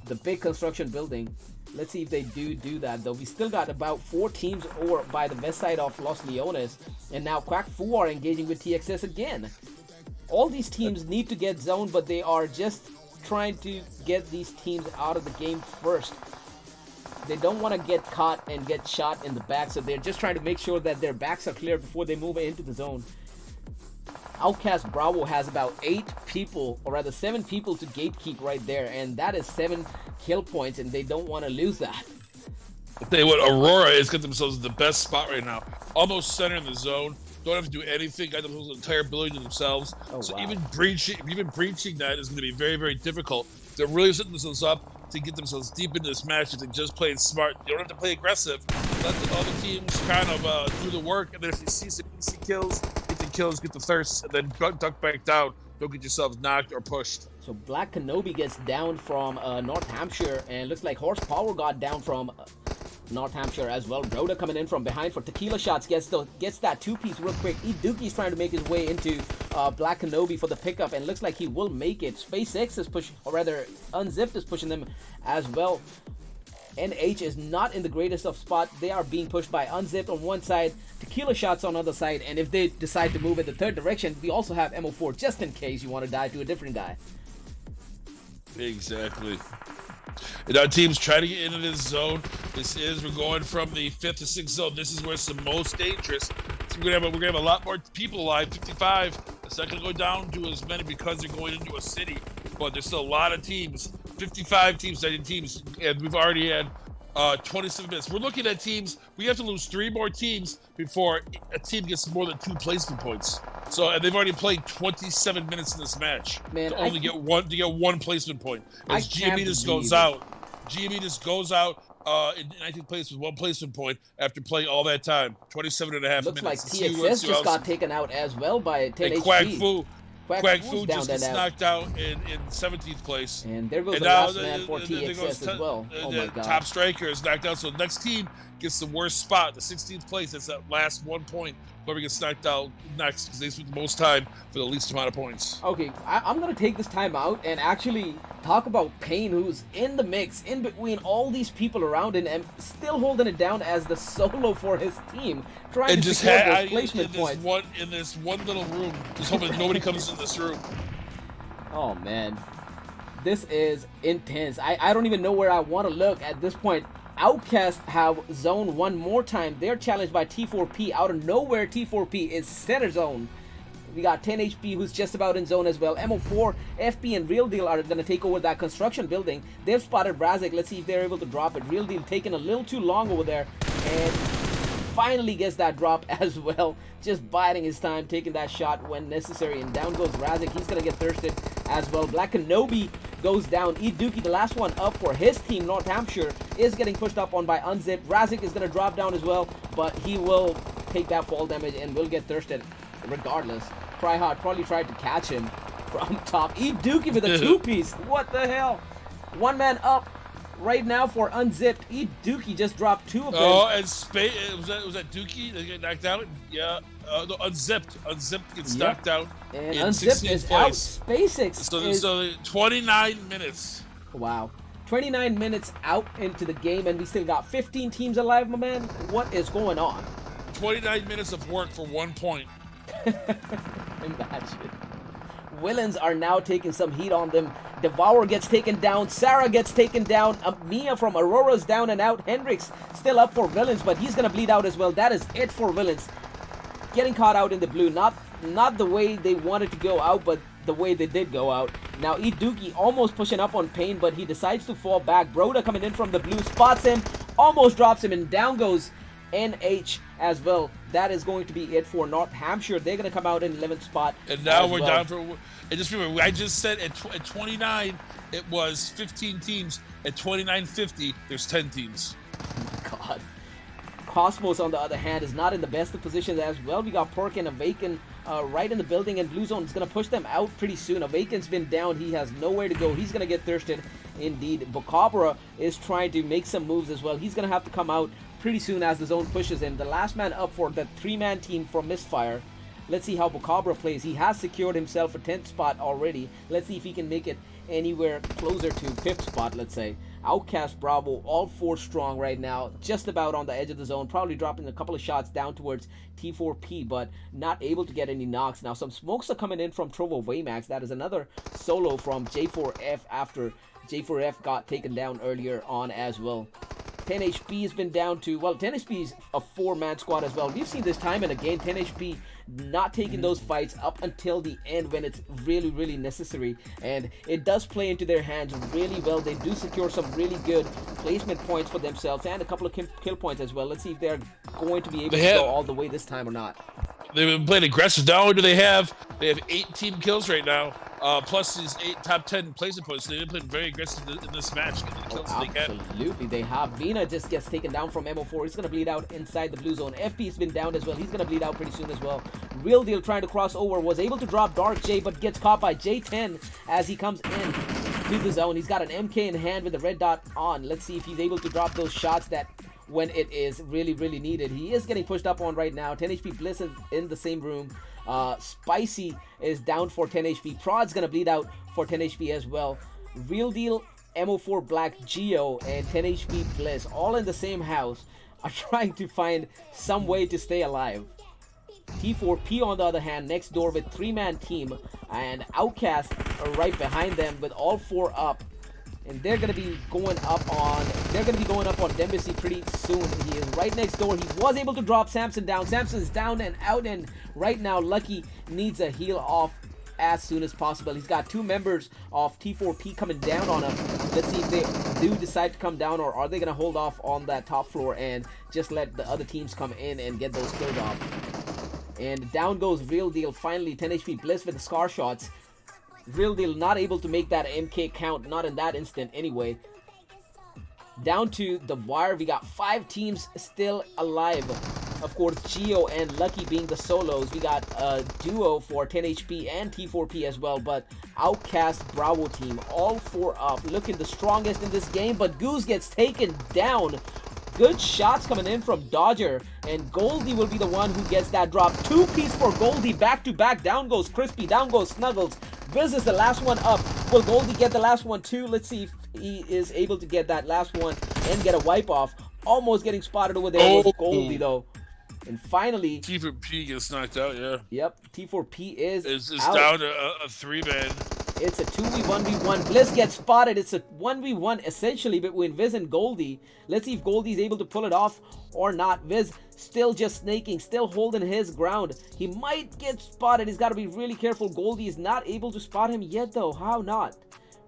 the big construction building. Let's see if they do that, though. We still got about 4 teams over by the west side of Los Leones. And now Quack Fu are engaging with TXS again. All these teams need to get zoned, but they are just trying to get these teams out of the game first. They don't want to get caught and get shot in the back, so they're just trying to make sure that their backs are clear before they move into the zone. OUTcast Bravo has about 8 people, or rather 7 people to gatekeep right there, and that is 7 kill points, and they don't want to lose that. I'll tell you what, Aurora has got themselves in the best spot right now. Almost center in the zone. Don't have to do anything. Got themselves an entire building to themselves. Oh, so wow. even breaching that is going to be very, very difficult. They're really setting themselves up to get themselves deep into this match if they just play smart. You don't have to play aggressive. Let the other teams kind of do the work, and then if you see some easy kills, get the thirst, and then duck back down. Don't get yourselves knocked or pushed. So Black Kenobi gets down from North Hampshire, and looks like Horsepower got down from North Hampshire as well. Rhoda coming in from behind for tequila shots, gets that 2-piece real quick. Dooki's trying to make his way into Black Kenobi for the pickup, and looks like he will make it. SpaceX is pushing, or rather Unzipped is pushing them as well. NH is not in the greatest of spot. They are being pushed by Unzipped on one side, Tequila Shots on the other side, and if they decide to move in the third direction, we also have MO4 just in case you want to die to a different guy. Exactly. And our team's trying to get into this zone. We're going from the 5th to 6th zone. This is where it's the most dangerous. So we're gonna have a lot more people alive. 55. It's not gonna go down to as many because they're going into a city, but there's still a lot of teams. 55 teams, 19 teams, and we've already had 27 minutes. We're looking at teams. We have to lose 3 more teams before a team gets more than 2 placement points. So, and they've already played 27 minutes in this match to only get one placement point. As GME just goes out, in 19th place with 1 placement point after playing all that time, 27 and a half Looks minutes. Looks like TXS just got taken out as well by 10 and HP. Quack Fu just gets knocked out in 17th place. And there goes the last man for TXS as well. Oh my god. Top striker is knocked out. So the next team gets the worst spot, the 16th place. That's that last 1 point. Whoever gets knocked out next, because they spent the most time for the least amount of points. Okay, I'm going to take this time out and actually talk about Payne, who's in the mix, in between all these people around him, and still holding it down as the solo for his team, trying to secure those placement points. In this one little room, just hoping nobody comes in this room. Oh, man. This is intense. I don't even know where I want to look at this point. OUTcast have zone one more time. They're challenged by T4P. Out of nowhere, T4P is center zone. We got 10 HP who's just about in zone as well. MO4, FP, and Real Deal are going to take over that construction building. They've spotted Brazic. Let's see if they're able to drop it. Real Deal taking a little too long over there. And finally gets that drop as well. Just biding his time, taking that shot when necessary. And down goes Brazic. He's going to get thirsted as well. Black Kenobi goes down. Dookie, the last one up for his team, North Hampshire, is getting pushed up on by Unzipped. Razik is going to drop down as well, but he will take that fall damage and will get thirsted regardless. Tryhard probably tried to catch him from top. Dookie with a 2-piece. What the hell? 1 man up right now for Unzipped. Dookie just dropped 2 of them. Oh, and was that Dookie that get knocked out? Yeah. No, Unzipped gets knocked out. And Unzipped is out. SpaceX so 29 minutes. Wow. 29 minutes out into the game, and we still got 15 teams alive, my man. What is going on? 29 minutes of work for 1 point. Imagine. Villains are now taking some heat on them. Devour gets taken down. Sarah gets taken down. Mia from Aurora's down and out. Hendrix still up for Villains, but he's going to bleed out as well. That is it for Villains. Getting caught out in the blue. Not the way they wanted to go out, but the way they did go out. Now Eat Dookie almost pushing up on Pain, but he decides to fall back. Broda coming in from the blue, spots him, almost drops him, and down goes NH as well. That is going to be it for North Hampshire. They're going to come out in 11th spot. And now we're down for... And just remember, I just said at 29, it was 15 teams. At 29.50, there's 10 teams. Oh my God. Cosmos, on the other hand, is not in the best of positions as well. We got Pork and Awaken right in the building, and Blue Zone is going to push them out pretty soon. Awaken's been down. He has nowhere to go. He's going to get thirsted indeed. Bocabra is trying to make some moves as well. He's going to have to come out pretty soon as the zone pushes in. The last man up for the 3-man team from Misfire. Let's see how Bocabra plays. He has secured himself a 10th spot already. Let's see if he can make it anywhere closer to 5th spot, let's say. OUTcast Bravo, all 4 strong right now, just about on the edge of the zone, probably dropping a couple of shots down towards T4P, but not able to get any knocks. Now some smokes are coming in from Trovo Waymax. That is another solo from J4F after J4F got taken down earlier on as well. 10 HP has been down to, well, 10 HP is a 4-man squad as well. We've seen this time and again, 10 HP not taking those fights up until the end when it's really, really necessary. And it does play into their hands really well. They do secure some really good placement points for themselves and a couple of kill points as well. Let's see if they're going to be able to go all the way this time or not. They've been playing aggressive. Not only do they have 8 team kills right now, plus these 8 top 10 placement points. They've been playing very aggressive in this match. Getting the kills they can. Absolutely, they have. Vina just gets taken down from MO4. He's going to bleed out inside the blue zone. FP's been down as well. He's going to bleed out pretty soon as well. Real Deal trying to cross over. Was able to drop Dark J, but gets caught by J10 as he comes in to the zone. He's got an MK in hand with the red dot on. Let's see if he's able to drop those shots that when it is really, really needed. He is getting pushed up on right now. 10 HP Bliss is in the same room. Spicy is down for 10 HP. Prod's gonna bleed out for 10 HP as well. Real Deal, MO4 Black, Geo, and 10 HP Bliss, all in the same house, are trying to find some way to stay alive. T4P on the other hand, next door with 3-man team, and OUTcast are right behind them with all 4 up. And they're gonna be going up on Dembisi pretty soon. He is right next door. He was able to drop Samson down. Samson's down and out, and right now Lucky needs a heal off as soon as possible. He's got 2 members of T4P coming down on him. Let's see if they do decide to come down, or are they gonna hold off on that top floor and just let the other teams come in and get those kills off. And down goes Real Deal finally. 10 HP Bliss with the scar shots. Real Deal not able to make that MK count, not in that instant anyway. Down to the wire, we got 5 teams still alive. Of course, Geo and Lucky being the solos. We got a duo for 10 HP and T4P as well, but OUTcast Bravo team, all 4 up, looking the strongest in this game, but Goose gets taken down. Good shots coming in from Dodger, and Goldie will be the one who gets that drop. 2-piece for Goldie, back to back. Down goes Crispy, down goes Snuggles. Viz is the last one up. Will Goldie get the last one too? Let's see if he is able to get that last one and get a wipe off. Almost getting spotted over there was Goldie though. And finally, T4P gets knocked out, yeah. Yep, T4P is out. Down to a 3-man. It's a 2v1v1. Bliss gets spotted. It's a 1v1 essentially between Viz and Goldie. Let's see if Goldie's able to pull it off or not. Viz still just snaking, still holding his ground. He might get spotted. He's got to be really careful. Goldie is not able to spot him yet though. How not?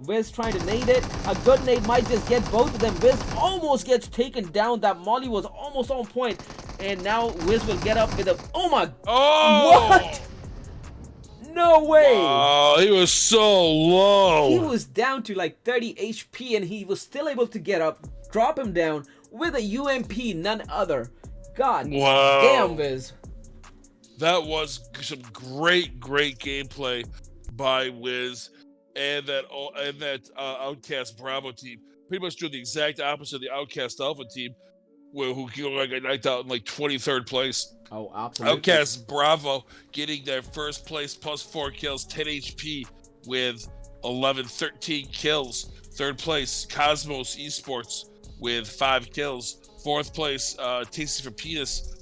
Viz trying to nade it. A good nade might just get both of them. Viz almost gets taken down. That molly was almost on point. And now Wiz will get up with a... Oh my... Oh! What? No way! Oh, he was so low. He was down to like 30 HP and he was still able to get up, drop him down with a UMP, none other. God damn, Viz. That was some great gameplay by Wiz and that OUTcast Bravo team. Pretty much doing the exact opposite of the OUTcast Alpha team, who got knocked out in like 23rd place. Oh, absolutely. OUTcast Bravo getting their first place plus 4 kills, 10 HP with 13 kills. Third place, Cosmos Esports with 5 kills. Fourth place, Tasty for Penis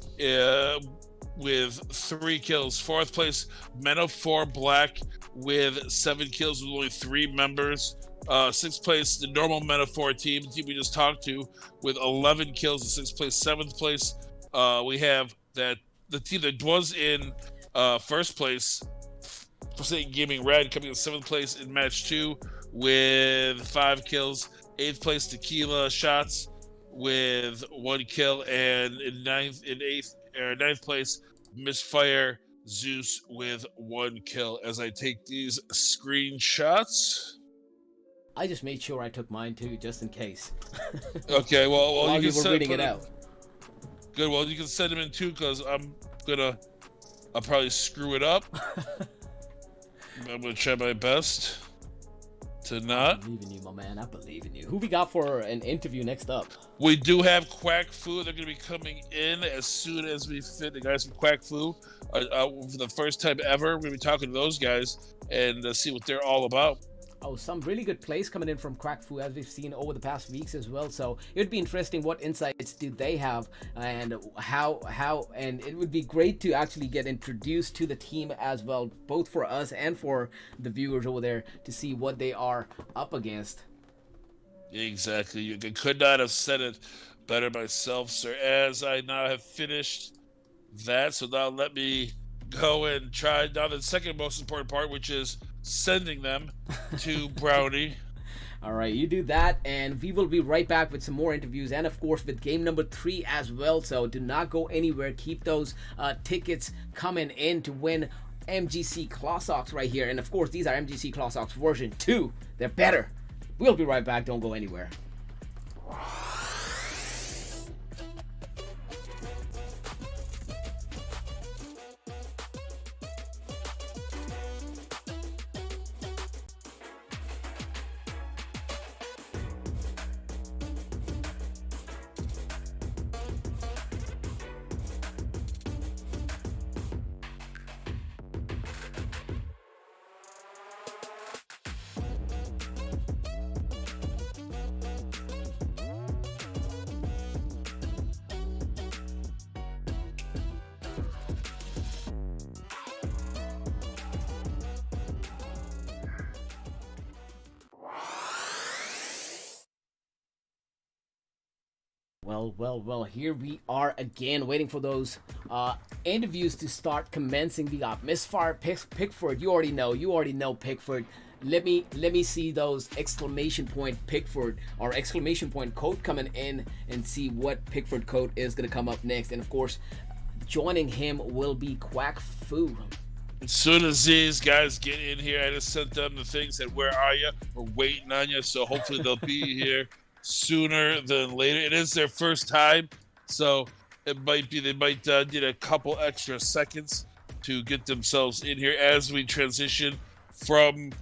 with 3 kills. Fourth place, Men of 4 Black with 7 kills with only 3 members. 6th place, the normal Meta 4 team, the team we just talked to, with 11 kills in 6th place. 7th place, we have the team that was in 1st place, Forsaken Gaming Red, coming in 7th place in match 2 with 5 kills. 8th place, Tequila Shots with 1 kill, and in 9th place, Misfire Zeus with 1 kill. As I take these screenshots. I just made sure I took mine too, just in case. Okay, well, While you you can were reading it out. Good. Well, you can send them in too, because I'll probably screw it up. I'm gonna try my best to not. I believe in you, my man. I believe in you. Who we got for an interview next up? We do have Quack Fu. They're going to be coming in as soon as we fit. The guys from Quack Fu, for the first time ever, we're going to be talking to those guys and see what they're all about. Oh, some really good plays coming in from Quack Fu, as we've seen over the past weeks as well. So it'd be interesting what insights do they have, and how, and it would be great to actually get introduced to the team as well, both for us and for the viewers over there, to see what they are up against. Exactly. You could not have said it better myself, sir. As I now have finished that, so now let me go and try now the second most important part, which is sending them to Brownie. All right, you do that, and we will be right back with some more interviews, and of course with game number 3 as well. So do not go anywhere. Keep those tickets coming in to win MGC Claw Socks right here. And of course, these are MGC Claw Socks version 2. They're better. We'll be right back. Don't go anywhere. Well, here we are again, waiting for those interviews to start commencing. We got Misfire, Pickford. You already know Pickford. Let me see those exclamation point Pickford or exclamation point code coming in, and see what Pickford code is going to come up next. And of course, joining him will be Quack Fu. As soon as these guys get in here, I just sent them the things that, where are you? We're waiting on you, so hopefully they'll be here sooner than later. It is their first time, so they might need a couple extra seconds to get themselves in here as we transition from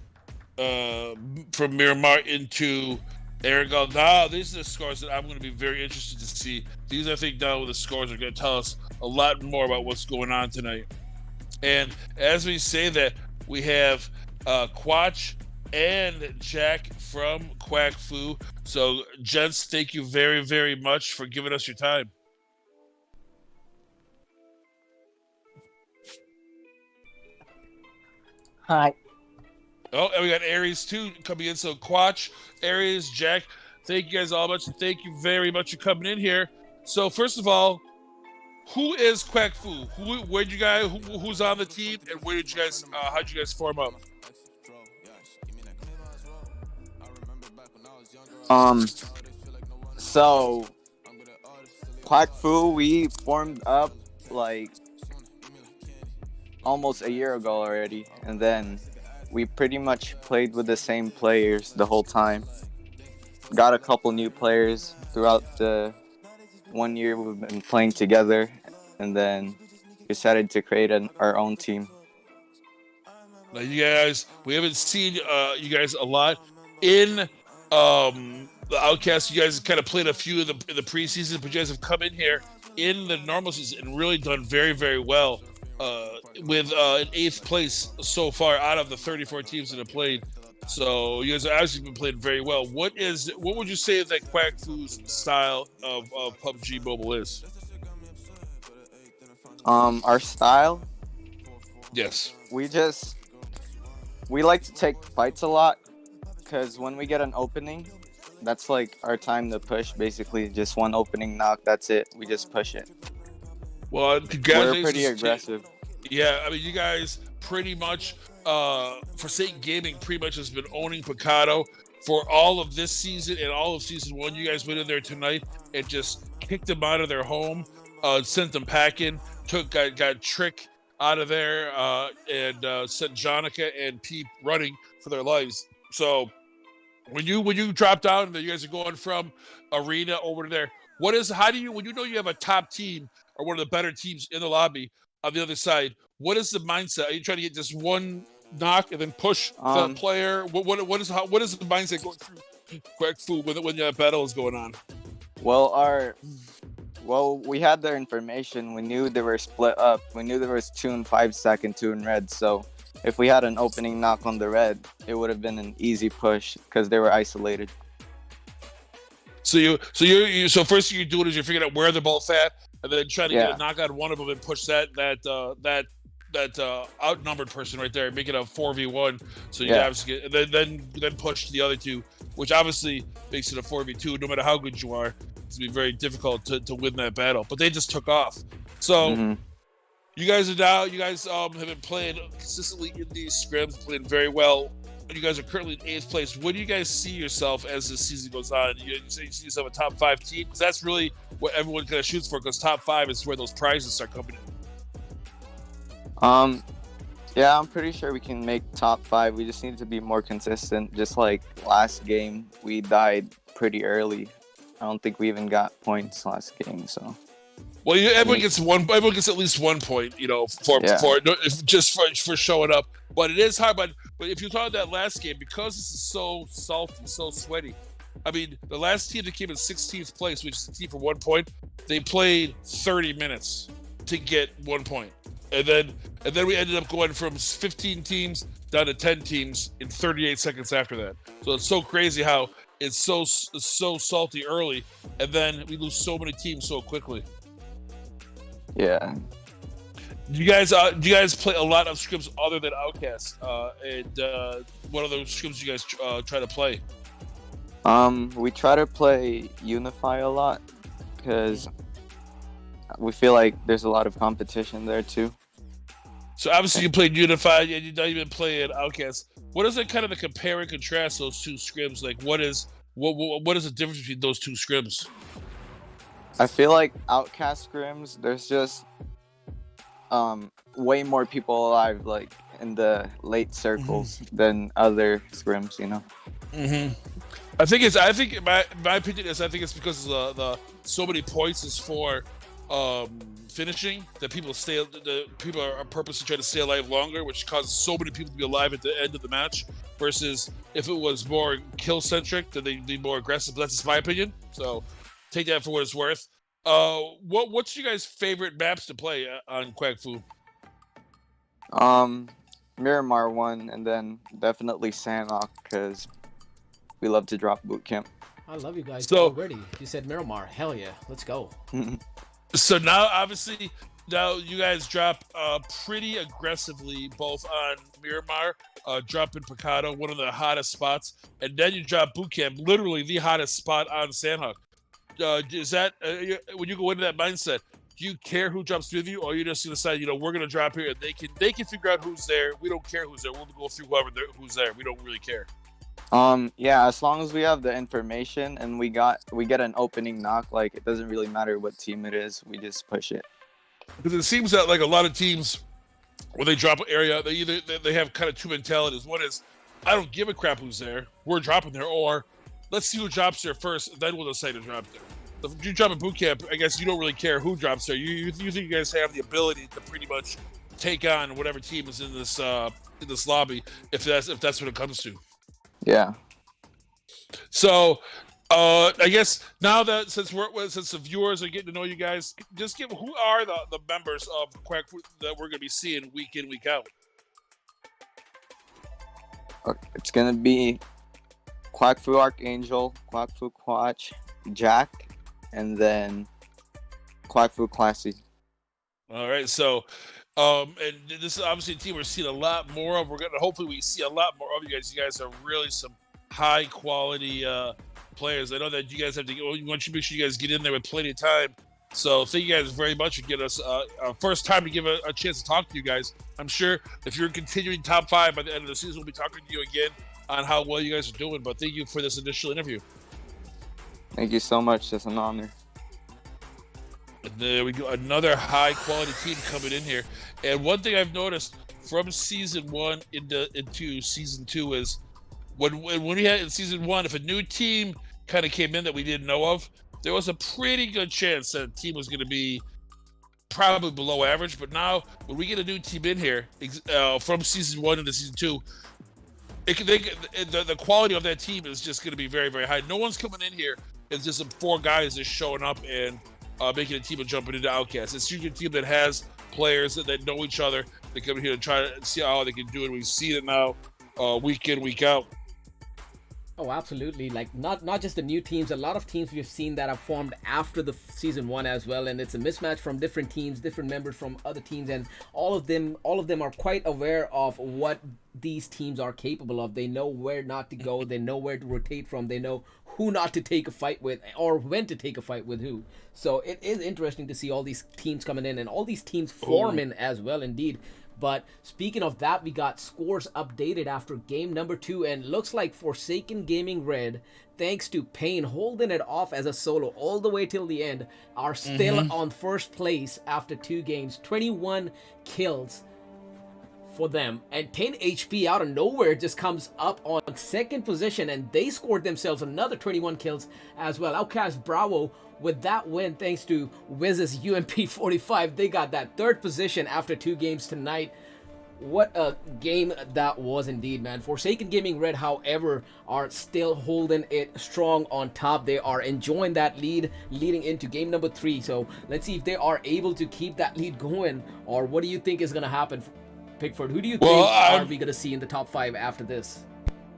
Miramar into Aragon. Now, these are the scores that I'm going to be very interested to see. These, I think, now the scores are going to tell us a lot more about what's going on tonight. And as we say that, we have Quach and Jack from Quack Fu. So, gents, thank you very, very much for giving us your time. Hi. Oh, and we got Aries too coming in. So, Quach, Aries, Jack, thank you guys all much. Thank you very much for coming in here. So, first of all, who is Quack Fu? Who's on the team, and where did you guys? How'd you guys form up? So Quack Fu, we formed up like almost a year ago already, and then we pretty much played with the same players the whole time. Got a couple new players throughout the 1 year we've been playing together, and then decided to create our own team. Now, you guys, we haven't seen you guys a lot in the OUTcast. You guys kind of played a few in the preseason, but you guys have come in here in the normal season and really done very, very well with an 8th place so far out of the 34 teams that have played. So you guys have actually been playing very well. What would you say that Quack Fu's style of PUBG Mobile is? Our style? Yes. We we like to take fights a lot, because when we get an opening, that's like our time to push. Basically, just one opening knock. That's it. We just push it. Well, We're congratulations. pretty aggressive. Yeah, I mean, you guys pretty much, Forsaken Gaming pretty much has been owning Picado for all of this season and all of season 1. You guys went in there tonight and just kicked them out of their home, sent them packing, got Trick out of there, and sent Jonica and Pete running for their lives. So when you drop down and you guys are going from arena over to there, when you know you have a top team or one of the better teams in the lobby on the other side, what is the mindset? Are you trying to get just one knock and then push the player? What is the mindset going through Quack Fu when that battle is going on? Well, we had their information. We knew they were split up. We knew there was 2 in 5 second, 2 in red. So if we had an opening knock on the red, it would have been an easy push because they were isolated. So first thing you're doing is you're figuring out where they're both at, and then trying to get a knock on one of them and push that outnumbered person right there, make it a 4v1. So you obviously get, and then push the other two, which obviously makes it a 4v2. No matter how good you are, it's gonna be very difficult to win that battle. But they just took off. So you guys are now. You guys have been playing consistently in these scrims, playing very well. You guys are currently in 8th place. What do you guys see yourself as the season goes on? You see yourself a top 5 team? Because that's really what everyone kind of shoots for, because top 5 is where those prizes start coming in. Yeah, I'm pretty sure we can make top 5. We just need to be more consistent. Just like last game, we died pretty early. I don't think we even got points last game, so. Well, everyone gets at least 1 point, for showing up. But it is hard. But if you thought that last game, because this is so salty, so sweaty. I mean, the last team that came in 16th place, which is the team for 1 point, they played 30 minutes to get 1 point, and then we ended up going from 15 teams down to 10 teams in 38 seconds after that. So it's so crazy how it's so salty early, and then we lose so many teams so quickly. Yeah. Do you guys play a lot of scrims other than OUTcast? And what other scrims do you guys try to play? We try to play Unify a lot because we feel like there's a lot of competition there too. So obviously you played Unify, and you're not even playing OUTcast. What is the kind of the compare and contrast those two scrims? Like, what is the difference between those two scrims? I feel like OUTcast scrims, there's just way more people alive, like in the late circles than other scrims, you know. I think my opinion is, I think it's because the so many points is for finishing that people are purposely trying to stay alive longer, which causes so many people to be alive at the end of the match. Versus if it was more kill centric, then they'd be more aggressive. But that's just my opinion. So take that for what it's worth. What's your guys' favorite maps to play on Quack Fu? Miramar one, and then definitely Sanhok because we love to drop boot camp. I love you guys already. You said Miramar. Hell yeah. Let's go. So now, obviously, you guys drop pretty aggressively both on Miramar, dropping Picado, one of the hottest spots, and then you drop boot camp, literally the hottest spot on Sanhok. Is that when you go into that mindset? Do you care who drops with you, or you just decide, we're gonna drop here, and they can figure out who's there. We don't care who's there. We'll go through who's there. We don't really care. Yeah, as long as we have the information and we get an opening knock, like it doesn't really matter what team it is. We just push it. Because it seems that like a lot of teams, when they drop an area, they have kind of two mentalities. One is, I don't give a crap who's there. We're dropping there, or let's see who drops there first, then we'll decide to drop there. If you drop a boot camp, I guess you don't really care who drops there. You think you guys have the ability to pretty much take on whatever team is in this lobby, if that's what it comes to. Yeah. So, I guess now that since the viewers are getting to know you guys, just give who are the members of Quack Fu that we're gonna be seeing week in, week out. It's gonna be Quack Fu Archangel, Quack Fu Quatch, Jack, and then Quack Fu Classy. All right, so And this is obviously a team we're seeing a lot more of. We're gonna hopefully we see a lot more of you guys. You guys are really some high quality players. I know that you guys have to. We want you to make sure you guys get in there with plenty of time. So thank you guys very much for giving us first time to give a chance to talk to you guys. I'm sure if you're continuing top 5 by the end of the season, we'll be talking to you again on how well you guys are doing. But thank you for this initial interview. Thank you so much. It's an honor. And there we go, another high quality team coming in here. And one thing I've noticed from season 1 into season 2 is when we had in season 1, if a new team kind of came in that we didn't know of, there was a pretty good chance that team was going to be probably below average. But now when we get a new team in here from season 1 into season 2, the quality of that team is just going to be very, very high. No one's coming in here. It's just 4 guys just showing up and making a team and jumping into OUTcast. It's usually a team that has players that know each other. They come here to try to see how they can do it. We see it now week in, week out. Oh, absolutely. Like not just the new teams, a lot of teams we've seen that have formed after the season 1 as well, and it's a mismatch from different teams, different members from other teams, and all of them are quite aware of what these teams are capable of. They know where not to go, they know where to rotate from, they know who not to take a fight with or when to take a fight with who. So it is interesting to see all these teams coming in and all these teams forming as well indeed. But speaking of that, we got scores updated after game number 2, and looks like Forsaken Gaming Red, thanks to Payne holding it off as a solo all the way till the end, are still on first place after 2 games. 21 kills for them, and 10 HP out of nowhere just comes up on second position, and they scored themselves another 21 kills as well. OUTcast Bravo with that win thanks to Wiz's UMP 45. They got that 3rd position after 2 games tonight. What a game that was indeed, man. Forsaken Gaming Red, however, are still holding it strong on top. They are enjoying that lead leading into game number 3. So let's see if they are able to keep that lead going, or what do you think is going to happen, Pickford? Who do you think are we going to see in the top 5 after this?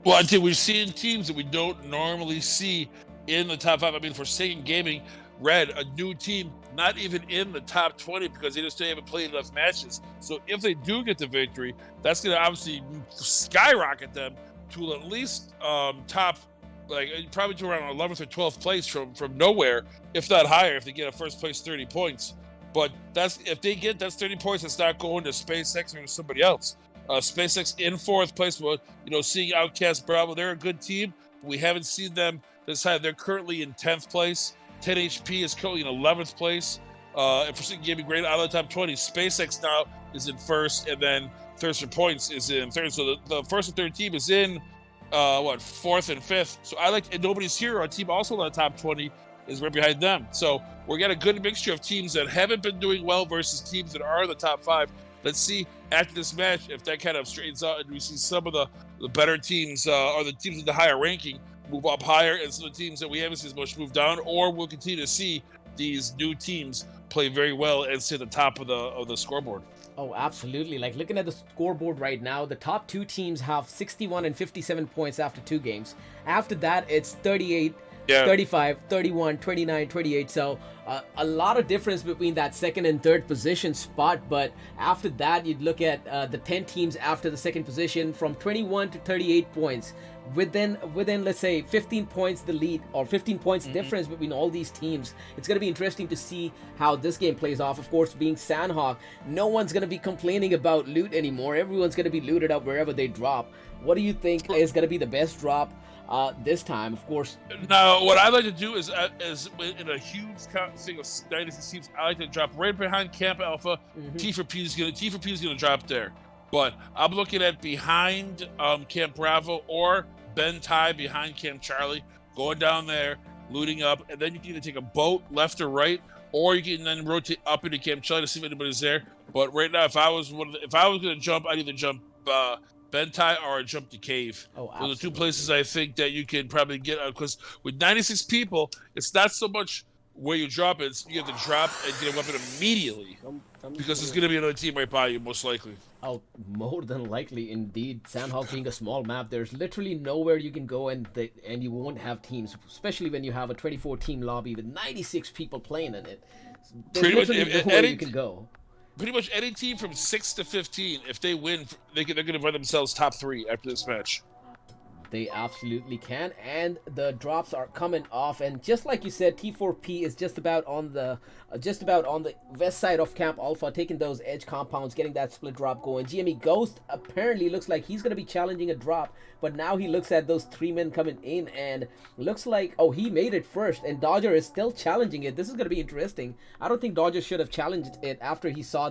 Well, I think we're seeing teams that we don't normally see in the top 5. I mean, Forsaken Gaming Red, a new team, not even in the top 20 because they just haven't played enough matches. So if they do get the victory, that's going to obviously skyrocket them to at least top, like probably to around 11th or 12th place from nowhere, if not higher, if they get a first place 30 points. But if they get that's 30 points, it's not going to SpaceX or to somebody else. SpaceX in 4th place, well, seeing OUTcast Bravo, they're a good team. We haven't seen them this time. They're currently in 10th place. 10 HP is currently in 11th place. And Forsaken Gaming Great out of the top 20. SpaceX now is in 1st, and then Thirst for Points is in 3rd. So the 1st and 3rd team is in 4th and 5th. So and Nobody's Hero, a team also in the top 20, is right behind them. So we're getting a good mixture of teams that haven't been doing well versus teams that are in the top 5. Let's see after this match if that kind of straightens out and we see some of the better teams or the teams with the higher ranking move up higher, and some of the teams that we haven't seen as much move down, or we'll continue to see these new teams play very well and sit at the top of the scoreboard. Oh, absolutely. Like looking at the scoreboard right now, the top 2 teams have 61 and 57 points after 2 games. After that, it's 38, 35, 31, 29, 28. So a lot of difference between that 2nd and 3rd position spot. But after that, you'd look at the 10 teams after the 2nd position from 21 to 38 points. Within let's say 15 points the lead, or 15 points difference between all these teams. It's going to be interesting to see how this game plays off. Of course, being Sandhawk, no one's going to be complaining about loot anymore. Everyone's going to be looted up wherever they drop. What do you think is going to be the best drop this time? Of course, now what I like to do is in a huge thing of 96 teams, I like to drop right behind Camp Alpha. T4P is gonna drop there, but I'm looking at behind Camp Bravo or Ben Tai behind Camp Charlie, going down there, looting up, and then you can either take a boat left or right, or you can then rotate up into Camp Charlie to see if anybody's there. But right now, if I was gonna jump, I'd either jump Ben Tai or jump to Cave. Oh, those are the 2 places I think that you can probably get, because with 96 people, it's not so much where you drop it, you have to drop and get a weapon immediately, because there's going to be another team right by you, most likely. Oh, more than likely, indeed. Sandhawk being a small map, there's literally nowhere you can go, and you won't have teams, especially when you have a 24-team lobby with 96 people playing in it. There's Pretty much, literally nowhere you can go. pretty much any team from 6 to 15, if they win, they're going to find themselves top 3 after this match. They absolutely can, and the drops are coming off. And just like you said, T4P is just about on the west side of Camp Alpha, taking those edge compounds, getting that split drop going. GME Ghost apparently looks like he's gonna be challenging a drop, but now he looks at those 3 men coming in, and looks like, oh, he made it first, and Dodger is still challenging it. This is gonna be interesting. I don't think Dodger should have challenged it after he saw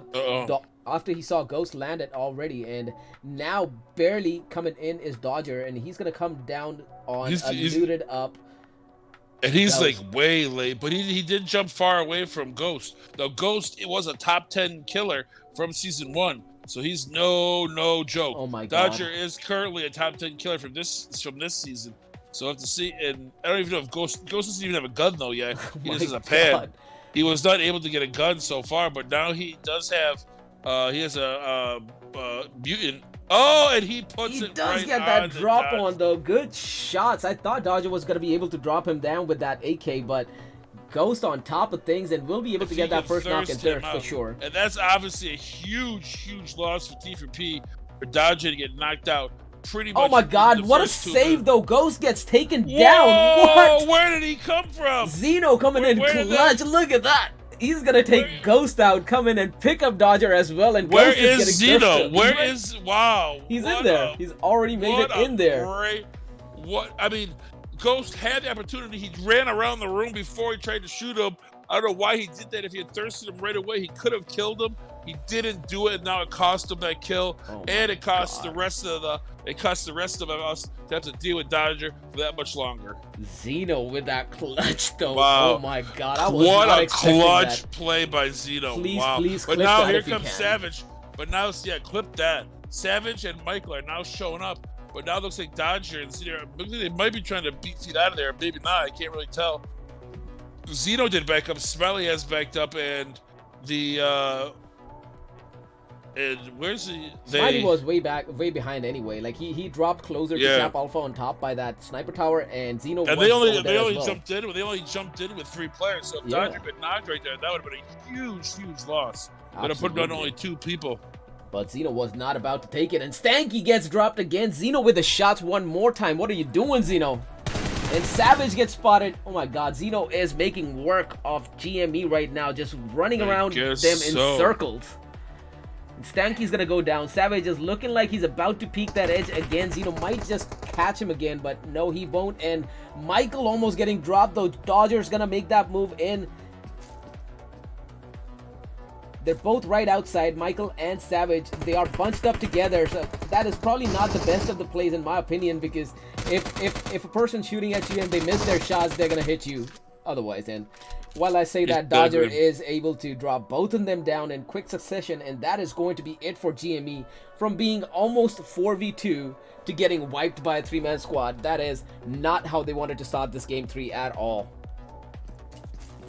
Ghost land it already, and now barely coming in is Dodger, and he's gonna come down on a looted up. And he's like way late, but he did jump far away from Ghost. Now Ghost, it was a top 10 killer from season 1, so he's no joke. Oh my God. Dodger is currently a top 10 killer from this season. So I have to see, and I don't even know if Ghost doesn't even have a gun though yet. He just has a pad. He was not able to get a gun so far, but now he does have. He has a mutant. Oh, and he puts it right on. He does get that drop on though. Good shots. I thought Dodger was going to be able to drop him down with that AK, but Ghost on top of things and will be able to get that first knock and thirst for sure. And that's obviously a huge loss for T4P for Dodger to get knocked out. Pretty much. Oh my God, what a save though. Ghost gets taken down. What? Where did he come from? Zeno coming in clutch. Look at that. He's gonna take Ghost out, come in and pick up Dodger as well. And where Ghost is Zeno? Where is wow? He's in there. He's already made it in there. I mean, Ghost had the opportunity. He ran around the room before he tried to shoot him. I don't know why he did that. If he had thirsted him right away, he could have killed him. He didn't do it. Now it cost him that kill, and it costs the rest of us to have to deal with Dodger for that much longer. Zeno with that clutch though. Wow. Oh my God! I was what not a clutch that. play by Zeno. Please, wow. please but clip now that here if you comes can. Savage. But now, yeah, clip that. Savage and Michael are now showing up. But now it looks like Dodger and Zeno, they might be trying to beat feet out of there. Maybe not. I can't really tell. Zeno did back up. Smiley has backed up, and the and where's the? Smiley was way behind anyway. Like he dropped closer to Cap Alpha on top by that sniper tower, and Zeno. And they only jumped in. They only jumped in with 3 players. So if Dodger got knocked right there, that would have been a huge loss. Would have put on only 2 people. But Zeno was not about to take it, and Stanky gets dropped again. Zeno with the shots one more time. What are you doing, Zeno? And Savage gets spotted. Oh my God, Zeno is making work of GME right now, just running around them in circles. And Stanky's gonna go down. Savage is looking like he's about to peek that edge again. Zeno might just catch him again, but no, he won't. And Michael almost getting dropped, though. Dodger's gonna make that move in. They're both right outside, Michael and Savage. They are bunched up together, so that is probably not the best of the plays in my opinion, because if a person's shooting at you and they miss their shots, they're gonna hit you otherwise. And while I say that, Dodger is able to drop both of them down in quick succession, and that is going to be it for GME. From being almost 4v2 to getting wiped by a 3-man squad, that is not how they wanted to start this game 3 at all.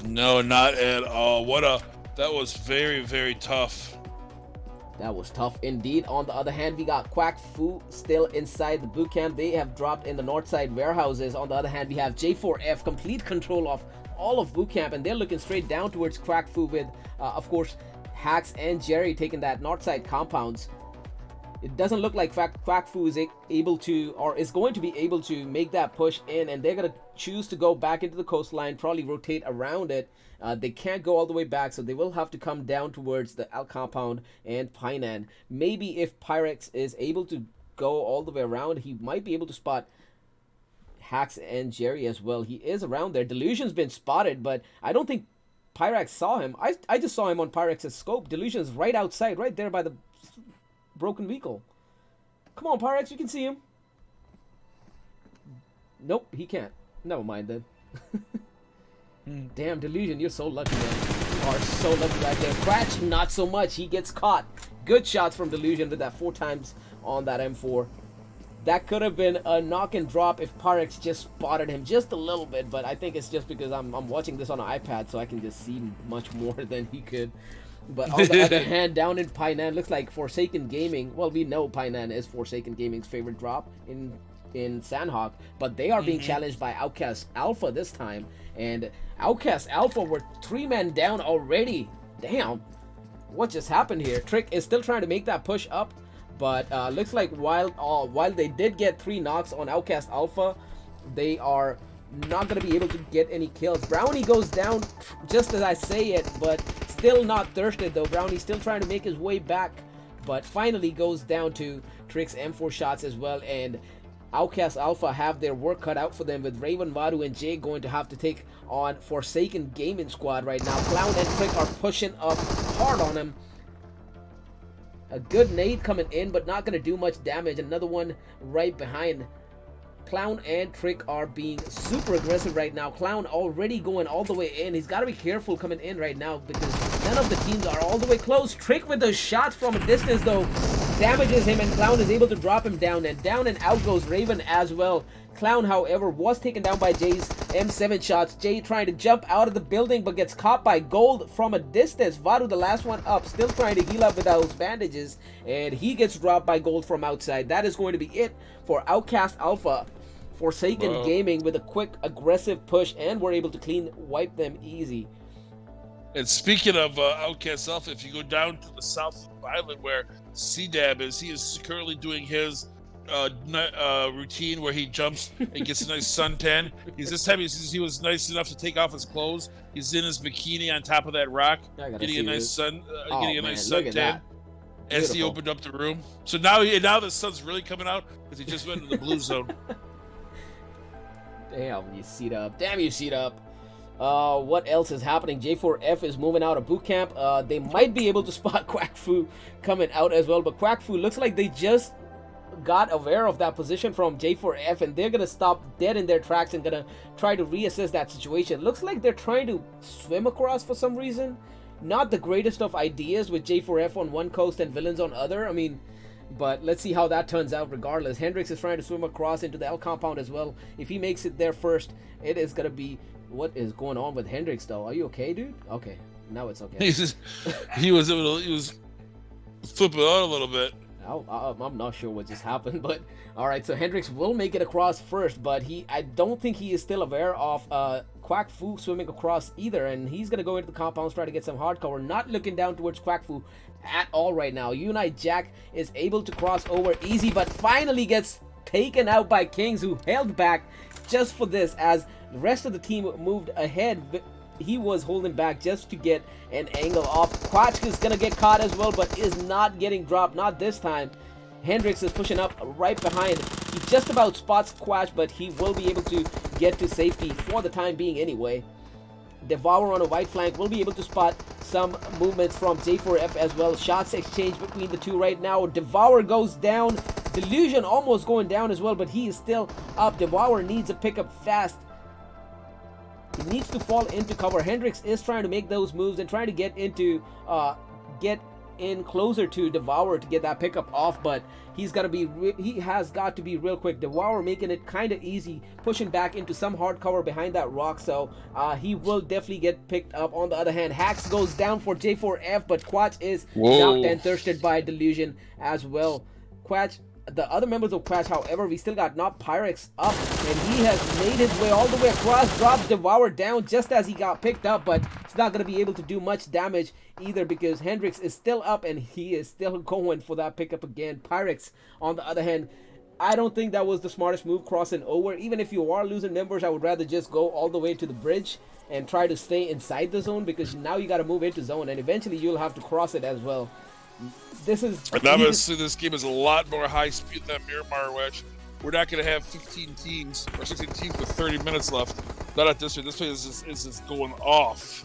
No, not at all. That was very tough. That was tough indeed. On the other hand, we got Quack Fu still inside the boot camp. They have dropped in the north side warehouses. On the other hand, we have J4F complete control of all of boot camp, and they're looking straight down towards Quack Fu with, of course, Hacks and Jerry taking that north side compounds. It doesn't look like Quack Fu is able to, or is going to be able to make that push in, and they're going to choose to go back into the coastline, probably rotate around it. They can't go all the way back, so they will have to come down towards the Al Compound and Painan. Maybe if HyperX is able to go all the way around, he might be able to spot Hacks and Jerry as well. He is around there. Delusion's been spotted, but I don't think HyperX saw him. I just saw him on HyperX's scope. Delusion's right outside, right there by the broken vehicle. Come on, HyperX, you can see him. Nope, he can't. Never mind then. Damn, Delusion, you're so lucky, man. You are so lucky right there. Cratch, not so much. He gets caught. Good shots from Delusion with that 4 times on that M4. That could have been a knock and drop if HyperX just spotted him just a little bit, but I think it's just because I'm watching this on an iPad, so I can just see much more than he could. But on the other hand, down in Painan, looks like Forsaken Gaming. Well, we know Painan is Forsaken Gaming's favorite drop in Sandhawk, but they are being challenged by OUTcast Alpha this time, and OUTcast Alpha were 3 men down already. Damn. what just happened here? Trick is still trying to make that push up, but looks like while they did get 3 knocks on OUTcast Alpha, they are not going to be able to get any kills. Brownie goes down just as I say it, but still not thirsted though. Brownie still trying to make his way back, but finally goes down to Trick's M4 shots as well, and OUTcast Alpha have their work cut out for them, with Raven, Voodoo, and Jay going to have to take on Forsaken Gaming Squad right now. Clown and Trick are pushing up hard on him. A good nade coming in, but not going to do much damage. Another one right behind. Clown and Trick are being super aggressive right now. Clown already going all the way in. He's got to be careful coming in right now because none of the teams are all the way close. Trick with those shots from a distance though damages him, and Clown is able to drop him down, and down and out goes Raven as well. Clown, however, was taken down by Jay's M7 shots. Jay trying to jump out of the building but gets caught by Gold from a distance. Vadu, the last one up, still trying to heal up with those bandages, and he gets dropped by Gold from outside. That is going to be it for OUTcast Alpha. Forsaken Gaming with a quick aggressive push, and we're able to clean wipe them easy. And speaking of OUTcast Alpha, if you go down to the south of the island where C-Dab is, he is currently doing his routine where he jumps and gets a nice suntan. This time he was nice enough to take off his clothes. He's in his bikini on top of that rock, getting a nice suntan as he opened up the room. So now the sun's really coming out because he just went to the blue zone. Damn you, C-Dub. Damn you, C-Dub. What else is happening? J4F is moving out of boot camp. They might be able to spot Quack Fu coming out as well, but Quack Fu looks like they just got aware of that position from J4F, and they're gonna stop dead in their tracks and gonna try to reassess that situation. Looks like they're trying to swim across for some reason. Not the greatest of ideas with J4F on one coast and Villains on other. I mean, but let's see how that turns out regardless. Hendrix is trying to swim across into the L compound as well. If he makes it there first, it is gonna be... What is going on with Hendrix though? Are you okay, dude? Okay, now it's okay. he was flipping out a little bit. I'm not sure what just happened, but all right. So Hendrix will make it across first, but I don't think he is still aware of Quack Fu swimming across either, and he's gonna go into the compounds, try to get some hard cover. Not looking down towards Quack Fu at all right now. Unite Jack is able to cross over easy, but finally gets taken out by Kings, who held back just for this as the rest of the team moved ahead. He was holding back just to get an angle off. Quatch is gonna get caught as well, but is not getting dropped, not this time. Hendrix is pushing up right behind. He just about spots Quatch, but he will be able to get to safety for the time being anyway. Devour on a white flank will be able to spot some movements from J4F as well. Shots exchanged between the two right now. Devour goes down. Delusion almost going down as well, but he is still up. Devour needs a pickup fast. He needs to fall into cover. Hendrix is trying to make those moves and trying to get into get in closer to Devour to get that pickup off, but he has got to be real quick. Devour making it kind of easy, pushing back into some hard cover behind that rock, so he will definitely get picked up. On the other hand, Hax goes down for J4F, but Quatch is knocked and thirsted by Delusion as well. Quatch, the other members of Quatch, however, we still got not Pyrex up, and he has made his way all the way across, dropped Devour down just as he got picked up, but it's not going to be able to do much damage either because Hendrix is still up and he is still going for that pickup again. Pyrex, on the other hand, I don't think that was the smartest move crossing over. Even if you are losing members, I would rather just go all the way to the bridge and try to stay inside the zone, because now you got to move into zone and eventually you'll have to cross it as well. This game is a lot more high speed than Miramar, which we're not going to have 15 teams or 16 teams with 30 minutes left. Not at this rate. This place is just going off.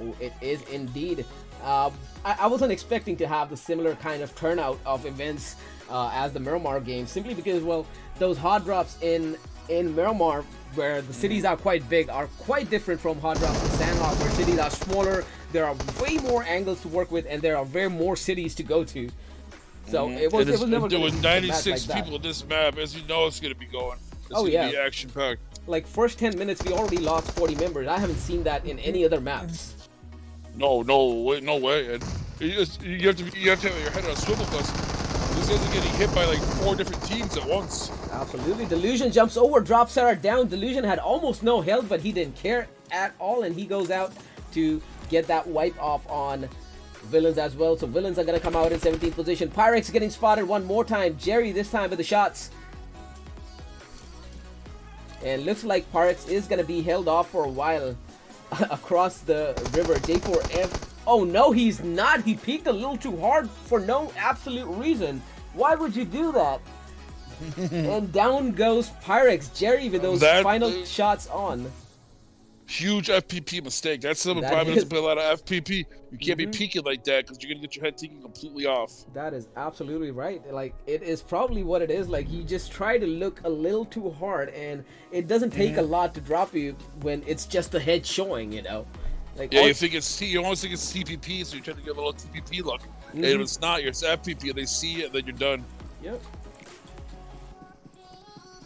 Oh, it is indeed. I wasn't expecting to have the similar kind of turnout of events as the Miramar game, simply because, well, those hard drops in Miramar, where the cities are quite big, are quite different from hard drops in Sandhawk, where cities are smaller. There are way more angles to work with, and there are very more cities to go to. So it was never going to be 96 like people in this map, as you know, it's going to be going. It's going to be action packed. Like first 10 minutes, we already lost 40 members. I haven't seen that in any other maps. No way. And you have to have your head on a swivel because this guy's getting hit by like 4 different teams at once. Absolutely. Delusion jumps over, drops Sarah down. Delusion had almost no health, but he didn't care at all, and he goes out to get that wipe off on Villains as well, so Villains are going to come out in 17th position. Pyrex getting spotted one more time. Jerry this time with the shots. And looks like Pyrex is going to be held off for a while across the river. J4F. Oh no, he's not. He peaked a little too hard for no absolute reason. Why would you do that? And down goes Pyrex. Jerry with those final shots on. Huge FPP mistake. That's something Prime doesn't play a lot of FPP. You can't be peeking like that because you're gonna get your head taken completely off. That is absolutely right. Like, it is probably what it is. Like, you just try to look a little too hard, and it doesn't take a lot to drop you when it's just the head showing, you know. Like, yeah, you almost think it's TPP, so you're trying to get a little TPP look. And if it's not, it's FPP, and they see it, and then you're done. Yep.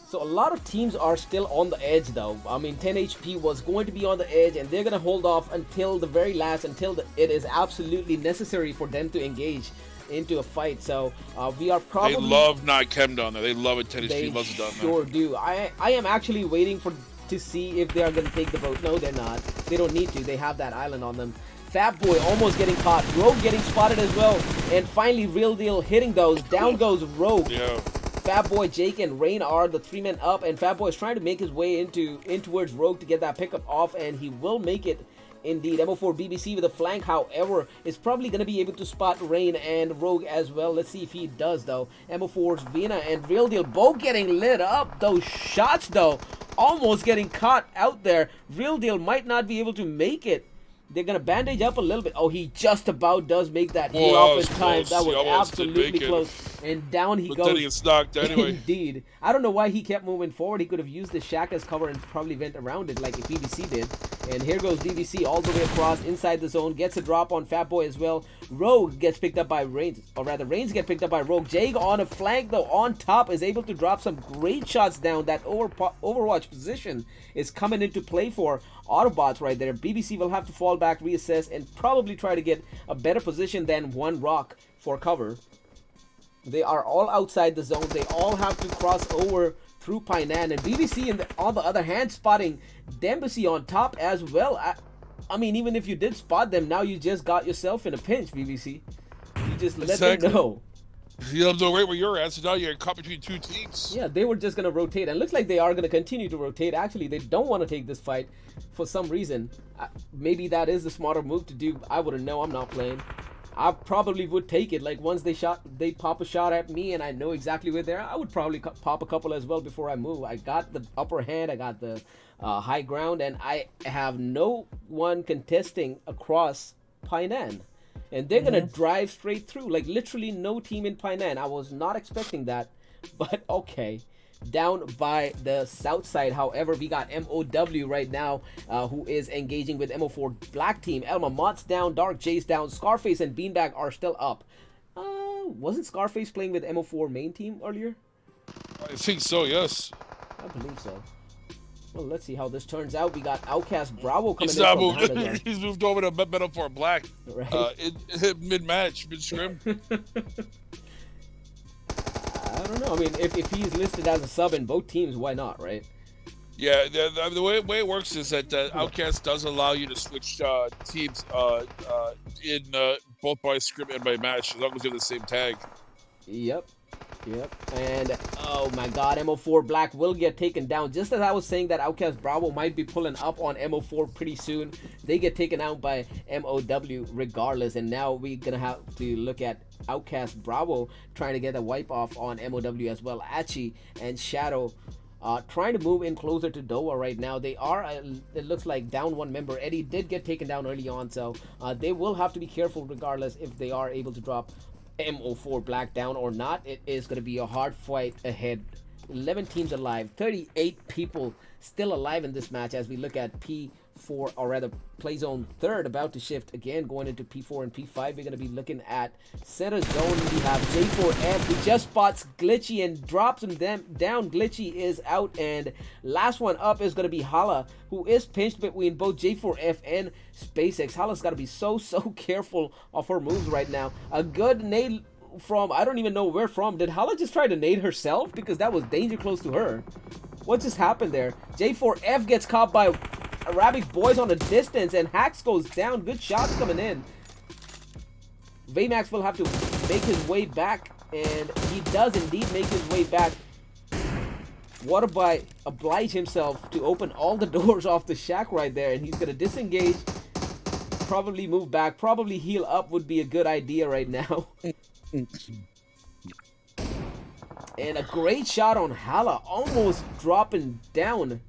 So a lot of teams are still on the edge, though. I mean, 10 HP was going to be on the edge, and they're going to hold off until the very last, until it is absolutely necessary for them to engage into a fight. So we are probably... They love not chem down there. They love it. 10 HP loves it down there. They sure do. I am actually waiting to see if they are going to take the boat. No, they're not. They don't need to. They have that island on them. Fat Boy almost getting caught. Rogue getting spotted as well. And finally, Real Deal hitting those. Down goes Rogue. Yeah. Fat Boy, Jake, and Rain are the 3 men up, and Fat Boy is trying to make his way in towards Rogue to get that pickup off, and he will make it indeed. MO4 BBC with a flank, however, is probably going to be able to spot Rain and Rogue as well. Let's see if he does, though. MO4's Vina and Real Deal both getting lit up. Those shots, though, almost getting caught out there. Real Deal might not be able to make it. They're going to bandage up a little bit. Oh, he just about does make that hit off in time. That was absolutely close. And down he goes. Then he gets knocked anyway. Indeed. I don't know why he kept moving forward. He could have used the shack as cover and probably went around it like BBC did. And here goes BBC all the way across inside the zone. Gets a drop on Fat Boy as well. Rogue gets picked up by Reigns. Or rather, Reigns get picked up by Rogue. Jake on a flank, though, on top, is able to drop some great shots down. That Overwatch position is coming into play for Autobots right there. BBC will have to fall back, reassess, and probably try to get a better position than one rock for cover. They are all outside the zone. They all have to cross over through Painan. And BBC, on the other hand, spotting Dembusy on top as well. I mean, even if you did spot them, now you just got yourself in a pinch, BBC. You just let them know. You don't know right where you're at, so now you're caught between two teams. Yeah, they were just going to rotate. And it looks like they are going to continue to rotate. Actually, they don't want to take this fight for some reason. Maybe that is the smarter move to do. I wouldn't know. I'm not playing. I probably would take it. Like, once they pop a shot at me and I know exactly where they're at, I would probably pop a couple as well before I move. I got the upper hand. I got the high ground. And I have no one contesting across Painan. And they're going to drive straight through. Like, literally no team in Painan. I was not expecting that. But, okay. Down by the south side, however, we got MOW right now, who is engaging with MO4 Black Team. Elma Mott's down, Dark J's down, Scarface and Beanbag are still up. Wasn't Scarface playing with MO4 main team earlier? I think so, yes. I believe so. Well, let's see how this turns out. We got OUTcast Bravo coming in. He's moved over to MO4 Black. Right. Mid-match, mid-scrim. I don't know. I mean, if he's listed as a sub in both teams, why not, right? Yeah, the way it works is that OUTcast does allow you to switch teams in both by scrim and by match, as long as you have the same tag. Yep. And, oh my god, MO4 Black will get taken down. Just as I was saying that OUTcast Bravo might be pulling up on MO4 pretty soon, they get taken out by MOW regardless. And now we're going to have to look at OUTcast Bravo trying to get a wipe off on MOW as well. Achi and Shadow trying to move in closer to Doa right now. They are, it looks like, down one member. Eddie did get taken down early on, so they will have to be careful regardless if they are able to drop MO4 Black down or not. It is going to be a hard fight ahead. 11 teams alive, 38 people still alive in this match as we look at P4, or rather play zone third, about to shift again, going into P4 and P5. We're going to be looking at center zone. We have J4F who just spots Glitchy and drops him down. Glitchy is out, and last one up is going to be Hala, who is pinched between both J4F and SpaceX. Hala's got to be so careful of her moves right now. A good nade from, I don't even know where from. Did Hala just try to nade herself? Because that was danger close to her. What just happened there? J4F gets caught by Arabic Boys on a distance, and Hacks goes down. Good shots coming in. Baymax will have to make his way back, and he does indeed make his way back. Waterby oblige himself to open all the doors off the shack right there, and he's gonna disengage, probably move back, probably heal up would be a good idea right now. And a great shot on Hala, almost dropping down.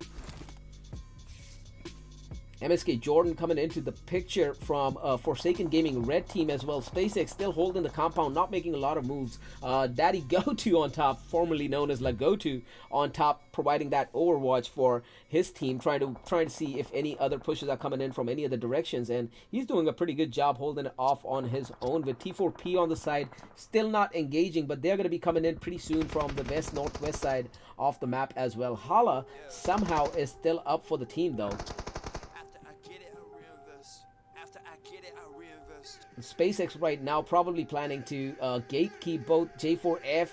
MSK Jordan coming into the picture from Forsaken Gaming red team as well. SpaceX still holding the compound, not making a lot of moves. Daddy Goto on top, formerly known as Lagotu, on top, providing that overwatch for his team, trying to see if any other pushes are coming in from any other directions, and he's doing a pretty good job holding it off on his own with T4P on the side, still not engaging, but they're going to be coming in pretty soon from the west northwest side of the map as well. Hala somehow is still up for the team though. SpaceX right now probably planning to gatekeep both J4F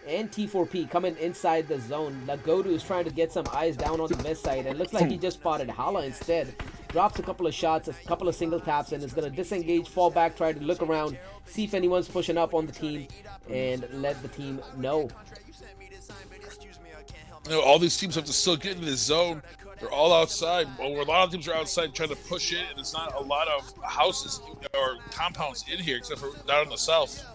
and T4P coming inside the zone. Lagodu is trying to get some eyes down on the west side, and looks like he just spotted Hala instead. Drops a couple of shots, a couple of single taps, and is going to disengage, fall back, try to look around, see if anyone's pushing up on the team, and let the team know. You know, all these teams have to still get into this zone. They're all outside. Well, a lot of teams are outside trying to push in, and there's not a lot of houses or compounds in here, except for down in the south.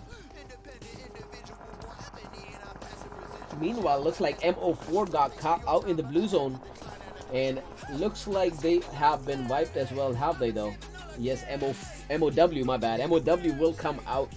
Meanwhile, looks like MO4 got caught out in the blue zone, and looks like they have been wiped as well, have they though? Yes, MOW, my bad. MOW will come out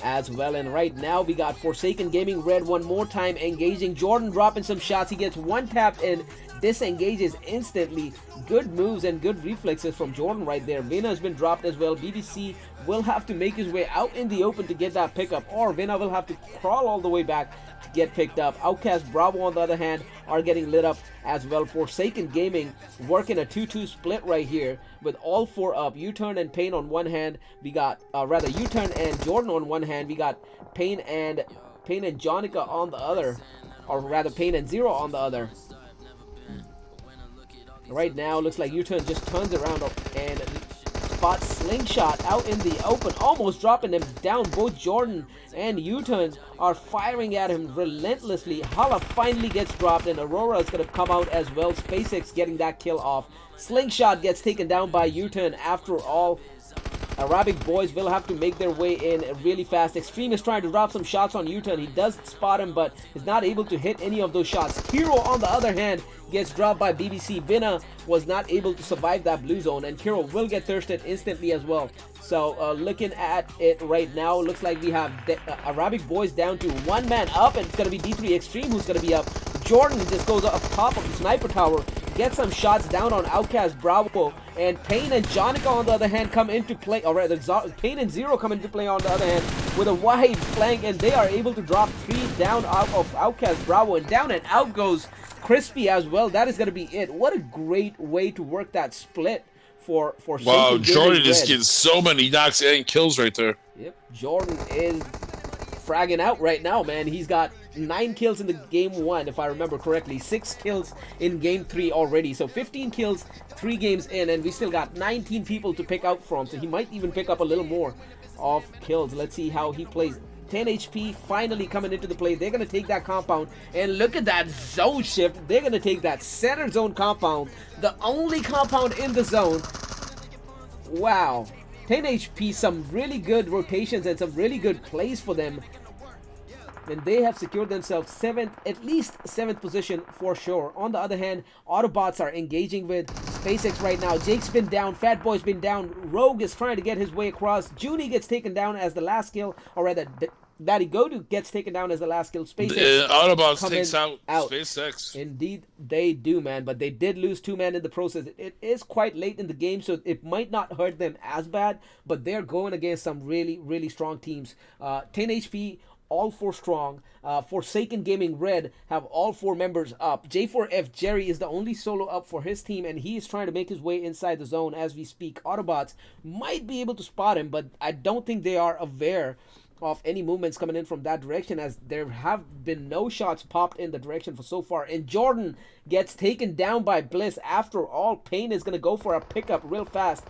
as well, and right now we got Forsaken Gaming red one more time engaging. Jordan dropping some shots. He gets one tap and disengages instantly. Good moves and good reflexes from Jordan right there. Vena has been dropped as well. BBC will have to make his way out in the open to get that pickup, or Vena will have to crawl all the way back to get picked up. OUTcast Bravo on the other hand are getting lit up as well. Forsaken Gaming working a 2-2 split right here with all four up. U-Turn and Pain on one hand. We got rather U-Turn and Jordan on one hand. We got Pain and Jonica on the other, or rather Pain and Zero on the other. Right now, looks like U-Turn just turns around and spots Slingshot out in the open, almost dropping him down. Both Jordan and U-Turns are firing at him relentlessly. Hala finally gets dropped, and Aurora is going to come out as well. SpaceX getting that kill off. Slingshot gets taken down by U-Turn after all. Arabic boys will have to make their way in really fast. Extreme is trying to drop some shots on U-Turn. He does spot him, but is not able to hit any of those shots. Hero, on the other hand, gets dropped by BBC. Vina was not able to survive that blue zone, and Hero will get thirsted instantly as well. So looking at it right now, looks like we have Arabic boys down to one man up, and it's going to be D3 Extreme who's going to be up. Jordan just goes up top of the sniper tower, gets some shots down on OUTcast Bravo, and Pain and Jonica on the other hand come into play, or rather Pain and Zero come into play on the other hand with a wide flank, and they are able to drop 3 down out of OUTcast Bravo, and down and out goes Crispy as well. That is going to be it. What a great way to work that split for wow, Jordan is getting so many knocks and kills right there. Yep, Jordan is fragging out right now, man. He's got 9 kills in the game 1, if I remember correctly. 6 kills in game 3 already. So 15 kills, 3 games in, and we still got 19 people to pick out from. So he might even pick up a little more of kills. Let's see how he plays. 10 HP finally coming into the play. They're going to take that compound, and look at that zone shift. They're going to take that center zone compound, the only compound in the zone. Wow. 10 HP, some really good rotations and some really good plays for them. And they have secured themselves 7th, at least 7th position for sure. On the other hand, Autobots are engaging with SpaceX right now. Jake's been down, Fat Boy's been down, Rogue is trying to get his way across. Junie gets taken down as the last kill, or rather, Daddy Godu gets taken down as the last kill. SpaceX Autobots takes out SpaceX. Indeed, they do, man. But they did lose 2 men in the process. It is quite late in the game, so it might not hurt them as bad. But they're going against some really, really strong teams. 10 HP, all 4 strong. Forsaken Gaming Red have all 4 members up. J4F Jerry is the only solo up for his team, and he is trying to make his way inside the zone as we speak. Autobots might be able to spot him, but I don't think they are aware of any movements coming in from that direction, as there have been no shots popped in the direction for so far. And Jordan gets taken down by Bliss. After all, Pain is going to go for a pickup real fast.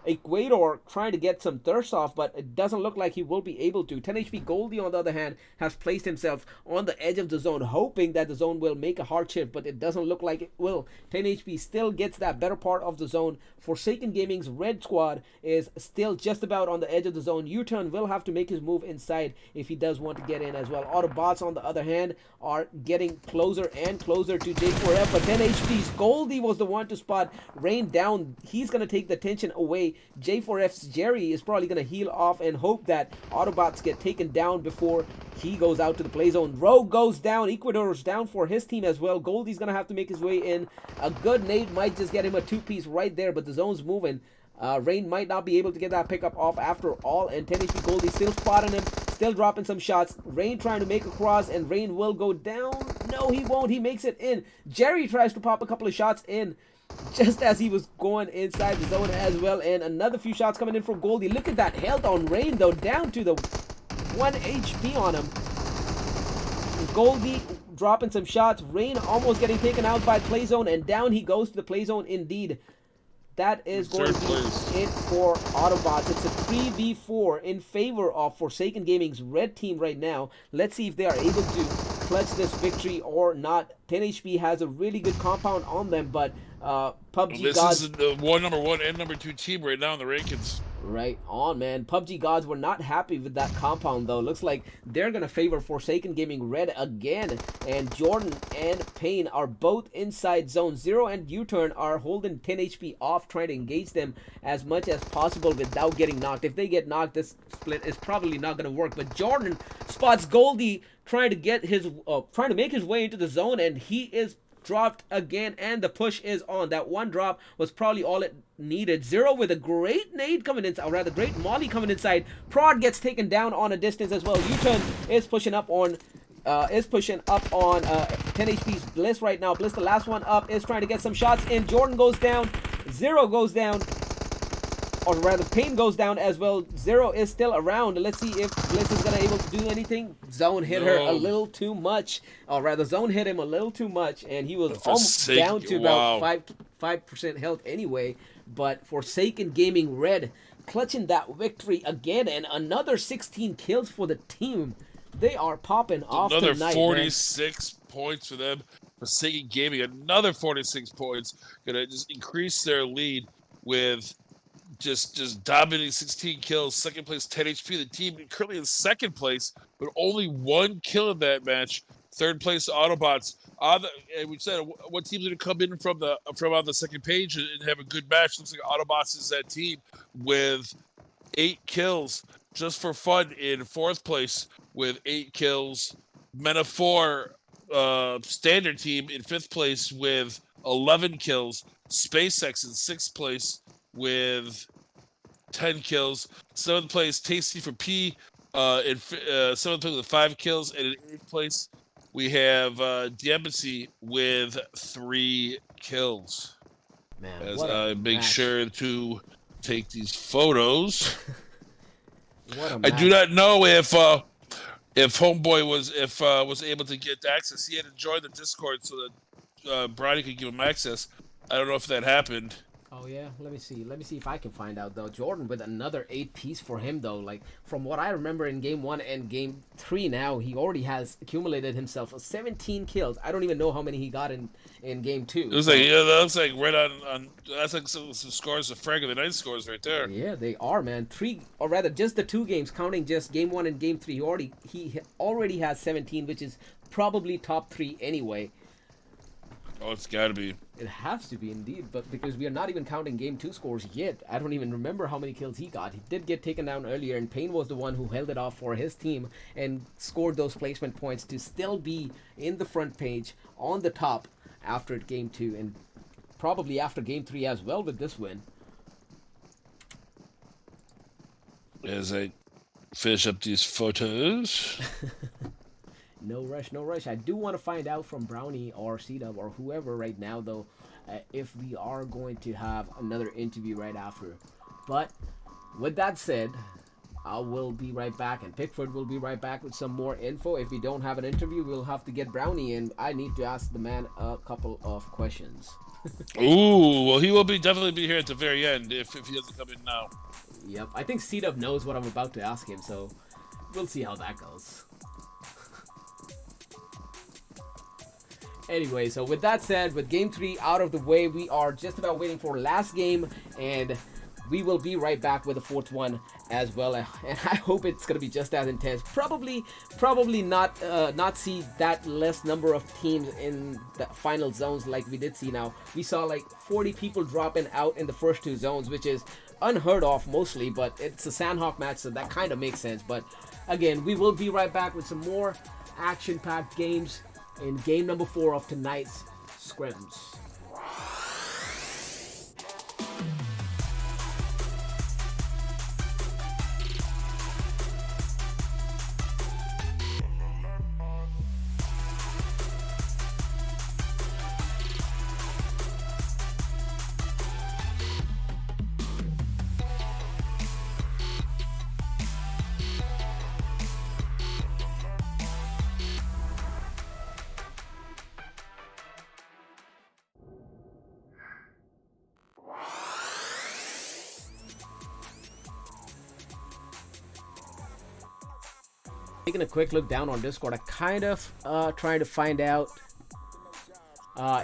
Ecuador trying to get some thirst off, but it doesn't look like he will be able to. 10 HP Goldie, on the other hand, has placed himself on the edge of the zone, hoping that the zone will make a hard shift, but it doesn't look like it will. 10 HP still gets that better part of the zone. Forsaken Gaming's red squad is still just about on the edge of the zone. U-turn will have to make his move inside if he does want to get in as well. Autobots, on the other hand, are getting closer and closer to J4F, but 10 HP's Goldie was the one to spot Rain down. He's going to take the tension away. J4F's Jerry is probably going to heal off and hope that Autobots get taken down before he goes out to the play zone. Rogue goes down. Ecuador's down for his team as well. Goldie's going to have to make his way in. A good nade might just get him a two-piece right there, but the zone's moving. Rain might not be able to get that pickup off after all, and 10 HP Goldie still spotting him, still dropping some shots. Rain trying to make a cross, and Rain will go down. No, he won't. He makes it in. Jerry tries to pop a couple of shots in just as he was going inside the zone as well, and another few shots coming in from Goldie. Look at that health on Rain, though, down to the 1 HP on him. Goldie dropping some shots. Rain almost getting taken out by play zone, and down he goes to the play zone indeed. That is going to be it for Autobots. It's a 3v4 in favor of Forsaken Gaming's red team right now. Let's see if they are able to clutch this victory or not. 10 HP has a really good compound on them, but PUBG Gods... This is the number one and number 2 team right now in the rankings. Right on, man. PUBG Gods were not happy with that compound, though. Looks like they're going to favor Forsaken Gaming red again. And Jordan and Payne are both inside zone. Zero and U-turn are holding 10 HP off, trying to engage them as much as possible without getting knocked. If they get knocked, this split is probably not going to work. But Jordan spots Goldie trying to get his, trying to make his way into the zone, and he is dropped again, and the push is on. That one drop was probably all it needed. Zero with a great nade coming inside, or rather great molly coming inside. Prod gets taken down on a distance as well. U-turn is pushing up on 10 HP's Bliss right now. Bliss, the last one up, is trying to get some shots in. Jordan goes down. Zero goes down. Or rather, Payne goes down as well. Zero is still around. Let's see if Bliss is going to able to do anything. Zone hit her a little too much. Or rather, Zone hit him a little too much. And he was almost down to about 5% health anyway. But Forsaken Gaming red clutching that victory again. And another 16 kills for the team. They are popping off tonight. Another 46 points for them. Forsaken Gaming, another 46 points. Going to just increase their lead with... Just dominating 16 kills. Second place, 10 HP. The team currently in second place, but only 1 kill in that match. Third place, Autobots. And we said what team's going to come in from on the second page and have a good match. Looks like Autobots is that team with 8 kills just for fun in fourth place with 8 kills. Mena 4 standard team in fifth place with 11 kills. SpaceX in sixth place with 10 kills. Seventh place, Tasty for P in seventh place with 5 kills. And in eighth place, we have the Embassy with 3 kills. Man, as I make sure to take these photos. I do not know if Homeboy was able to get access. He had to join the Discord so that Brady could give him access. I don't know if that happened. Oh yeah, let me see if I can find out though. Jordan with another 8 piece for him though. Like from what I remember in game 1 and game 3 now, he already has accumulated himself 17 kills. I don't even know how many he got in game 2. It was like, yeah, that looks like right on that's like some scores of Frag of the Night scores right there. Yeah, they are, man. 3, or rather just the 2 games, counting just game 1 and game 3. He already has 17, which is probably top 3 anyway. Oh, it's got to be. It has to be indeed, but because we are not even counting game 2 scores yet, I don't even remember how many kills he got. He did get taken down earlier, and Payne was the one who held it off for his team and scored those placement points to still be in the front page on the top after game 2 and probably after game 3 as well with this win. As I finish up these photos. No rush, no rush. I do want to find out from Brownie or C-Dub or whoever right now, though, if we are going to have another interview right after. But with that said, I will be right back, and Pickford will be right back with some more info. If we don't have an interview, we'll have to get Brownie, and I need to ask the man a couple of questions. Ooh, well, he will definitely be here at the very end if he doesn't come in now. Yep, I think C-Dub knows what I'm about to ask him, so we'll see how that goes. Anyway, so with that said, with Game 3 out of the way, we are just about waiting for last game, and we will be right back with the fourth one as well, and I hope it's gonna be just as intense. Probably not see that less number of teams in the final zones like we did see now. We saw like 40 people dropping out in the first two zones, which is unheard of mostly, but it's a Sandhawk match, so that kind of makes sense. But again, we will be right back with some more action-packed games in game number 4 of tonight's scrims. Taking a quick look down on Discord, I kind of trying to find out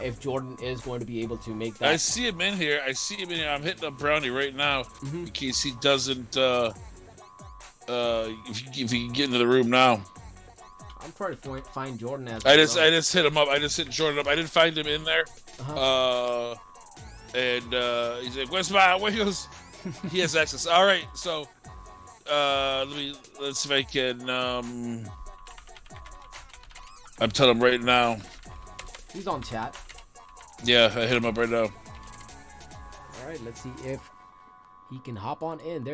if Jordan is going to be able to make that. I see him in here. I'm hitting up Brownie right now in case he doesn't. If he can get into the room now. I'm trying to find Jordan as I just hit him up. I just hit Jordan up. I didn't find him in there. And he's like, "Where's my?" Where he goes? He has access. All right, so. Let's see if I can. I'm telling him right now. He's on chat. Yeah, I hit him up right now. All right, let's see if he can hop on in. There.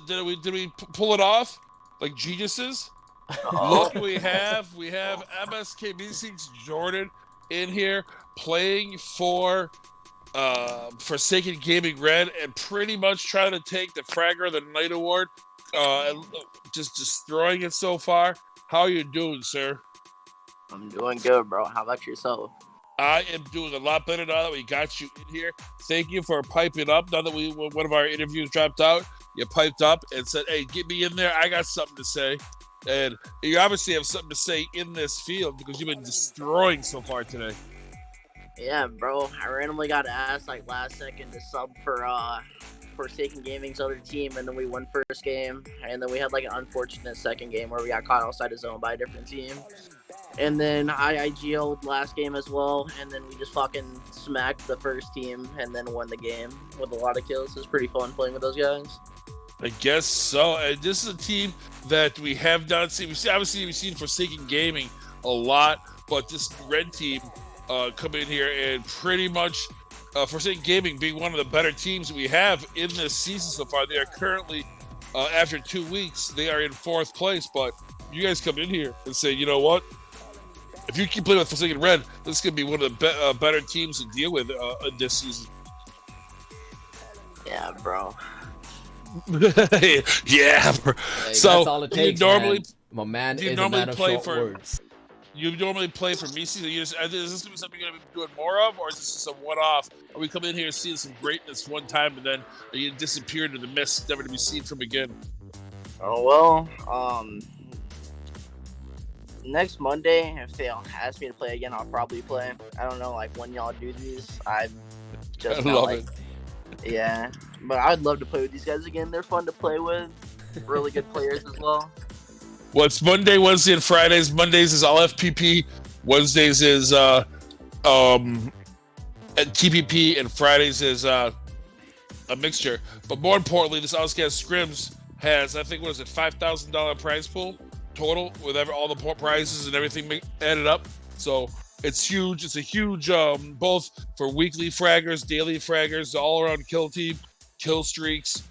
Did we pull it off like geniuses? Look, we have MSKB6 Jordan in here playing for Forsaken Gaming Red and pretty much trying to take the Fragger of the Night Award. Just destroying it so far. How are you doing, sir? I'm doing good, bro. How about yourself? I am doing a lot better now that we got you in here. Thank you for piping up. Now that one of our interviews dropped out, you piped up and said, "Hey, get me in there. I got something to say." And you obviously have something to say in this field because you've been destroying so far today. Yeah, bro. I randomly got asked like last second to sub for Forsaken Gaming's other team, and then we won first game, and then we had like an unfortunate second game where we got caught outside the zone by a different team, and then I IGL'd last game as well, and then we just fucking smacked the first team and then won the game with a lot of kills. It was pretty fun playing with those guys. I guess so. And this is a team that we have not seen. We've seen Forsaken Gaming a lot, but this red team come in here and pretty much Forsaken Gaming being one of the better teams that we have in this season so far. They are currently, after 2 weeks, they are in 4th place. But you guys come in here and say, you know what? If you keep playing with Forsaken Red, this is going to be one of the better teams to deal with this season. Yeah, bro. Yeah, bro. Hey, So that's all it takes, my man do you is normally a man of play short for- words. You normally play for me season. Is this going to be something you're going to be doing more of, or is this just a one-off? Are we coming in here and seeing some greatness one time, and then are you disappear into the mist, never to be seen from again? Oh well, next Monday, if they ask me to play again, I'll probably play. I don't know, like when y'all do these, I love it. Yeah, but I'd love to play with these guys again. They're fun to play with, really good players as well. Well, it's Monday, Wednesday, and Fridays. Mondays is all FPP. Wednesdays is TPP, and Fridays is a mixture. But more importantly, this OUTcast Scrims has, I think, what is it, $5,000 prize pool total with all the prizes and everything added up. So it's huge. It's a huge both for weekly fraggers, daily fraggers, all around kill team, kill streaks.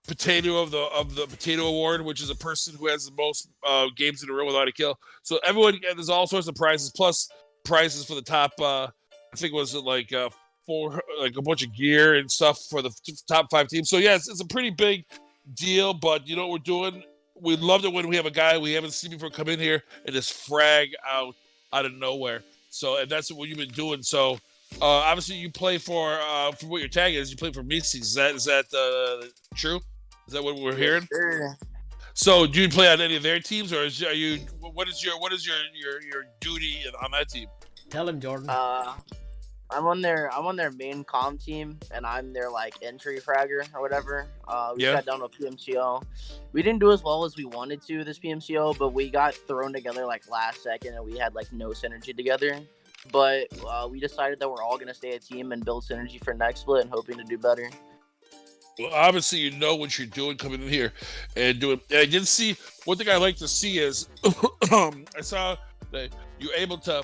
Potato of the Potato Award, which is a person who has the most games in a row without a kill. So everyone, there's all sorts of prizes, plus prizes for the top. I think it was like for like a bunch of gear and stuff for the top 5 teams. So yeah, it's a pretty big deal. But you know what we're doing? We love it when we have a guy we haven't seen before come in here and just frag out of nowhere. So and that's what you've been doing. So obviously you play for what your tag is. You play for Mises. Is that true? Is that what we're hearing? Sure. So do you play on any of their teams, or what is your duty on that team? Tell him, Jordan. I'm on their main comm team, and I'm their like entry fragger or whatever. We got down to PMCO. We didn't do as well as we wanted to this PMCO, but we got thrown together like last second, and we had like no synergy together. But we decided that we're all gonna stay a team and build synergy for next split, and hoping to do better. Well, obviously you know what you're doing coming in here and doing. And I did see one thing I like to see is I saw that you're able to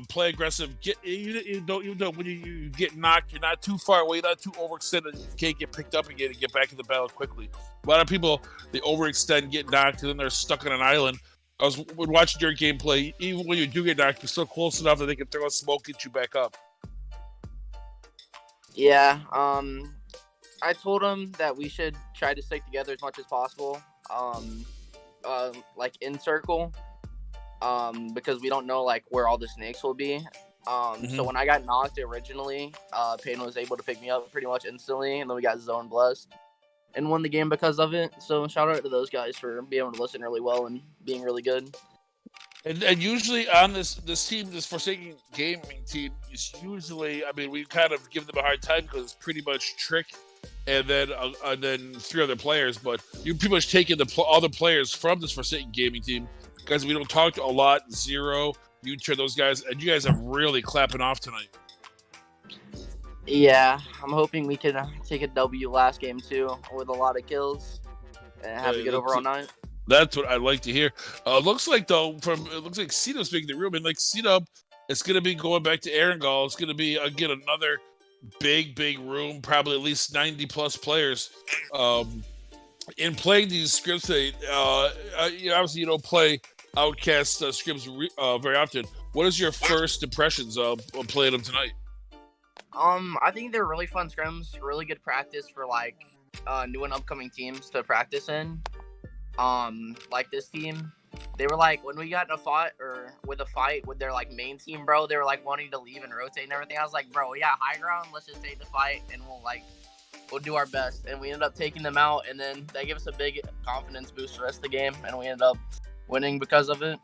play aggressive. Even though when you get knocked, you're not too far away, you're not too overextended. You can't get picked up again and get back in the battle quickly. A lot of people they overextend, get knocked, and then they're stuck on an island. I was watching your gameplay. Even when you do get knocked, you're still close enough that they can throw a smoke, get you back up. Yeah. I told them that we should try to stick together as much as possible, like in circle, because we don't know like where all the snakes will be. So when I got knocked originally, Payne was able to pick me up pretty much instantly, and then we got zone blessed and won the game because of it. So shout out to those guys for being able to listen really well and being really good. And usually on this team, this Forsaken Gaming team, is usually, I mean, we kind of give them a hard time because it's pretty much Trick and then 3 other players. But you pretty much taken all the players from this Forsaken Gaming team because we don't talk a lot. Zero, you turn those guys, and you guys are really clapping off tonight. Yeah, I'm hoping we can take a W last game too with a lot of kills and have a good overall night. That's what I'd like to hear. Looks like C-Dub's making the room, and like C-Dub, it's gonna be going back to Erangel. It's gonna be again another big room, probably at least 90 plus players. In playing these scripts, obviously you don't play OUTcast scripts very often. What is your first impressions of playing them tonight? I think they're really fun scrims, really good practice for like new and upcoming teams to practice in. Like this team, they were like when we got in a fight with their like main team, bro, they were like wanting to leave and rotate and everything. I was like, bro, we got high ground, let's just take the fight and we'll do our best. And we ended up taking them out, and then that gave us a big confidence boost for the rest of the game, and we ended up winning because of it.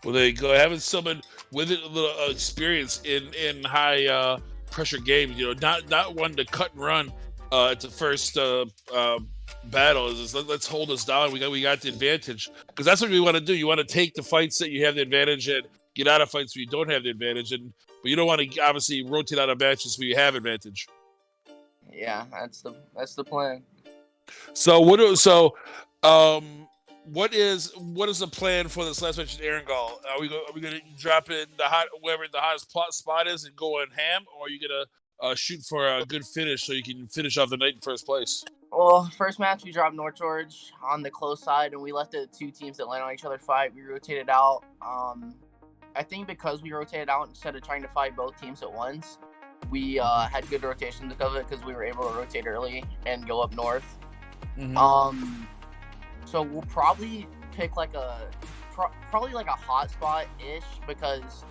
Well, there you go. Having someone with a little experience in high pressure games, you know, not one to cut and run at the first battle is let's hold us down. We got the advantage, because that's what we want to do. You want to take the fights that you have the advantage and get out of fights where you don't have the advantage, but you don't want to obviously rotate out of matches where you have advantage. Yeah, that's the plan. So what is the plan for this last match in Erangel? Are we going to drop in wherever the hottest spot is and go on ham, or are you going to shoot for a good finish so you can finish off the night in first place? Well, first match we dropped North George on the close side, and we let the 2 teams that land on each other fight. We rotated out. I think because we rotated out instead of trying to fight both teams at once, we had good rotation because of it, because we were able to rotate early and go up north. Mm-hmm. So we'll probably pick probably like a hot spot ish, because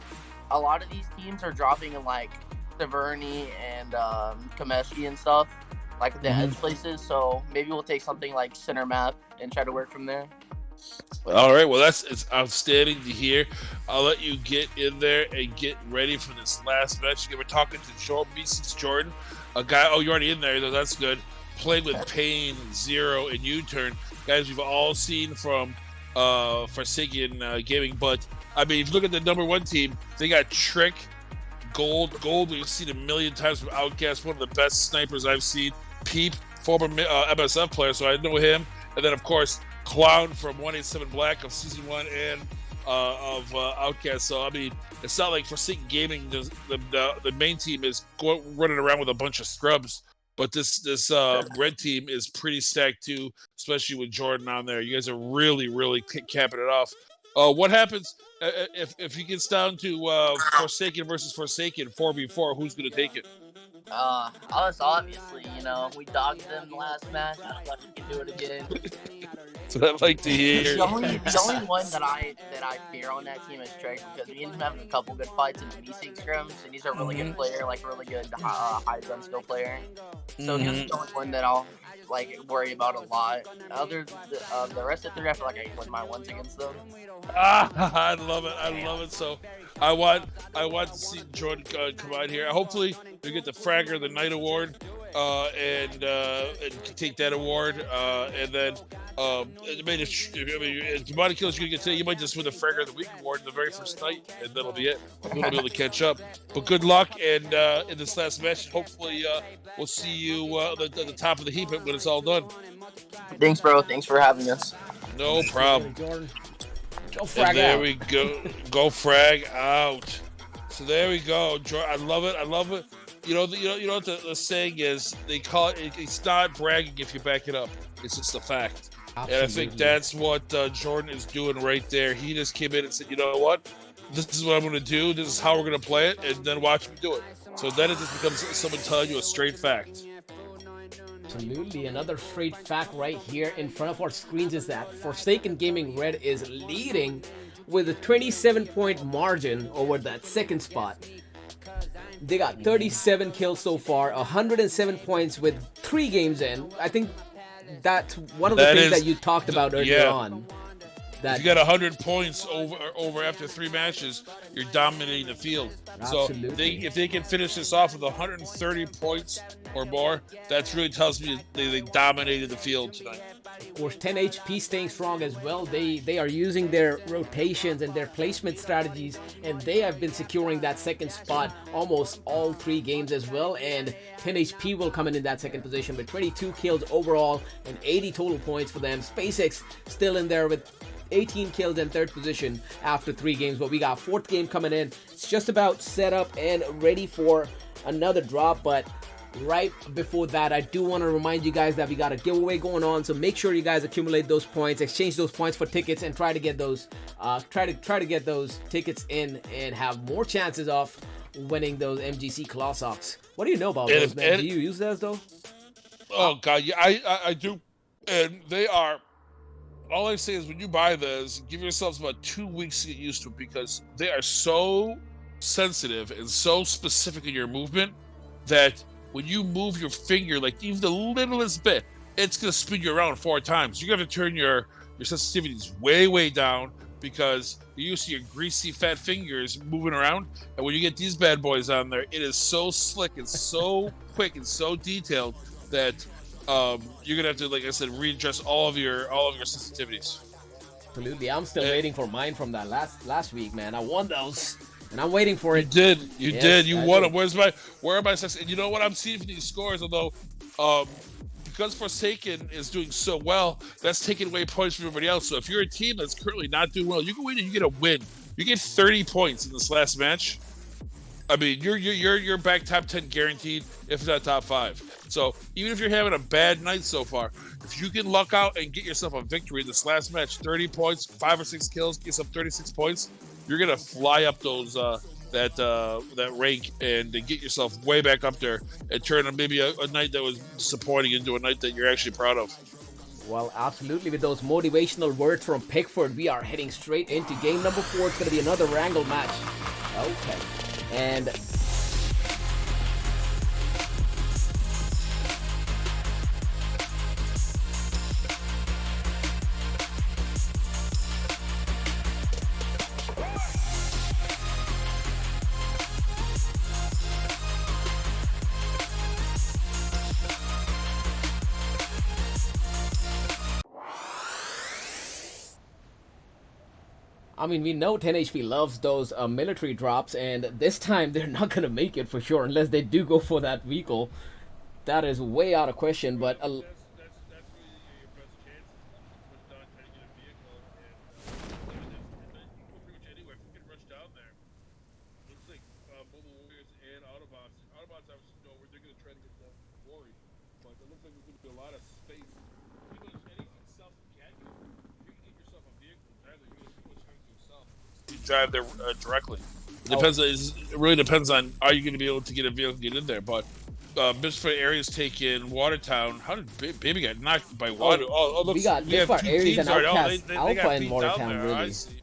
a lot of these teams are dropping in like Severny and Kameshki and stuff, like the edge places. So maybe we'll take something like center map and try to work from there. All right, well it's outstanding to hear. I'll let you get in there and get ready for this last match. We're talking to Jordan, a guy. Oh, you're already in there. That's good. Playing with Payne, Zero, and U-Turn, guys we've all seen from Forsaken Gaming. But I mean, if you look at the number 1 team, they got Trick, Gold. We've seen a million times from OUTcast, one of the best snipers I've seen. Peep, former MSF player, so I know him. And then of course Clown from 187 Black of Season 1 and of OUTcast. So I mean, it's not like Forsaken Gaming, the main team is running around with a bunch of scrubs. But this red team is pretty stacked too, especially with Jordan on there. You guys are really capping it off. What happens if he gets down to Forsaken versus Forsaken 4v4? Who's gonna take it? Us obviously, we dogged them last match. I don't know if we can do it again. So I'd like to hear. The only one that I fear on that team is Trey, because we ended up having a couple good fights in the V6 scrims, and he's a really good player, like really good high gun skill player. So he's the only one that I'll worry about a lot. Other the rest of the three, I feel like I can win my ones against them. I love it. I love it. So I want to see Jordan come out here. Hopefully we get the Fragger of the Night award and take that award. And then if the body kills you get today, you might just win the Fragger of the Week award in the very first night, and that'll be it. We'll be able to catch up. But good luck, and in this last match, hopefully we'll see you at the top of the heap when it's all done. Thanks, bro. Thanks for having us. No problem. Go frag and there out. we go. Go frag out. So there we go. I love it. I love it. You know what the saying is? They call it. It's not bragging if you back it up. It's just a fact. Absolutely. And I think that's what Jordan is doing right there. He just came in and said, you know what? This is what I'm going to do. This is how we're going to play it, and then watch me do it. So then it just becomes someone telling you a straight fact. Absolutely. Another straight fact right here in front of our screens is that Forsaken Gaming Red is leading with a 27-point margin over that second spot. They got 37 kills so far, 107 points with 3 games in. I think that's one of the things that you talked about earlier on. If you got 100 points over after 3 matches, you're dominating the field. Absolutely. So if they can finish this off with 130 points or more, that really tells me they dominated the field tonight. Of course, 10 HP staying strong as well. They are using their rotations and their placement strategies, and they have been securing that second spot almost all 3 games as well. And 10 HP will come in that second position with 22 kills overall and 80 total points for them. SpaceX still in there with 18 kills in third position after 3 games, but we got 4th game coming in. It's just about set up and ready for another drop, but right before that, I do want to remind you guys that we got a giveaway going on, so make sure you guys accumulate those points, exchange those points for tickets, and try to get those try to get those tickets in and have more chances of winning those MGC Claw Socks. What do you know about those, man? Do you use those though? Oh god, yeah, I do, and they are. All I say is when you buy those, give yourselves about 2 weeks to get used to it, because they are so sensitive and so specific in your movement that when you move your finger, like even the littlest bit, it's going to spin you around 4 times. You're going to have to turn your sensitivities way, way down, because you're used to your greasy, fat fingers moving around. And when you get these bad boys on there, it is so slick and so quick and so detailed that you're gonna have to, like I said, readjust all of your sensitivities. Absolutely, I'm still waiting for mine from that last week, man. I won those, and I'm waiting for it. You did. You won them. Where are my success? And you know what I'm seeing from these scores, although, because Forsaken is doing so well, that's taking away points from everybody else. So if you're a team that's currently not doing well, you can win and you get a win. You get 30 points in this last match. I mean, you're back top 10 guaranteed, if not top 5. So even if you're having a bad night so far, if you can luck out and get yourself a victory in this last match, 30 points, 5 or 6 kills, get yourself 36 points, you're gonna fly up those that rank and get yourself way back up there and turn maybe a night that was disappointing into a night that you're actually proud of. Well, absolutely. With those motivational words from Pickford, we are heading straight into game number 4. It's gonna be another wrangle match. Okay. And I mean, we know 10 HP loves those military drops, and this time they're not going to make it for sure unless they do go for that vehicle. That is way out of question, but... That's really your best chance with trying to get a vehicle, and you can go pretty much anywhere. If you can rush down there, looks like Mobile Warriors and Autobots. Autobots obviously know where they're going to try to get the glory, but it looks like there's going to be a lot of space. Pretty much anything south of Canyon, you can get yourself a vehicle. Either you're going to pretty much have to drive there directly. It really depends on are you going to be able to get a vehicle get in there. But Misfire Aries taking Watertown. How did Baby get knocked by Water? We got Misfire Aries and OUTcast Alpha in Watertown, really. I see.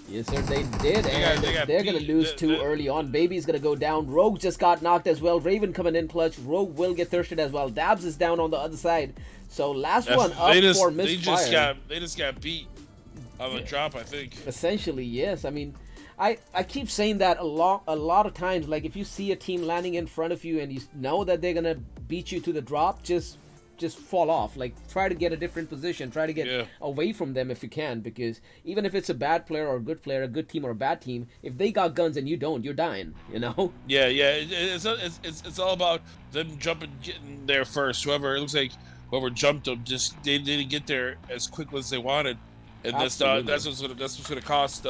Yes, sir, they did, and they're going to lose too early on. Baby's going to go down. Rogue just got knocked as well. Raven coming in clutch. Rogue will get thirsted as well. Dabs is down on the other side. So last one up for Misfire. They just got beat on the drop, I think. Essentially, yes. I mean, I keep saying that a lot of times. Like, if you see a team landing in front of you and you know that they're going to beat you to the drop, just fall off. Like, try to get a different position, try to get away from them if you can, because even if it's a bad player or a good player, a good team or a bad team, if they got guns and you don't, you're dying, you know. It's all about them getting there first. Whoever jumped them, just they didn't get there as quickly as they wanted, and that's what's gonna cost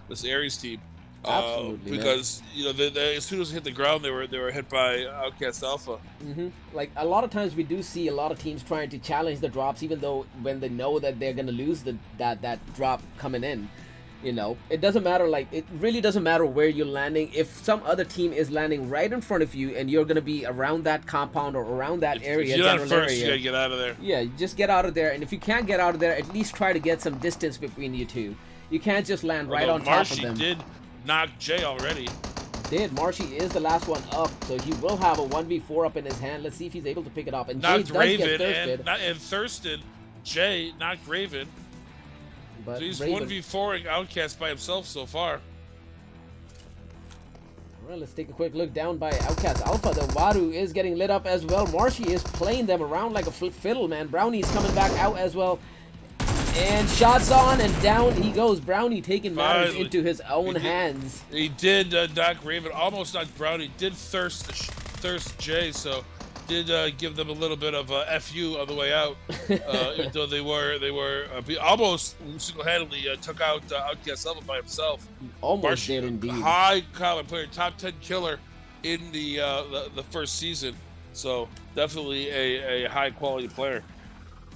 this Aries team. Absolutely, because as soon as they hit the ground, they were hit by OUTcast Alpha. Like, a lot of times we do see a lot of teams trying to challenge the drops, even though when they know that they're gonna lose that drop coming in. You know, it doesn't matter. Like, it really doesn't matter where you're landing. If some other team is landing right in front of you and you're gonna be around that compound or around that area, if you're not first, you gotta get out of there. Yeah, just get out of there. And if you can't get out of there, at least try to get some distance between you two. You can't just land right on top of them. Did knock Jay already. Marshy is the last one up, so he will have a 1v4 up in his hand. Let's see if he's able to pick it up. And knocked Jay does Raven get thirsted. And Thurston. Jay knocked Raven. But so he's Raven, 1v4ing OUTcast by himself so far. Well, let's take a quick look down by OUTcast Alpha. The Voodoo is getting lit up as well. Marshy is playing them around like a fiddle, man. Brownie's coming back out as well. And shots on, and down he goes. Brownie taking matters into his own hands. He did knock Raven, almost knocked Brownie. Did thirst Jay, so did give them a little bit of FU on the way out. Even though they were almost single-handedly took out OUTcast Alpha by himself. Almost did indeed. High caliber player, top 10 killer in the first season. So definitely a high quality player.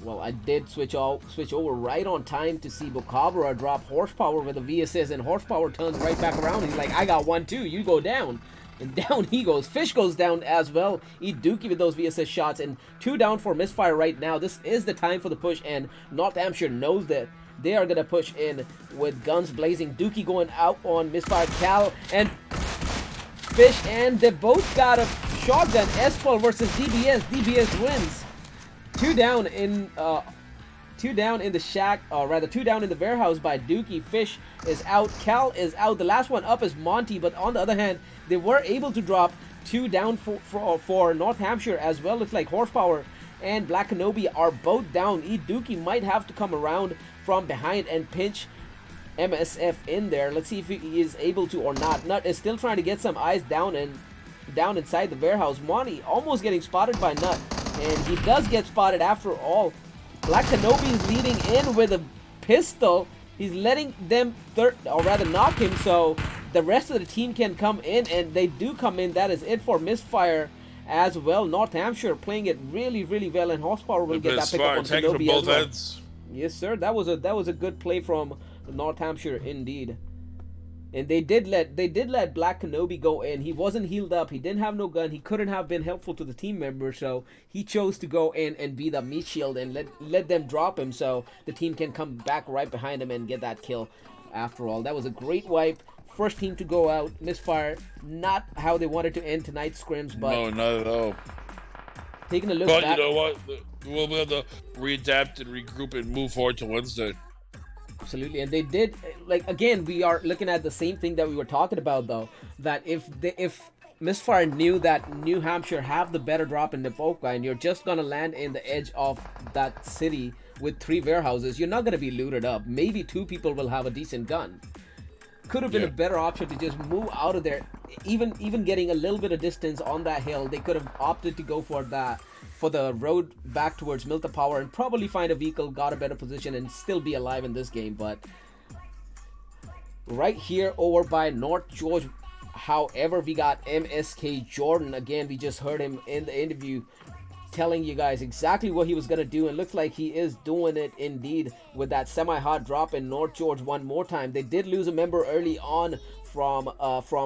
Well, I did switch over right on time to see Bokabra drop Horsepower with a VSS, and Horsepower turns right back around. He's like, I got 1 too, you go down. And down he goes. Fish goes down as well. Eat Dookie with those VSS shots, and 2 down for Misfire right now. This is the time for the push, and North Hampshire knows that they are going to push in with guns blazing. Dookie going out on Misfire, Cal, and Fish, and they both got a shotgun. S12 versus DBS. DBS wins. 2 down in the shack, or rather 2 down in the warehouse by Dookie. Fish is out, Cal is out. The last one up is Monty, but on the other hand, they were able to drop 2 down for North Hampshire as well. Looks like Horsepower and Black Kenobi are both down. Dookie might have to come around from behind and pinch MSF in there. Let's see if he is able to or not. Nut is still trying to get some eyes down inside the warehouse. Monty almost getting spotted by Nut. And he does get spotted after all. Black Kenobi is leading in with a pistol. He's letting them knock him, so the rest of the team can come in, and they do come in. That is it for Misfire as well. North Hampshire playing it really, really well, and Horsepower will get that pick up on Kenobi as well. Yes, sir. That was a good play from North Hampshire indeed. And they did let Black Kenobi go in. He wasn't healed up. He didn't have no gun. He couldn't have been helpful to the team members, so he chose to go in and be the meat shield and let them drop him, so the team can come back right behind him and get that kill. After all, that was a great wipe. First team to go out. Misfire, not how they wanted to end tonight's scrims, but no, not at all. Taking a look back. But you know what? We'll be able to readapt and regroup and move forward to Wednesday. Absolutely, and they did. Like, again, we are looking at the same thing that we were talking about, though. That if Misfire knew that New Hampshire have the better drop in Nevoka, and you're just gonna land in the edge of that city with 3 warehouses, you're not gonna be looted up. Maybe 2 people will have a decent gun. Could have been a better option to just move out of there. Even getting a little bit of distance on that hill, they could have opted to go for the road back towards Milta Power and probably find a vehicle, got a better position, and still be alive in this game. But right here over by North George, however, we got MSK Jordan. Again, we just heard him in the interview telling you guys exactly what he was going to do, and looks like he is doing it indeed with that semi-hot drop in North George one more time. They did lose a member early on from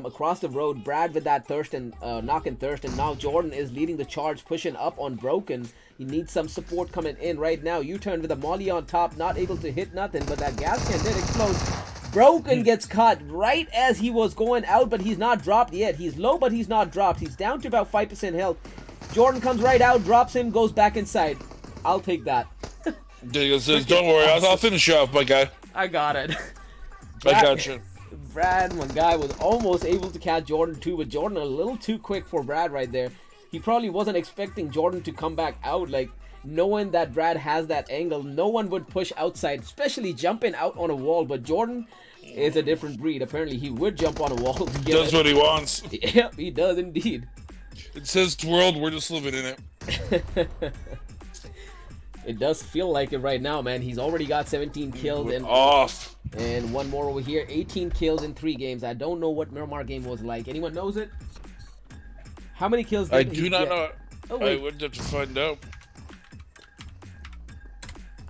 across the road. Brad with that thirst and knock and thirst, and now Jordan is leading the charge, pushing up on Broken. He needs some support coming in right now. U-turn with a molly on top, not able to hit nothing, but that gas can did explode. Broken gets caught right as he was going out, but he's not dropped yet. He's low, but he's not dropped. He's down to about 5% health. Jordan comes right out, drops him, goes back inside. I'll take that. Says, don't worry, I'll finish you off, my guy. I got it. I got you. Brad, my guy, was almost able to catch Jordan too, but Jordan a little too quick for Brad right there. He probably wasn't expecting Jordan to come back out, like knowing that Brad has that angle. No one would push outside, especially jumping out on a wall, but Jordan is a different breed. Apparently he would jump on a wall to get does what he wants. Yep, he does indeed. It's his world, we're just living in it. It does feel like it right now, man. He's already got 17 kills and off. And one more over here, 18 kills in 3 games. I don't know what Miramar game was like. Anyone knows it? How many kills did I do not get? know. Oh, I would have to find out.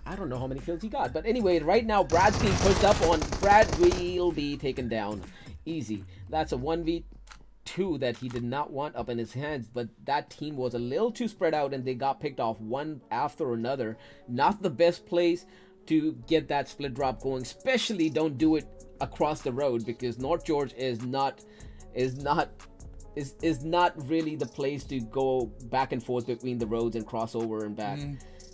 I don't know how many kills he got. But anyway, right now, Brad's being pushed up on. Brad will be taken down. Easy. That's a 1v2 that he did not want up in his hands. But that team was a little too spread out, and they got picked off one after another. Not the best place to get that split drop going. Especially don't do it across the road, because North George is not really the place to go back and forth between the roads and cross over and back.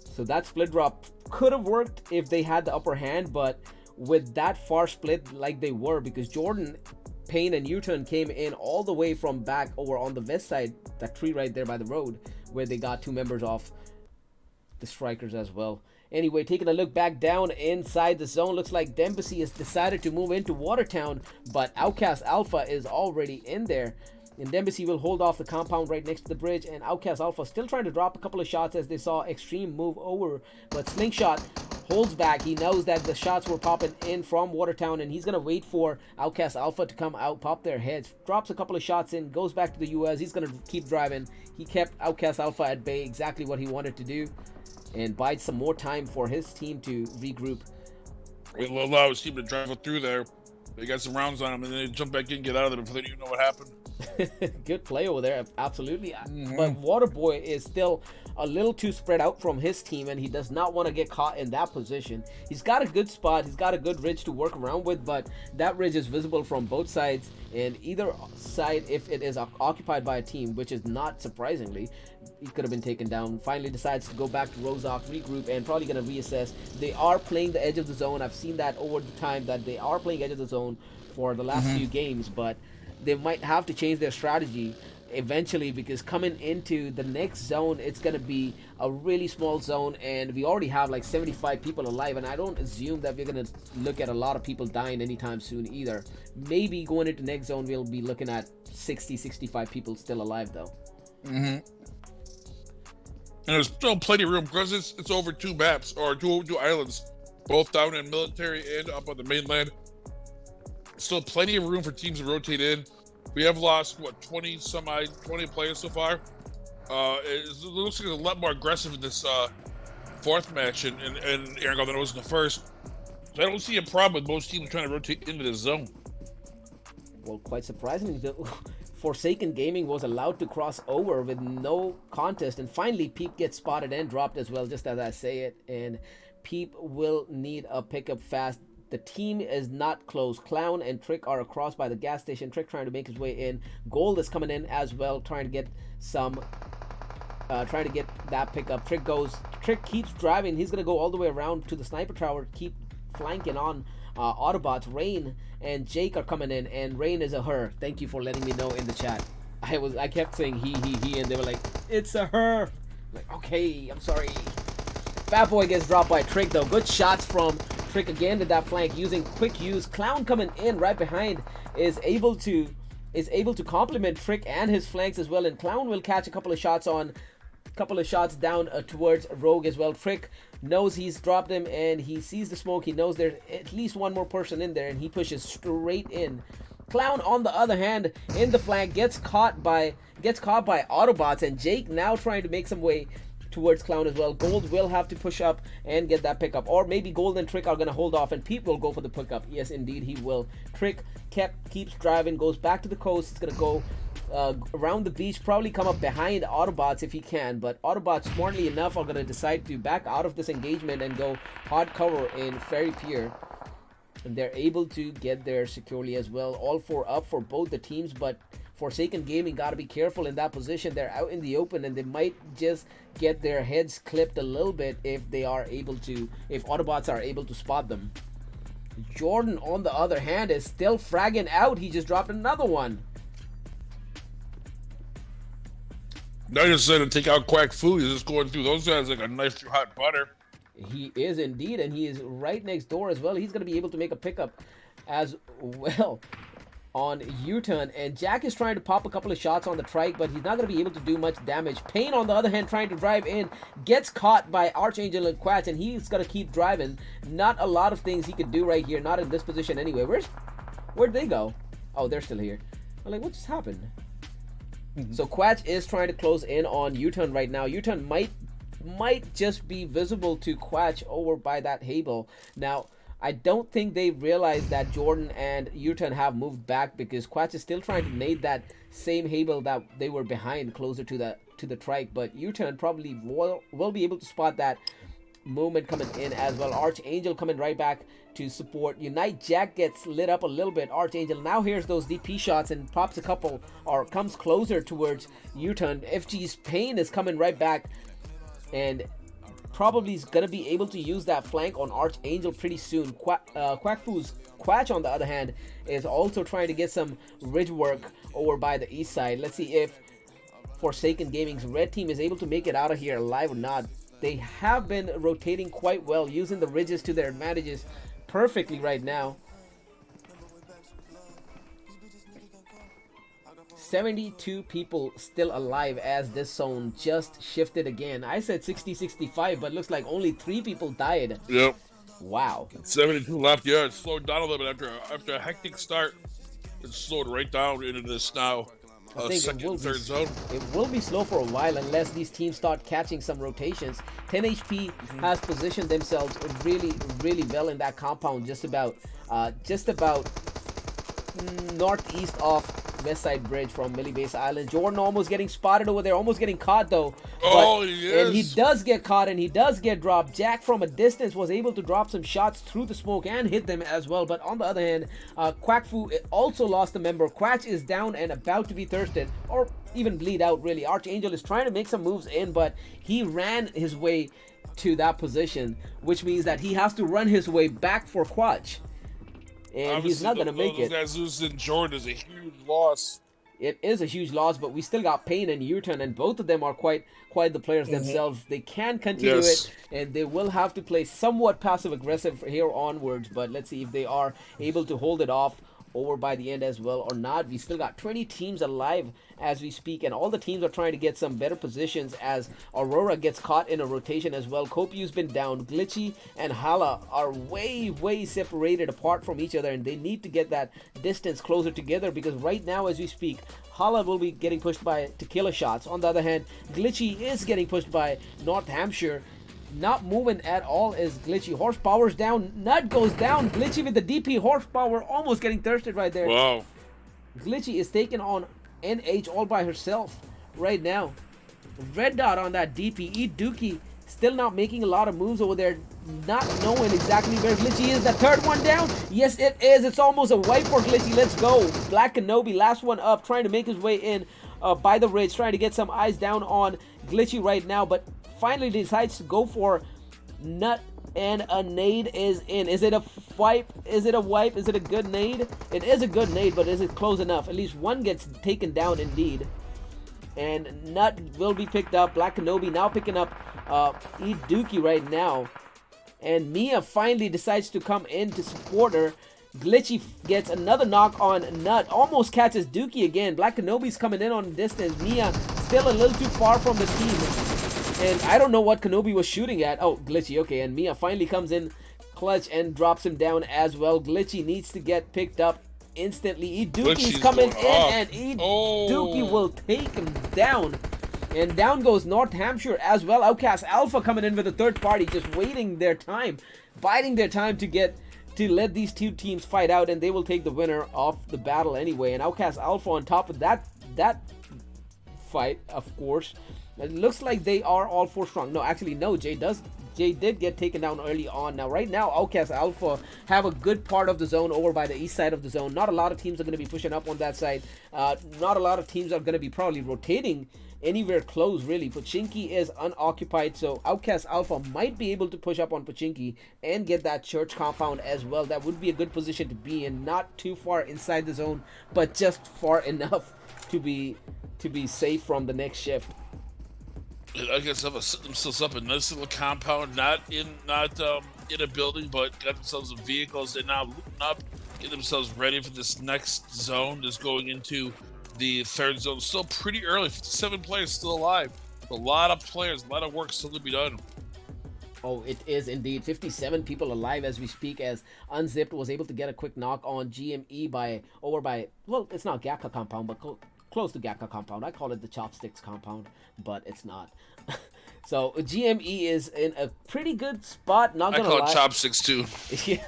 So that split drop could have worked if they had the upper hand, but with that far split like they were, because Jordan, Payne, and U-turn came in all the way from back over on the west side, that tree right there by the road, where they got 2 members off the strikers as well. Anyway, taking a look back down inside the zone, looks like Dembasy has decided to move into Watertown, but OUTcast Alpha is already in there. And Dembasy will hold off the compound right next to the bridge, and OUTcast Alpha still trying to drop a couple of shots as they saw Extreme move over, but Slingshot holds back. He knows that the shots were popping in from Watertown, and he's going to wait for OUTcast Alpha to come out, pop their heads, drops a couple of shots in, goes back to the US. He's going to keep driving. He kept OUTcast Alpha at bay, exactly what he wanted to do, and bides some more time for his team to regroup. We'll allow his team to drive through there. They got some rounds on them, and then they jump back in, get out of there before they even know what happened. Good play over there, absolutely. But Waterboy is still a little too spread out from his team, and he does not want to get caught in that position. He's got a good spot, he's got a good ridge to work around with, but that ridge is visible from both sides, and either side, if it is occupied by a team, which is not surprisingly, he could have been taken down. Finally decides to go back to Rozak, regroup, and probably going to reassess. They are playing the edge of the zone. I've seen that over the time, that they are playing edge of the zone for the last few games, but they might have to change their strategy eventually, because coming into the next zone, it's going to be a really small zone, and we already have like 75 people alive, and I don't assume that we're going to look at a lot of people dying anytime soon either. Maybe going into next zone, we'll be looking at 60-65 people still alive though. And there's still plenty of room, because it's over 2 maps, or two islands, both down in military and up on the mainland. Still plenty of room for teams to rotate in. We have lost, what, 20 players so far. It looks like a lot more aggressive in this 4th match in Aragon than it was in the 1st. So I don't see a problem with most teams trying to rotate into the zone. Well, quite surprisingly, the Forsaken Gaming was allowed to cross over with no contest, and finally Peep gets spotted and dropped as well, just as I say it, and Peep will need a pickup fast. The team is not close. Clown and Trick are across by the gas station. Trick trying to make his way in. Gold is coming in as well, trying to get that pickup. Trick keeps driving. He's gonna go all the way around to the sniper tower, keep flanking on Autobots. Rain and Jake are coming in, and Rain is a her. Thank you for letting me know in the chat. I kept saying he, and they were like, it's a her. I'm like, okay, I'm sorry. Fat Boy gets dropped by Trick though. Good shots from Trick again to that flank, using quick use. Clown coming in right behind is able to complement Trick and his flanks as well, and Clown will catch a couple of shots down towards Rogue as well. Trick knows he's dropped him, and he sees the smoke. He knows there's at least one more person in there, and he pushes straight in. Clown, on the other hand, in the flank, gets caught by Autobots, and Jake now trying to make some way towards Clown as well. Gold will have to push up and get that pickup, or maybe Gold and Trick are going to hold off and Pete will go for the pickup. Yes, indeed he will. Trick keeps driving, goes back to the coast. It's going to go around the beach, probably come up behind Autobots if he can, but Autobots smartly enough are going to decide to back out of this engagement and go hard cover in Ferry Pier, and they're able to get there securely as well. All four up for both the teams, but Forsaken Gaming got to be careful in that position. They're out in the open and they might just get their heads clipped a little bit if Autobots are able to spot them. Jordan, on the other hand, is still fragging out. He just dropped another one. Now you're saying to take out Quack Fu. He's just going through those guys like a knife through hot butter. He is indeed, and he is right next door as well. He's going to be able to make a pickup as well on U-turn, and Jack is trying to pop a couple of shots on the trike, but he's not going to be able to do much damage. Payne, on the other hand, trying to drive in, gets caught by Archangel and Quatch, and he's going to keep driving. Not a lot of things he could do right here, not in this position anyway. Where'd they go? Oh, they're still here. I'm like, what just happened? So Quatch is trying to close in on U-turn right now. U-turn might just be visible to Quatch over by that Hable. Now, I don't think they realize that Jordan and U-turn have moved back, because Quatch is still trying to nade that same Hable that they were behind closer to the trike, but U-turn probably will be able to spot that movement coming in as well. Archangel coming right back to support. Unite Jack gets lit up a little bit. Archangel now hears those DP shots and pops a couple, or comes closer towards U-turn. FG's Payne is coming right back and probably is going to be able to use that flank on Archangel pretty soon. Quackfu's Quatch, on the other hand, is also trying to get some ridge work over by the east side. Let's see if Forsaken Gaming's red team is able to make it out of here alive or not. They have been rotating quite well, using the ridges to their advantages perfectly right now. 72 people still alive as this zone just shifted again. I said 60-65, but looks like only 3 people died. Yep. Wow. 72 left. Yeah, it slowed down a little bit after a hectic start. It slowed right down into this now. I think second, third zone. It will be slow for a while unless these teams start catching some rotations. 10 HP has positioned themselves really, really well in that compound, just about northeast of West Side Bridge from Millie Base Island. Jordan almost getting spotted over there, almost getting caught though. Oh, yes. And he does get caught and he does get dropped. Jack from a distance was able to drop some shots through the smoke and hit them as well. But on the other hand, Quackfu also lost a member. Quatch is down and about to be thirsted, or even bleed out really. Archangel is trying to make some moves in, but he ran his way to that position, which means that he has to run his way back for Quatch. And obviously, he's not going to make it. Those guys losing Jordan is a huge loss. It is a huge loss, but we still got Payne and U-turn, and both of them are quite the players themselves. They can continue it, and they will have to play somewhat passive-aggressive here onwards, but let's see if they are able to hold it off over by the end as well or not. We still got 20 teams alive as we speak, and all the teams are trying to get some better positions as Aurora gets caught in a rotation as well. Kopiu's been down. Glitchy and Hala are way separated apart from each other, and they need to get that distance closer together, because right now as we speak, Hala will be getting pushed by Tequila Shots. On the other hand, Glitchy is getting pushed by North Hampshire. Not moving at all is Glitchy. Horsepower's down. Nut goes down. Glitchy with the DP horsepower almost getting thirsted right there. Wow. Glitchy is taking on NH all by herself right now. Red dot on that DP. Eat Dookie still not making a lot of moves over there. Not knowing exactly where Glitchy is. The third one down. Yes, it is. It's almost a wipe for Glitchy. Let's go. Black Kenobi, last one up, trying to make his way in by the ridge, trying to get some eyes down on Glitchy right now, but finally decides to go for Nut, and a nade is in. Is it a wipe? Is it a wipe? Is it a good nade? It is a good nade, but is it close enough? At least one gets taken down indeed. And Nut will be picked up. Black Kenobi now picking up Eat Dookie right now. And Mia finally decides to come in to support her. Glitchy gets another knock on Nut. Almost catches Dookie again. Black Kenobi's coming in on distance. Mia still a little too far from the team. And I don't know what Kenobi was shooting at. Oh, Glitchy, okay. And Mia finally comes in clutch and drops him down as well. Glitchy needs to get picked up instantly. Dookie coming in, and Dookie will take him down. And down goes North Hampshire as well. OUTcast Alpha coming in with a third party, just waiting their time, biding their time to let these two teams fight out, and they will take the winner of the battle anyway. And OUTcast Alpha on top of that fight, of course. It looks like they are all 4 strong. No, actually, no. Jay did get taken down early on. Now, right now, OUTcast Alpha have a good part of the zone over by the east side of the zone. Not a lot of teams are going to be pushing up on that side. Not a lot of teams are going to be probably rotating anywhere close, really. Pochinki is unoccupied, so OUTcast Alpha might be able to push up on Pochinki and get that church compound as well. That would be a good position to be in. Not too far inside the zone, but just far enough to be safe from the next shift. I guess they've set themselves up a nice little compound, not in a building, but got themselves some vehicles. They're now looting up, get themselves ready for this next zone that's going into the third zone. Still pretty early, 57 players still alive. A lot of players, a lot of work still to be done. Oh, it is indeed. 57 people alive as we speak, as Unzipped was able to get a quick knock on GME over by, well, it's not Gakka compound, but close to Gakka compound. I call it the Chopsticks compound, but it's not. So GME is in a pretty good spot. Not gonna lie. I call it Chopsticks too. Yeah.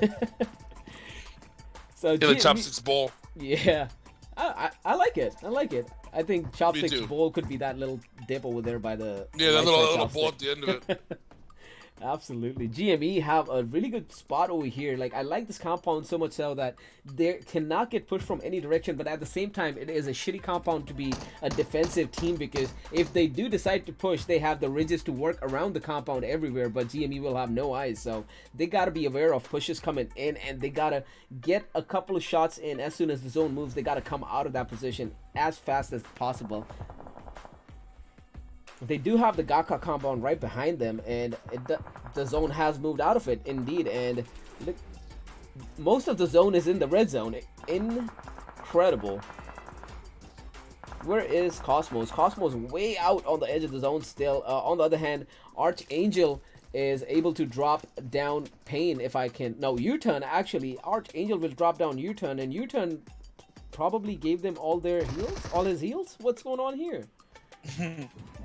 So in the Chopsticks bowl. Yeah, I like it. I like it. I think Chopsticks bowl could be that little dip over there by the that little bowl at the end of it. Absolutely. GME have a really good spot over here. Like, I like this compound so much so that they cannot get pushed from any direction, but at the same time, it is a shitty compound to be a defensive team, because if they do decide to push, they have the ridges to work around the compound everywhere, but GME will have no eyes. So they got to be aware of pushes coming in, and they got to get a couple of shots in as soon as the zone moves. They got to come out of that position as fast as possible. They do have the Gakka compound right behind them, and the zone has moved out of it, indeed. And most of the zone is in the red zone. Incredible. Where is Cosmos? Cosmos way out on the edge of the zone still. On the other hand, Archangel is able to drop down Pain, if I can. No, U-turn, actually. Archangel will drop down U-turn, and U-turn probably gave them all their heals? All his heals? What's going on here?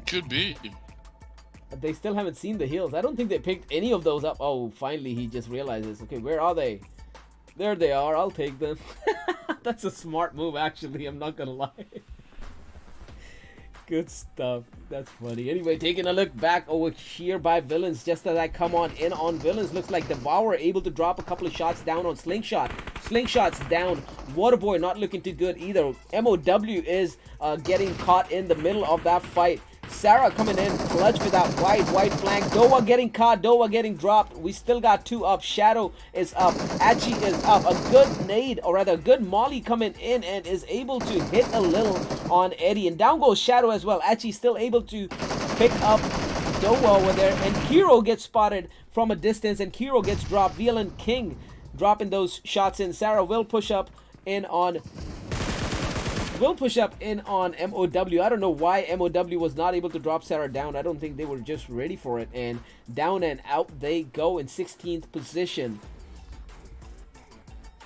Could be. They still haven't seen the heals. I don't think they picked any of those up. Oh, finally he just realizes. Okay, where are they? There they are. I'll take them. That's a smart move, actually. I'm not gonna lie. Good stuff. That's funny. Anyway, taking a look back over here by Villains, just as I come on in on Villains, looks like Devour able to drop a couple of shots down on Slingshot. Slingshot's down. Waterboy not looking too good either. MOW is getting caught in the middle of that fight. Sarah coming in clutch with that wide flank. Doa getting caught. Doa getting dropped. We still got 2 up. Shadow is up. Achi is up. A good nade, or rather a good molly coming in, and is able to hit a little on Eddie. And down goes Shadow as well. Achi still able to pick up Doa over there. And Kiro gets spotted from a distance, and Kiro gets dropped. Violent King dropping those shots in. Sarah will push up in on MOW. I don't know why MOW was not able to drop Sarah down. I don't think they were just ready for it. And down and out they go in 16th position.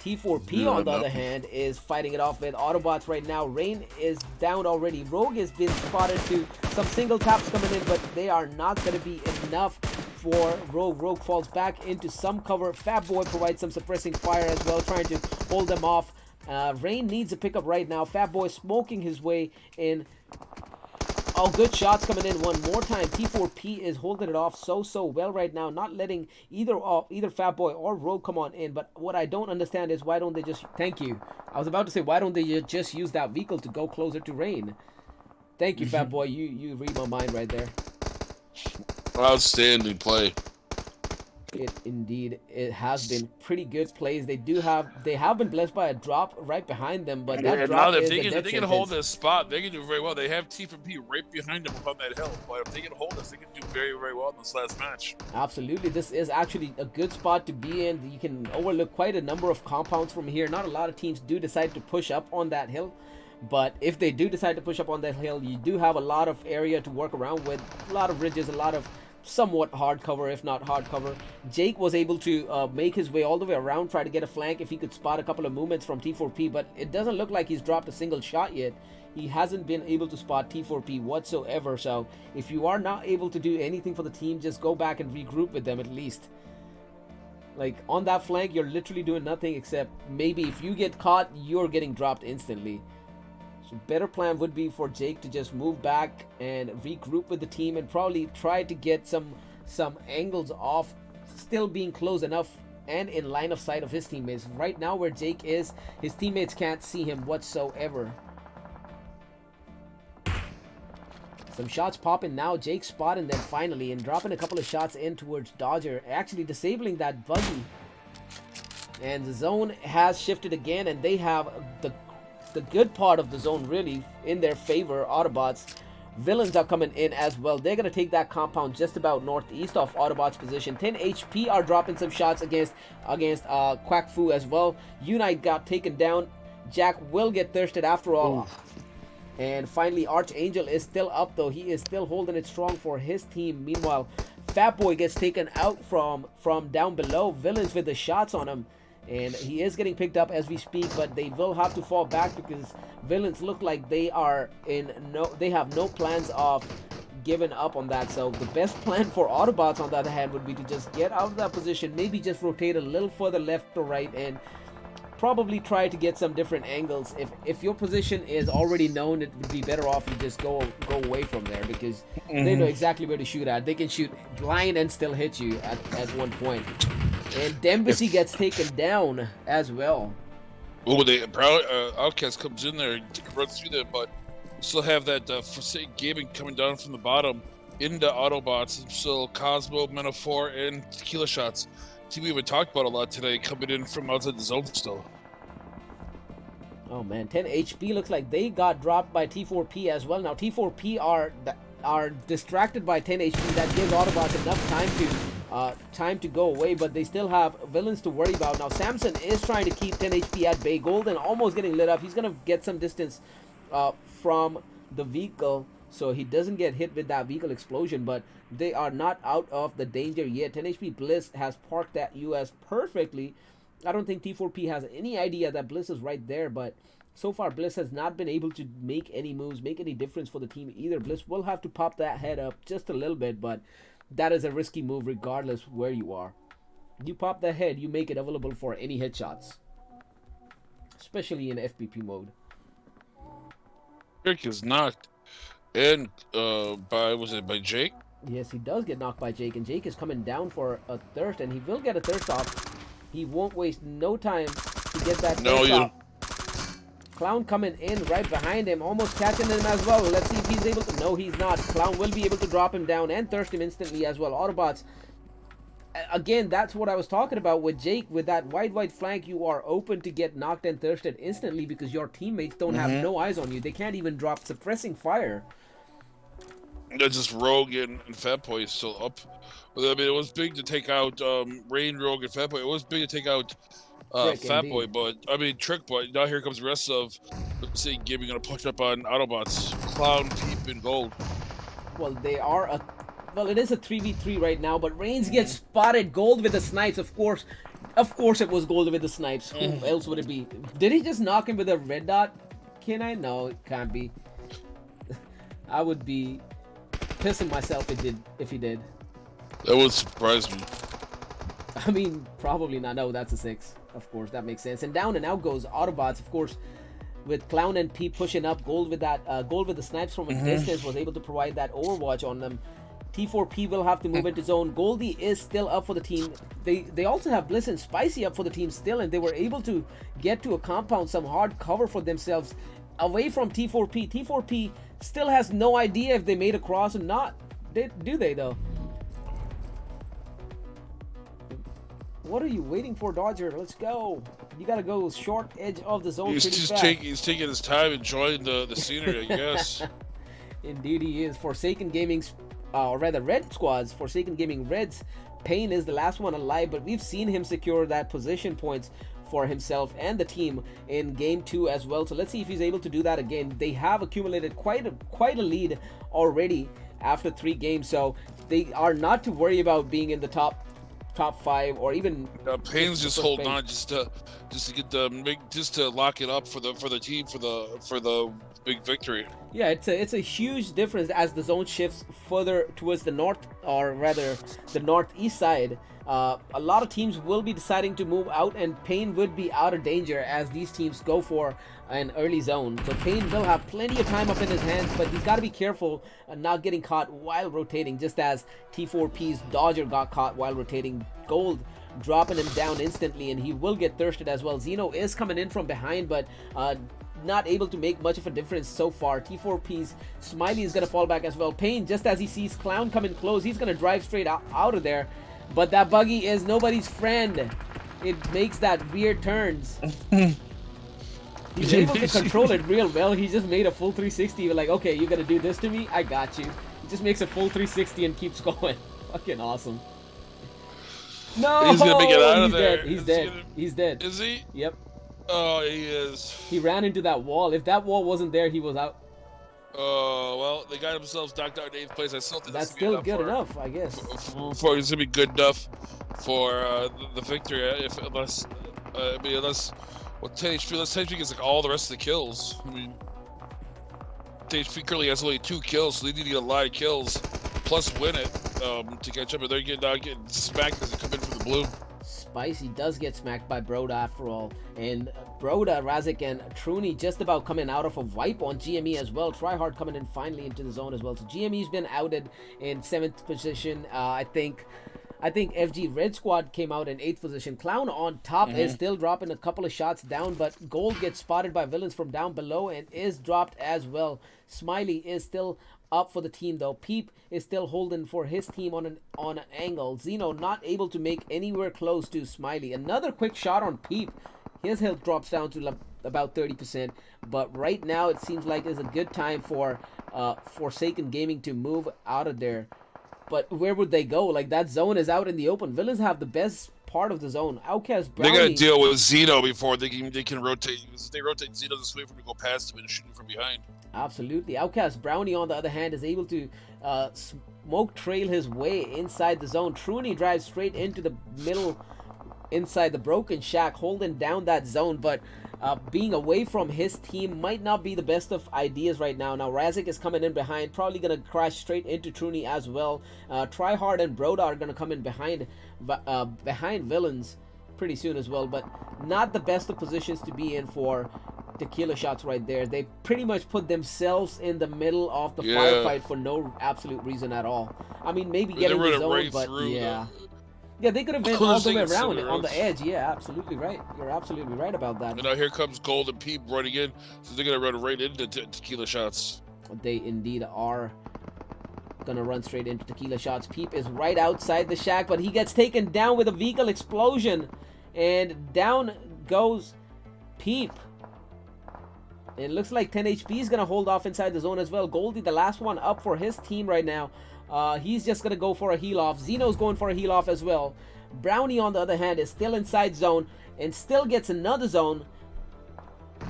T4P, on the other hand, is fighting it off with Autobots right now. Rain is down already. Rogue has been spotted to some single taps coming in, but they are not going to be enough for Rogue. Rogue falls back into some cover. Fatboy provides some suppressing fire as well, trying to hold them off. Rain needs a pickup right now. Fatboy smoking his way in. Oh, good shots coming in one more time. T4P is holding it off so well right now, not letting either Fatboy or Rogue come on in. But what I don't understand is, why don't they just... Thank you. I was about to say, why don't they just use that vehicle to go closer to Rain? Thank you, Fatboy. You read my mind right there. Outstanding play. It has been pretty good plays. They have been blessed by a drop right behind them, but that drop is if they can hold this spot, they can do very well. They have T4P right behind them on that hill, but if they can hold this, they can do very, very well in this last match. Absolutely, this is actually a good spot to be in. You can overlook quite a number of compounds from here. Not a lot of teams do decide to push up on that hill, but if they do decide to push up on that hill, you do have a lot of area to work around with, a lot of ridges, a lot of somewhat hard cover, if not hard cover. Jake was able to make his way all the way around, try to get a flank if he could spot a couple of movements from T4P, but it doesn't look like he's dropped a single shot yet. he hasn't been able to spot T4P whatsoever. So if you are not able to do anything for the team, just go back and regroup with them at least. Like, on that flank, you're literally doing nothing except maybe if you get caught, you're getting dropped instantly. So better plan would be for Jake to just move back and regroup with the team and probably try to get some angles off, still being close enough and in line of sight of his teammates. Right now where Jake is, his teammates can't see him whatsoever. Some shots popping now. Jake spotting them finally and dropping a couple of shots in towards Dodger, actually disabling that buggy. And the zone has shifted again, and they have the good part of the zone really in their favor. Autobots, villains are coming in as well. They're gonna take that compound just about northeast of Autobots position. 10 HP are dropping some shots against Quack Fu as well. Unite got taken down. Jack will get thirsted after all. And finally, Archangel is still up though. He is still holding it strong for his team. Meanwhile, Fat Boy gets taken out from down below. Villains with the shots on him. And he is getting picked up as we speak, but they will have to fall back because villains look like they have no plans of giving up on that. So the best plan for Autobots on the other hand would be to just get out of that position, maybe just rotate a little further left or right, and probably try to get some different angles. If your position is already known, it would be better off you just go away from there, because they know exactly where to shoot at. They can shoot blind and still hit you at one point. And Dembasi gets taken down as well. Oh, OUTcast comes in there and runs through them, but we still have that Forsaken Gaming coming down from the bottom into Autobots. So Cosmo, Metaphor, and Tequila Shots. Team we haven't talked about a lot today, coming in from outside the zone still. Oh man, 10 HP looks like they got dropped by T4P as well. Now T4P are distracted by 10 HP. That gives Autobots enough time to go away, but they still have villains to worry about. Now Samson is trying to keep 10 HP at bay. Golden almost getting lit up. He's gonna get some distance from the vehicle, so he doesn't get hit with that vehicle explosion, but they are not out of the danger yet. 10 HP Bliss has parked that US perfectly. I don't think T4P has any idea that Bliss is right there, but so far Bliss has not been able to make any moves, make any difference for the team either. Bliss will have to pop that head up just a little bit, but that is a risky move regardless where you are. You pop the head, you make it available for any headshots, especially in FPP mode. Rick is knocked and by Jake? Yes, he does get knocked by Jake, and Jake is coming down for a thirst, and he will get a thirst off. He won't waste no time to get that thirst off. Clown coming in right behind him, almost catching him as well. Let's see if he's able to. No, he's not. Clown will be able to drop him down and thirst him instantly as well. Autobots, again, that's what I was talking about with Jake. With that wide flank, you are open to get knocked and thirsted instantly because your teammates don't have no eyes on you. They can't even drop suppressing fire. That's just Rogue and Fat Boy is still up. I mean, it was big to take out Rain, Rogue, and Fat Boy. It was big to take out Fat Boy, but I mean Trick Boy. Now here comes the rest of the Gaming gonna push up on Autobots. Clown, Peep, and Gold. Well, it is a 3v3 right now, but Reigns gets spotted. Gold with the snipes, of course it was Gold with the snipes. Who else would it be? Did he just knock him with a red dot? Can I? No, it can't be. I would be pissing myself if he did. That would surprise me. I mean, probably not. No, that's a 6. Of course, that makes sense. And down and out goes Autobots, of course, with Clown and P pushing up. Gold with the snipes from a distance was able to provide that overwatch on them. T4P will have to move into zone. Goldie is still up for the team. They also have Bliss and Spicy up for the team still, and they were able to get to a compound, some hard cover for themselves away from T4P. T4P still has no idea if they made a cross or not. Do they though? What are you waiting for, Dodger? Let's go. You gotta go short edge of the zone. He's taking his time, enjoying the scenery, I guess. Indeed he is. Forsaken Gaming's, or rather Red Squad's, Forsaken Gaming Red's Pain is the last one alive, but we've seen him secure that position points for himself and the team in game 2 as well. So let's see if he's able to do that again. They have accumulated quite a lead already after 3 games, so they are not to worry about being in the top 5 or even. Pain's just holding on just to get to lock it up for the team for the big victory. Yeah, it's a huge difference as the zone shifts further towards the north, or rather the northeast side. A lot of teams will be deciding to move out, and Payne would be out of danger as these teams go for an early zone. So Payne will have plenty of time up in his hands, but he's got to be careful not getting caught while rotating, just as T4P's Dodger got caught while rotating. Gold dropping him down instantly, and he will get thirsted as well. Zeno is coming in from behind, but not able to make much of a difference so far. T4P's Smiley is going to fall back as well. Payne, just as he sees Clown coming close, he's going to drive straight out of there. But that buggy is nobody's friend. It makes that weird turns. He's able to control it real well. He just made a full 360. We're like, okay, you're going to do this to me? I got you. He just makes a full 360 and keeps going. Fucking awesome. No! He's going to make it out of there. Dead. He's dead. He's dead. Is he? Yep. Oh, he is. He ran into that wall. If that wall wasn't there, he was out. Well, they got themselves knocked out in 8th place. I still think that's still good enough, I guess. It's going to be good enough for the victory. Unless, well, 10 HP, unless 10 HP gets like all the rest of the kills. I mean, 10 HP currently has only 2 kills, so they need to get a lot of kills plus win it to catch up. But they're getting smacked as they come in from the blue. Spicy does get smacked by Broda after all, and Broda, Razik, and Truni just about coming out of a wipe on GME as well. Tryhard coming in finally into the zone as well. So GME's been outed in 7th position. I think FG Red Squad came out in 8th position. Clown on top is still dropping a couple of shots down, but Gold gets spotted by Villains from down below and is dropped as well. Smiley is still up for the team though. Peep is still holding for his team on an angle. Zeno not able to make anywhere close to Smiley. Another quick shot on Peep. His health drops down to about 30%, but right now it seems like it's a good time for Forsaken Gaming to move out of there. But where would they go? Like, that zone is out in the open. Villains have the best part of the zone. OUTcast Brownie, they're gonna deal with Zeno before they can rotate. If they rotate Zeno, this way for him to go past him and shoot him from behind. Absolutely. OUTcast Brownie, on the other hand, is able to smoke trail his way inside the zone. Truni drives straight into the middle inside the Broken Shack, holding down that zone, but being away from his team might not be the best of ideas right now. Now Razik is coming in behind, probably gonna crash straight into Truni as well. Tryhard and Broda are gonna come in behind Villains pretty soon as well, but not the best of positions to be in for Tequila Shots right there. They pretty much put themselves in the middle of the firefight for no absolute reason at all. I mean, maybe getting the zone, right but yeah. Yeah, they could have been all the way around on the edge. Yeah, absolutely right. You're absolutely right about that. And now here comes Gold and Peep running in, so they're going to run right into Tequila Shots. They indeed are going to run straight into Tequila Shots. Peep is right outside the shack, but he gets taken down with a vehicle explosion. And down goes Peep. It looks like 10 HP is going to hold off inside the zone as well. Goldie, the last one up for his team right now. He's just going to go for a heal off. Zeno's going for a heal off as well. Brownie, on the other hand, is still inside zone and still gets another zone.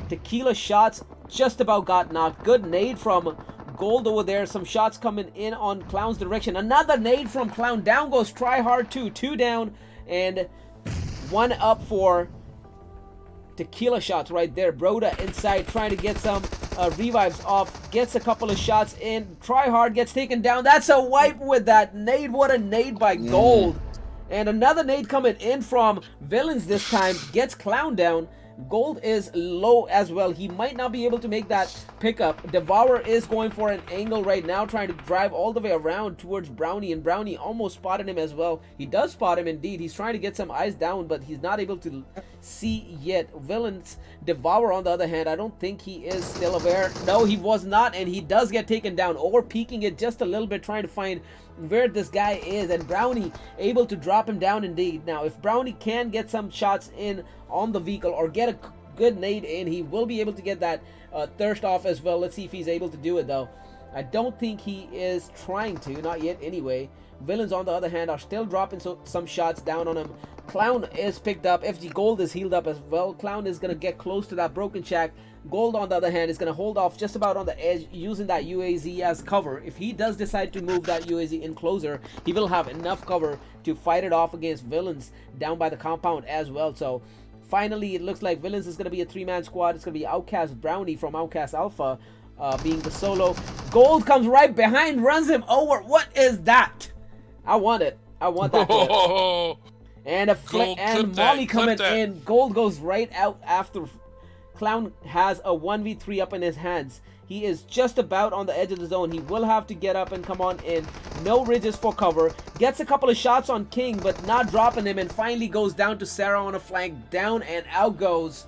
Tequila Shots just about got knocked. Good nade from Gold over there. Some shots coming in on Clown's direction. Another nade from Clown. Down goes Tryhard 2. 2 down and 1 up for Tequila Shots right there. Broda inside trying to get some revives off. Gets a couple of shots in. Tryhard gets taken down. That's a wipe with that nade. What a nade by Gold. And another nade coming in from Villains this time. Gets Clown down. Gold is low as well. He might not be able to make that pickup. Devourer is going for an angle right now, trying to drive all the way around towards Brownie, and Brownie almost spotted him as well. He does spot him indeed. He's trying to get some eyes down, but he's not able to see yet. Villains Devourer, on the other hand, I don't think he is still aware. No, he was not, and he does get taken down, over peeking it just a little bit, trying to find where this guy is, and Brownie able to drop him down indeed. Now, if Brownie can get some shots in on the vehicle or get a good nade in, he will be able to get that thirst off as well. Let's see if he's able to do it though. I don't think he is trying to, not yet anyway. Villains, on the other hand, are still dropping some shots down on him. Clown is picked up. FG Gold is healed up as well. Clown is going to get close to that Broken Shack. Gold, on the other hand, is going to hold off just about on the edge, using that UAZ as cover. If he does decide to move that UAZ in closer, he will have enough cover to fight it off against Villains down by the compound as well. So finally, it looks like Villains is going to be a 3-man squad. It's going to be OUTcast Brownie from OUTcast Alpha, being the solo. Gold comes right behind, runs him over. What is that? I want it. I want that clip. Oh, And and Molly coming in. Gold goes right out after Clown has a 1v3 up in his hands. He is just about on the edge of the zone. He will have to get up and come on in. No ridges for cover. Gets a couple of shots on King, but not dropping him. And finally goes down to Sarah on a flank. Down and out goes.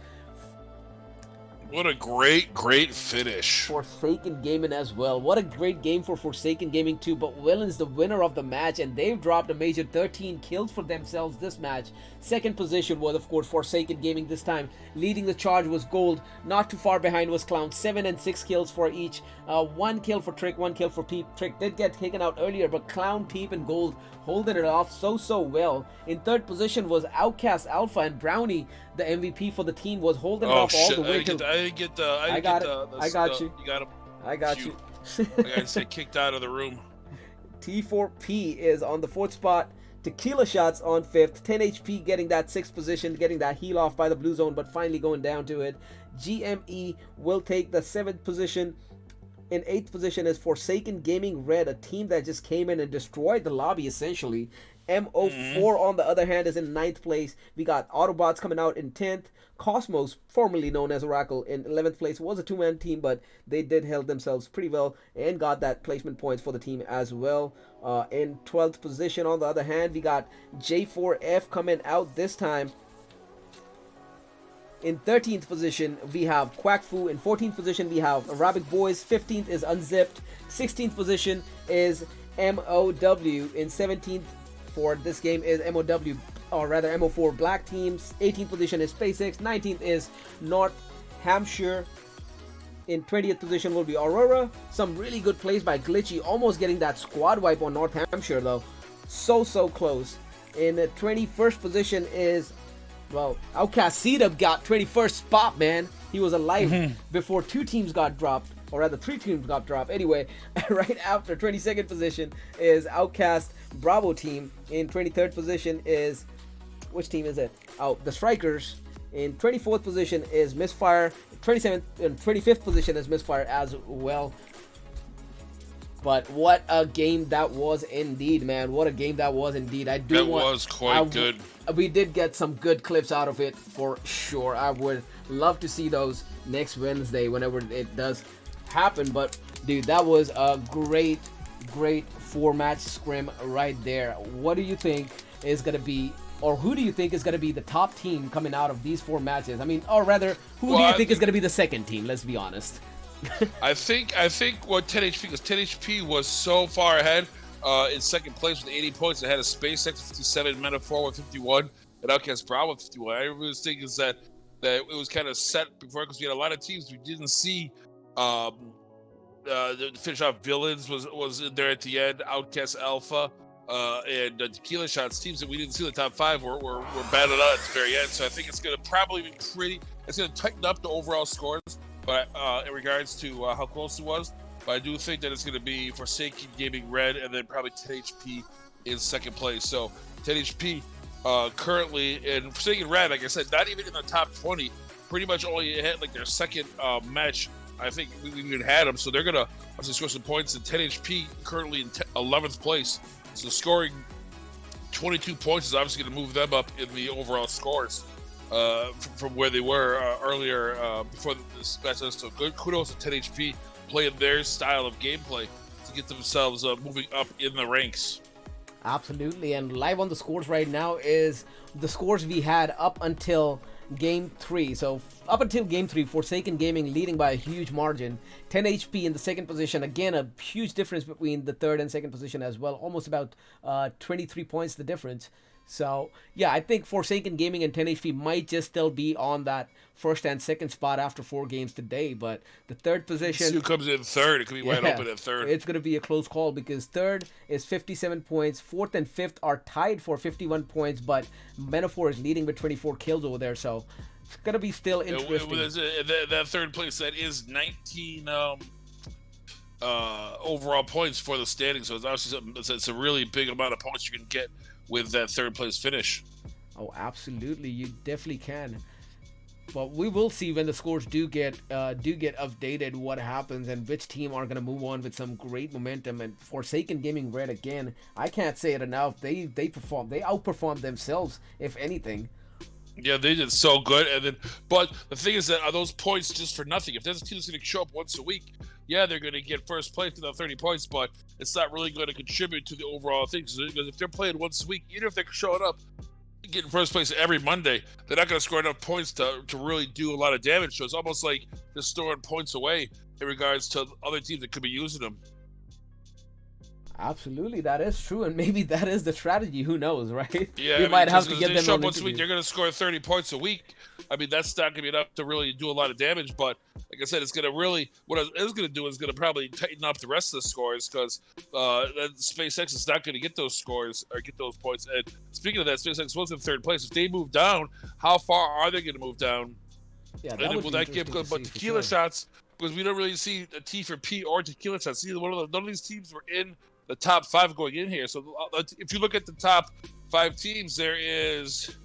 What a great finish. Forsaken Gaming as well. What a great game for Forsaken Gaming too. But Willen's the winner of the match, and they've dropped a major 13 kills for themselves this match. Second position was, of course, Forsaken Gaming this time. Leading the charge was Gold. Not too far behind was Clown. 7 and 6 kills for each. 1 kill for Trick, 1 kill for Peep. Trick did get taken out earlier, but Clown, Peep, and Gold holding it off so well. In third position was OUTcast Alpha, and Brownie, the MVP for the team, was holding it off all the way to... I got you. You got him. I got you. I got to get kicked out of the room. T4P is on the 4th spot. Tequila Shots on 5th. 10 HP getting that 6th position, getting that heal off by the blue zone, but finally going down to it. GME will take the 7th position. In 8th position is Forsaken Gaming Red, a team that just came in and destroyed the lobby essentially. MO4 on the other hand is in 9th place. We got Autobots coming out in 10th. Cosmos, formerly known as Oracle, in 11th place. Was a 2-man team, but they did held themselves pretty well and got that placement points for the team as well. In 12th position on the other hand, we got J4F coming out this time. In 13th position, we have Quackfu. In 14th position, we have Arabic Boys. 15th is Unzipped. 16th position is MOW. In 17th for this game is MOW, or rather MO4 Black Teams. 18th position is SpaceX. 19th is North Hampshire. In 20th position will be Aurora. Some really good plays by Glitchy, almost getting that squad wipe on North Hampshire though. So close. In the 21st position is, well, OUTcast C-Dub got 21st spot, man. He was alive before 2 teams got dropped, or rather 3 teams got dropped. Anyway, right after 22nd position is OUTcast Bravo team. In 23rd position is, which team is it? Oh, the Strikers. In 24th position is Misfire. 27th and 25th position is Misfire as well. But what a game that was indeed, man. What a game that was indeed. That was quite good. We did get some good clips out of it for sure. I would love to see those next Wednesday whenever it does happen. But dude, that was a great 4-match scrim right there. What do you think is going to be, or who do you think is going to be the top team coming out of these 4 matches? I mean, or rather, who do you think is going to be the second team? Let's be honest. I think what 10 HP, because 10 HP was so far ahead in second place with 80 points. It had a SpaceX 57, Metaphor with 51, and OUTcast Bravo with 51. I was thinking that it was kind of set before, because we had a lot of teams we didn't see. The finish off Villains was in there at the end. OUTcast Alpha and Tequila Shots, teams that we didn't see in the top 5 were battled out at the very end. So I think it's going to probably be it's going to tighten up the overall scores. But in regards to how close it was, but I do think that it's going to be Forsaken Gaming Red, and then probably 10 HP in second place. So 10 HP currently in Forsaken Red, like I said, not even in the top 20. Pretty much only hit like their second match. I think we even had them, so they're going to have to score some points. And 10 HP currently in 11th place. So scoring 22 points is obviously going to move them up in the overall scores. From where they were earlier before this match. So good kudos to 10 HP playing their style of gameplay to get themselves moving up in the ranks. Absolutely, and live on the scores right now is the scores we had up until Game 3. So up until Game 3, Forsaken Gaming leading by a huge margin. 10 HP in the second position. Again, a huge difference between the third and second position as well. Almost about 23 points the difference. So, yeah, I think Forsaken Gaming and 10 HP might just still be on that first and second spot after 4 games today. But the third position... Who comes in third? It could be wide open at third. It's going to be a close call because third is 57 points. Fourth and fifth are tied for 51 points, but Metaphor is leading with 24 kills over there. So, it's going to be still interesting. That third place, that is 19 overall points for the standing. So, it's obviously it's a really big amount of points you can get with that third place finish. Oh, absolutely. You definitely can. But we will see when the scores do get updated what happens and which team are gonna move on with some great momentum. And Forsaken Gaming Red, again, I can't say it enough. They outperformed themselves, if anything. Yeah, they did so good, but the thing is that are those points just for nothing? If there's a team that's going to show up once a week, yeah, they're going to get first place with 30 points, but it's not really going to contribute to the overall thing. Because if they're playing once a week, even if they're showing up, getting first place every Monday, they're not going to score enough points to really do a lot of damage. So it's almost like just throwing points away in regards to other teams that could be using them. Absolutely, that is true, and maybe that is the strategy. Who knows, right? Yeah, we might have to get them show up once a week. They're going to score 30 points a week. I mean, that's not going to be enough to really do a lot of damage. But like I said, it's going to really what it is going to do is going to probably tighten up the rest of the scores because SpaceX is not going to get those scores or get those points. And speaking of that, SpaceX was in third place. If they move down, how far are they going to move down? Yeah, and will that give? But tequila shots, because we don't really see a T for P or tequila shots. Either one of those. None of these teams were in the top 5 going in here. So if you look at the top 5 teams, there is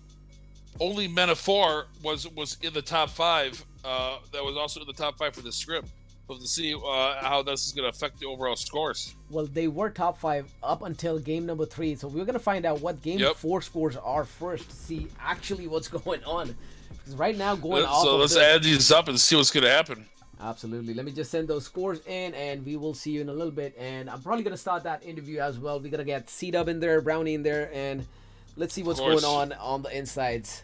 only Men of 4 was in the top 5. That was also in the top 5 for the Scrim. So to see how this is going to affect the overall scores. Well, they were top 5 up until game number 3. So we're going to find out what game 4 scores are first to see actually what's going on. Because right now going off. So let's add these up and see what's going to happen. Absolutely. Let me just send those scores in, and we will see you in a little bit. And I'm probably going to start that interview as well. We're going to get C-Dub in there, Brownie in there, and let's see what's going on the insides.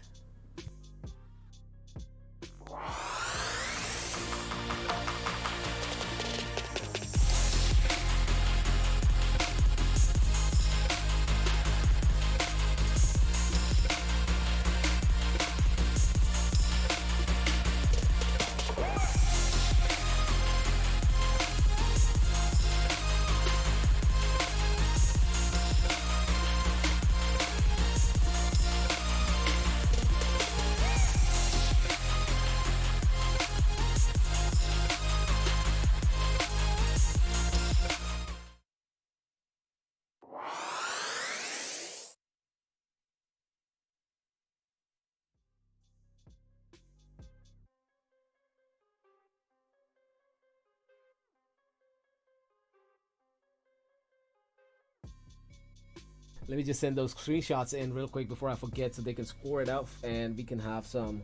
Let me just send those screenshots in real quick before I forget so they can score it out and we can have some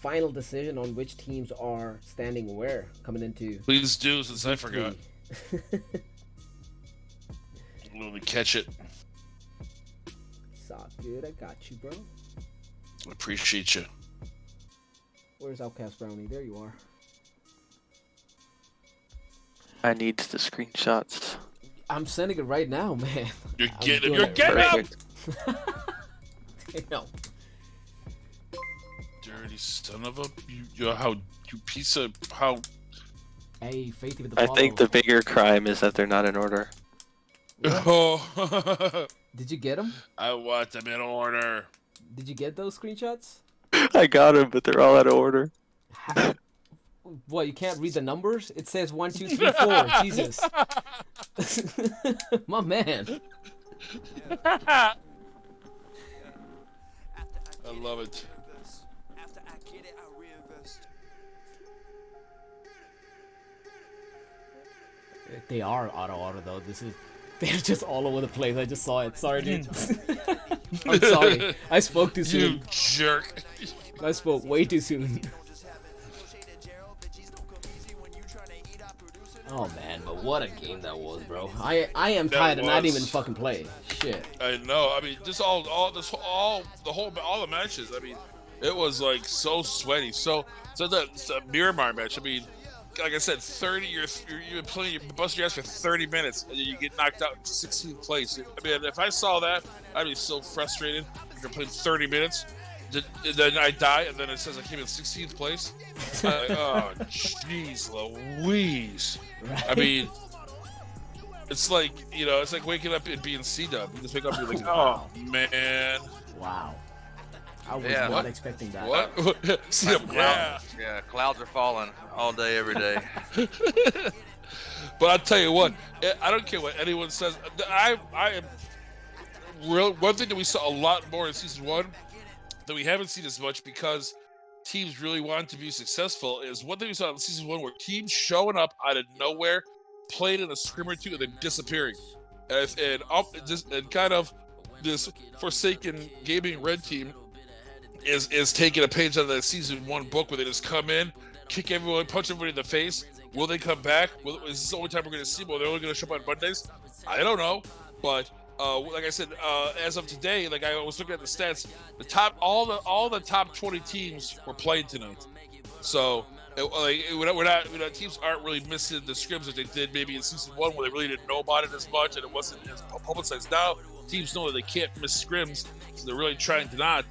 final decision on which teams are standing where coming into. Please do, since I forgot. Let me catch it. It's all good. I got you, bro. I appreciate you. Where's OUTcast Brownie? There you are. I need the screenshots. I'm sending it right now, man. You're getting him. Damn. Dirty son of a you piece of how. Hey, Faithy with the I follow. think the bigger crime is that they're not in order. Oh. Did you get them? I want them in order. Did you get those screenshots? I got them, but they're all out of order. What, you can't read the numbers? It says 1, 2, 3, 4. Jesus. My man. I love it. They are out of order though. They're just all over the place. I just saw it. Sorry, dude. I'm sorry. I spoke too soon. You jerk. I spoke way too soon. Oh man, but what a game that was, bro. I am tired and not even fucking play. Shit. I know. I mean, just all the matches. I mean, it was like so sweaty. So the Miramar match. I mean, like I said, 30. You're playing. You're busting your ass for 30 minutes, and then you get knocked out in 16th place. I mean, if I saw that, I'd be so frustrated. You're playing 30 minutes. Then I die, and then it says I came in 16th place. I'm like, oh, jeez Louise. Right? I mean, it's like, it's like waking up and being C-Dub. You just wake up and you're like, oh, man. Wow. I was not expecting that. What? C-Dub, yeah, clouds are falling all day, every day. But I'll tell you what, I don't care what anyone says. I am real. One thing that we saw a lot more in Season 1 that we haven't seen as much because teams really want to be successful is one thing we saw in season 1 where teams showing up out of nowhere, played in a scrim or two, and then disappearing. And kind of this Forsaken Gaming Red team is taking a page out of that season 1 book where they just come in, kick everyone, punch everybody in the face. Will they come back? Is this the only time we're going to see them? They're only going to show up on Mondays? I don't know. But like I said, as of today, like I was looking at the stats, all the top 20 teams were playing tonight. So we're not teams aren't really missing the scrims that they did maybe in season 1 where they really didn't know about it as much and it wasn't as publicized. Now teams know that they can't miss scrims, so they're really trying to not.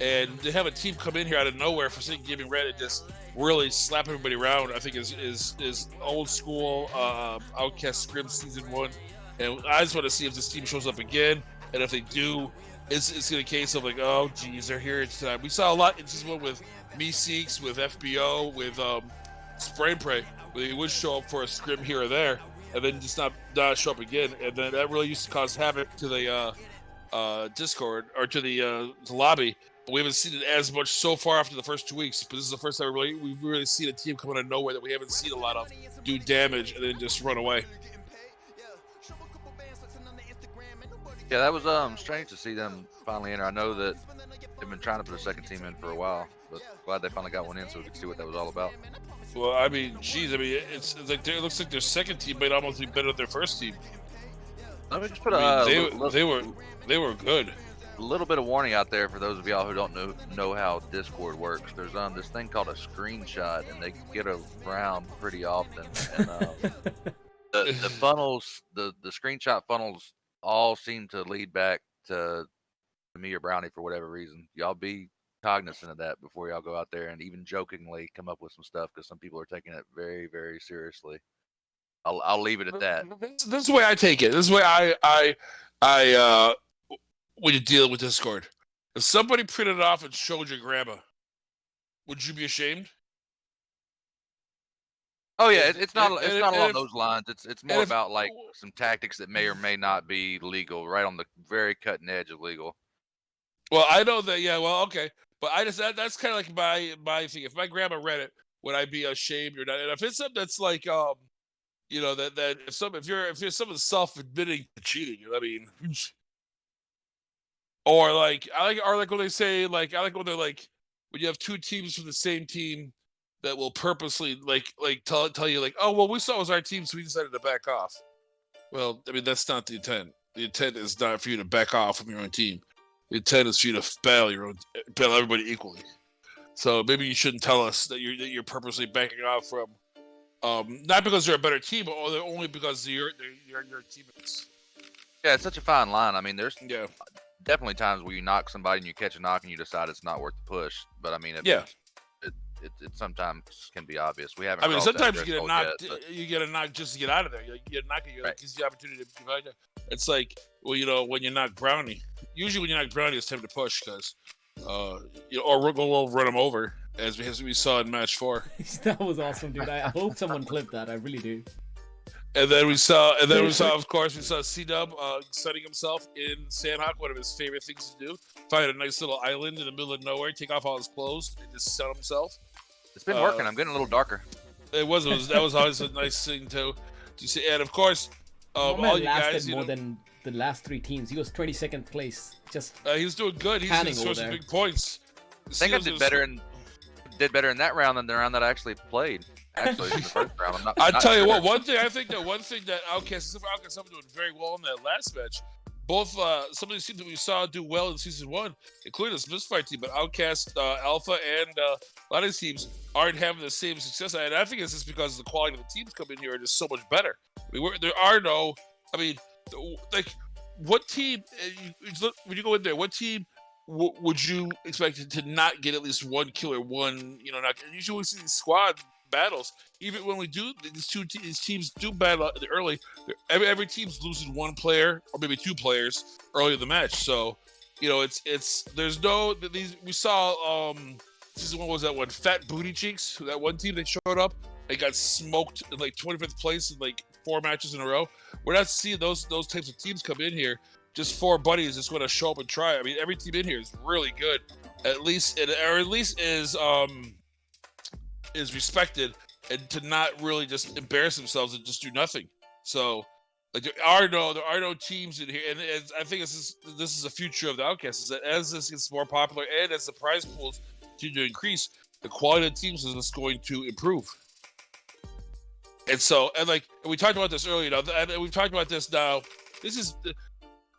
And to have a team come in here out of nowhere for Forsaken Gaming Red and just really slap everybody around, I think is old school OUTcast Scrim season 1. And I just want to see if this team shows up again, and if they do, it's going to be a case of like, oh geez, they're here tonight. We saw a lot in season 1 with Meeseeks, with FBO, with Spray and Pray, where they would show up for a scrim here or there, and then just not show up again, and then that really used to cause havoc to the Discord or to the lobby. But we haven't seen it as much so far after the first 2 weeks. But this is the first time we've really seen a team come out of nowhere that we haven't seen a lot of do damage and then just run away. Yeah, that was strange to see them finally enter. I know that they've been trying to put a second team in for a while, but glad they finally got one in so we could see what that was all about. Well, I mean, geez, it's like it looks like their second team might almost be better than their first team. Let me just put they were good. A little bit of warning out there for those of y'all who don't know how Discord works. There's this thing called a screenshot, and they get around pretty often. And the funnels, the screenshot funnels, all seem to lead back to me or Brownie for whatever reason. Y'all be cognizant of that before y'all go out there and even jokingly come up with some stuff because some people are taking it very, very seriously. I'll leave it at that. This is the way I take it. This is the way I when you deal with Discord. If somebody printed it off and showed your grandma, would you be ashamed? Oh yeah, it's not along those lines. It's more about like some tactics that may or may not be legal, right on the very cutting edge of legal. Well, I know that. Yeah. Well, okay, but that's kind of like my thing. If my grandma read it, would I be ashamed or not? And if it's something that's like you know that if you're someone self-admitting to cheating, I mean, or like when they say I like when they're like when you have two teams from the same team that will purposely like tell you like, oh well, we saw it was our team, so we decided to back off. Well, I mean that's not the intent. The intent is not for you to back off from your own team. The intent is for you to battle everybody equally. So maybe you shouldn't tell us that you're purposely backing off from, not because you're a better team, but only because you're your teammates. Yeah, it's such a fine line. I mean, there's definitely times where you knock somebody and you catch a knock and you decide it's not worth the push. But I mean, it sometimes can be obvious. We haven't. I mean, sometimes you get a knock. Yet, you get a knock just to get out of there. You get a knock, it gives you the opportunity to provide. It's like, well, you know, when you knock Brownie. Usually, when you knock Brownie, it's time to push because, or we'll run him over as we saw in match 4. That was awesome, dude. I hope someone clipped that. I really do. And then we saw, of course, C-Dub setting himself in Sandhawk, one of his favorite things to do. Find a nice little island in the middle of nowhere, take off all his clothes, and just set himself. It's been working. I'm getting a little darker. That was always a nice thing to see. And of course, all you guys, more than the last 3 teams. He was 22nd place. Just he was doing good. He's scoring some big points. I think I did better in that round than the round that I actually played. Actually, in the first round. I tell you what, one thing that OUTcast have been doing very well in that last match. Both some of these teams that we saw do well in season 1, including this Misfire team, but OUTcast Alpha and a lot of these teams aren't having the same success. And I think it's just because the quality of the teams coming in here are just so much better. I mean, like what team? When you go in there, what team would you expect to not get at least one kill or one? Not usually we see these squad battles. Even when we do these teams do battle early, every team's losing one player or maybe 2 players early in the match. So it's there's no these we saw season 1 was that one Fat Booty Cheeks, that one team that showed up and got smoked in like 25th place in like 4 matches in a row. We're not seeing those types of teams come in here just 4 buddies just want to show up and try. I mean, every team in here is really good, at least is respected, and to not really just embarrass themselves and just do nothing. So, like there are no teams in here, and I think this is the future of the OUTcast. Is that as this gets more popular and as the prize pools continue to increase, the quality of teams is just going to improve. And so, and we talked about this earlier, and we've talked about this now. This is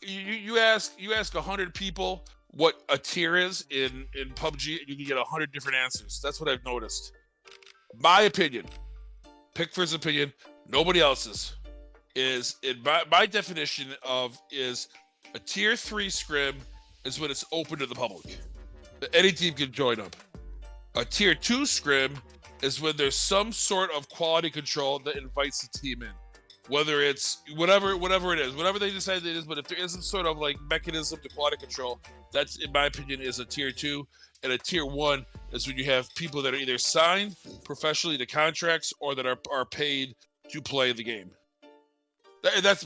you ask 100 people what a tier is in PUBG, and you can get 100 different answers. That's what I've noticed. My opinion, Pickford's opinion, nobody else's, is in my definition is a tier 3 scrim is when it's open to the public. Any team can join up. A tier 2 scrim is when there's some sort of quality control that invites the team in. Whether it's whatever it is, whatever they decide it is, but if there isn't sort of like mechanism to quality control, that's, in my opinion, is a tier 2. And a tier 1 is when you have people that are either signed professionally to contracts or that are paid to play the game. That's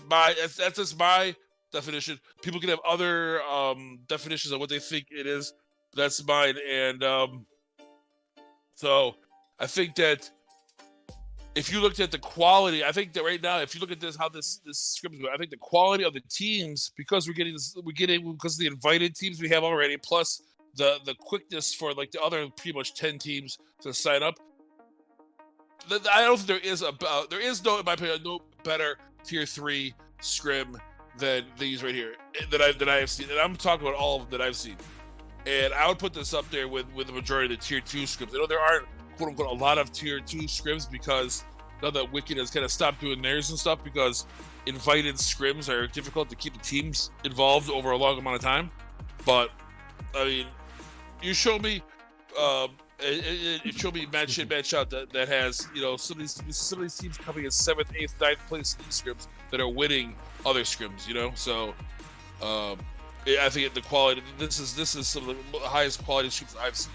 just my definition. People can have other definitions of what they think it is. That's mine. And so I think that if you looked at the quality, I think that right now, if you look at how this script is going, I think the quality of the teams, because we're getting because of the invited teams we have already, plus the quickness for like the other pretty much 10 teams to sign up. I don't think there is no, in my opinion, no better tier 3 scrim than these right here that I have seen, and I'm talking about all of them that I've seen. And I would put this up there with the majority of the tier 2 scrims. I know there aren't, quote unquote, a lot of tier 2 scrims because now that Wicked has kind of stopped doing theirs and stuff, because invited scrims are difficult to keep the teams involved over a long amount of time. But I mean, you show me it showed me match out that has, you know, some of these teams coming in 7th, 8th, 9th place in these scrims that are winning other scrims, you know. So I think the quality, this is some of the highest quality scrims I've seen.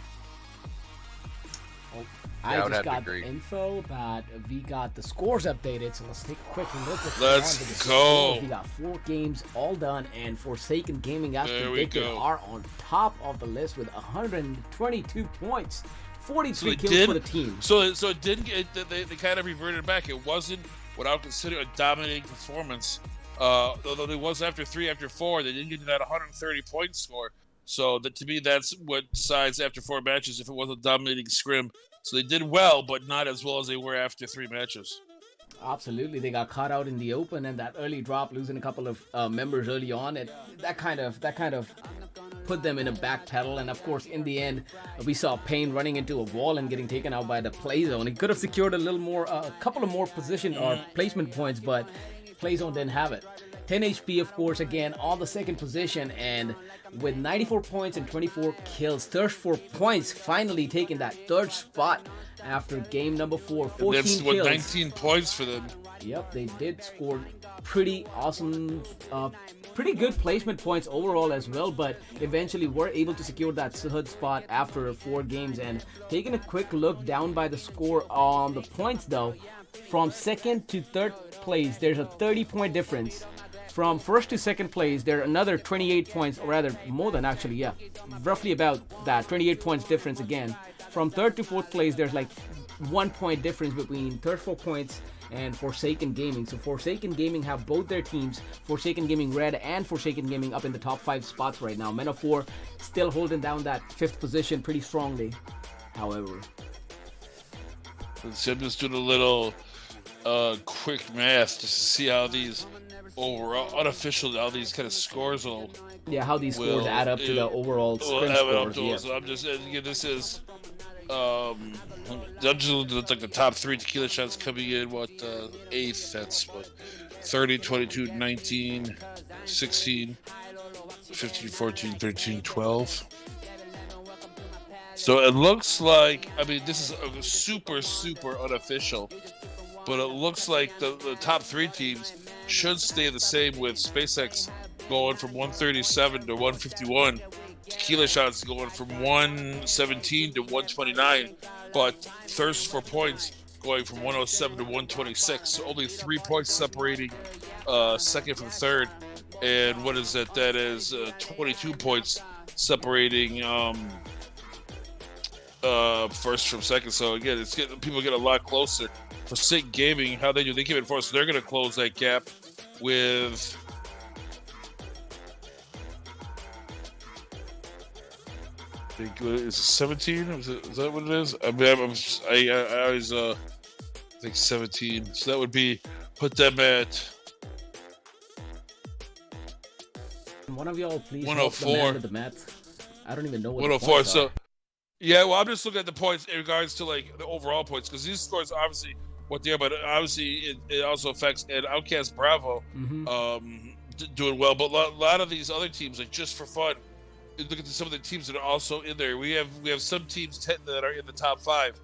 I just got the info that we got the scores updated, so let's take a quick look at Let's go. Scores. We got 4 games all done, and Forsaken Gaming, as predicted, are on top of the list with 122 points, 43 kills for the team. So it didn't get, they kind of reverted back. It wasn't what I would consider a dominating performance. Although it was after 3, after 4, they didn't get to that 130 point score. So that, to me, that's what decides after 4 matches if it was a dominating scrim. So they did well, but not as well as they were after 3 matches. Absolutely, they got caught out in the open, and that early drop, losing a couple of members early on, that kind of put them in a back pedal. And of course, in the end, we saw Payne running into a wall and getting taken out by the play zone. He could have secured a couple of more position or placement points, but play zone didn't have it. 10 HP, of course, again, on the 2nd position, and with 94 points and 24 kills, Thirst for points, finally taking that 3rd spot after game number 4, 14 kills. That's 19 points for them. Yep, they did score pretty awesome, pretty good placement points overall as well, but eventually were able to secure that 3rd spot after 4 games. And taking a quick look down by the score on the points, though, from 2nd to 3rd place, there's a 30-point difference. From 1st to 2nd place, there are another 28 points, or rather more than actually, yeah, roughly about that, 28 points difference again. From 3rd to 4th place, there's like 1 point difference between Thirst for Points and Forsaken Gaming. So Forsaken Gaming have both their teams, Forsaken Gaming Red and Forsaken Gaming, up in the top 5 spots right now. Men of 4 still holding down that 5th position pretty strongly, however. So I'm just doing a little quick math just to see how these overall unofficial, how these kind of scores will how these scores add up to the overall scrim scores. Yeah. So I'm just, again, this is I'm just looking at like the top 3 tequila shots coming in, 8th, that's 30, 22, 19, 16, 15, 14, 13, 12. So it looks like, I mean, this is a super unofficial, but it looks like the top 3 teams should stay the same, with SpaceX going from 137 to 151, Tequila Shots going from 117 to 129, but Thirst for Points going from 107 to 126. So only 3 points separating 2nd from 3rd. and what is that? That is 22 points separating first from second. So again, it's getting people get a lot closer. For Sig Gaming, how they do, they keep it first. So they're going to close that gap with. I think is it 17? Is that what it is? I mean, I always think 17. So that would be put them at. One of y'all please 104. help the man with the math. I don't even know what 104. the points So are. yeah, well, I'm just looking at the points in regards to like the overall points because these scores obviously what they are, but obviously it also affects and OUTcast Bravo doing well. But a lot of these other teams, like just for fun, look at some of the teams that are also in there. We have some teams that are in the top 5.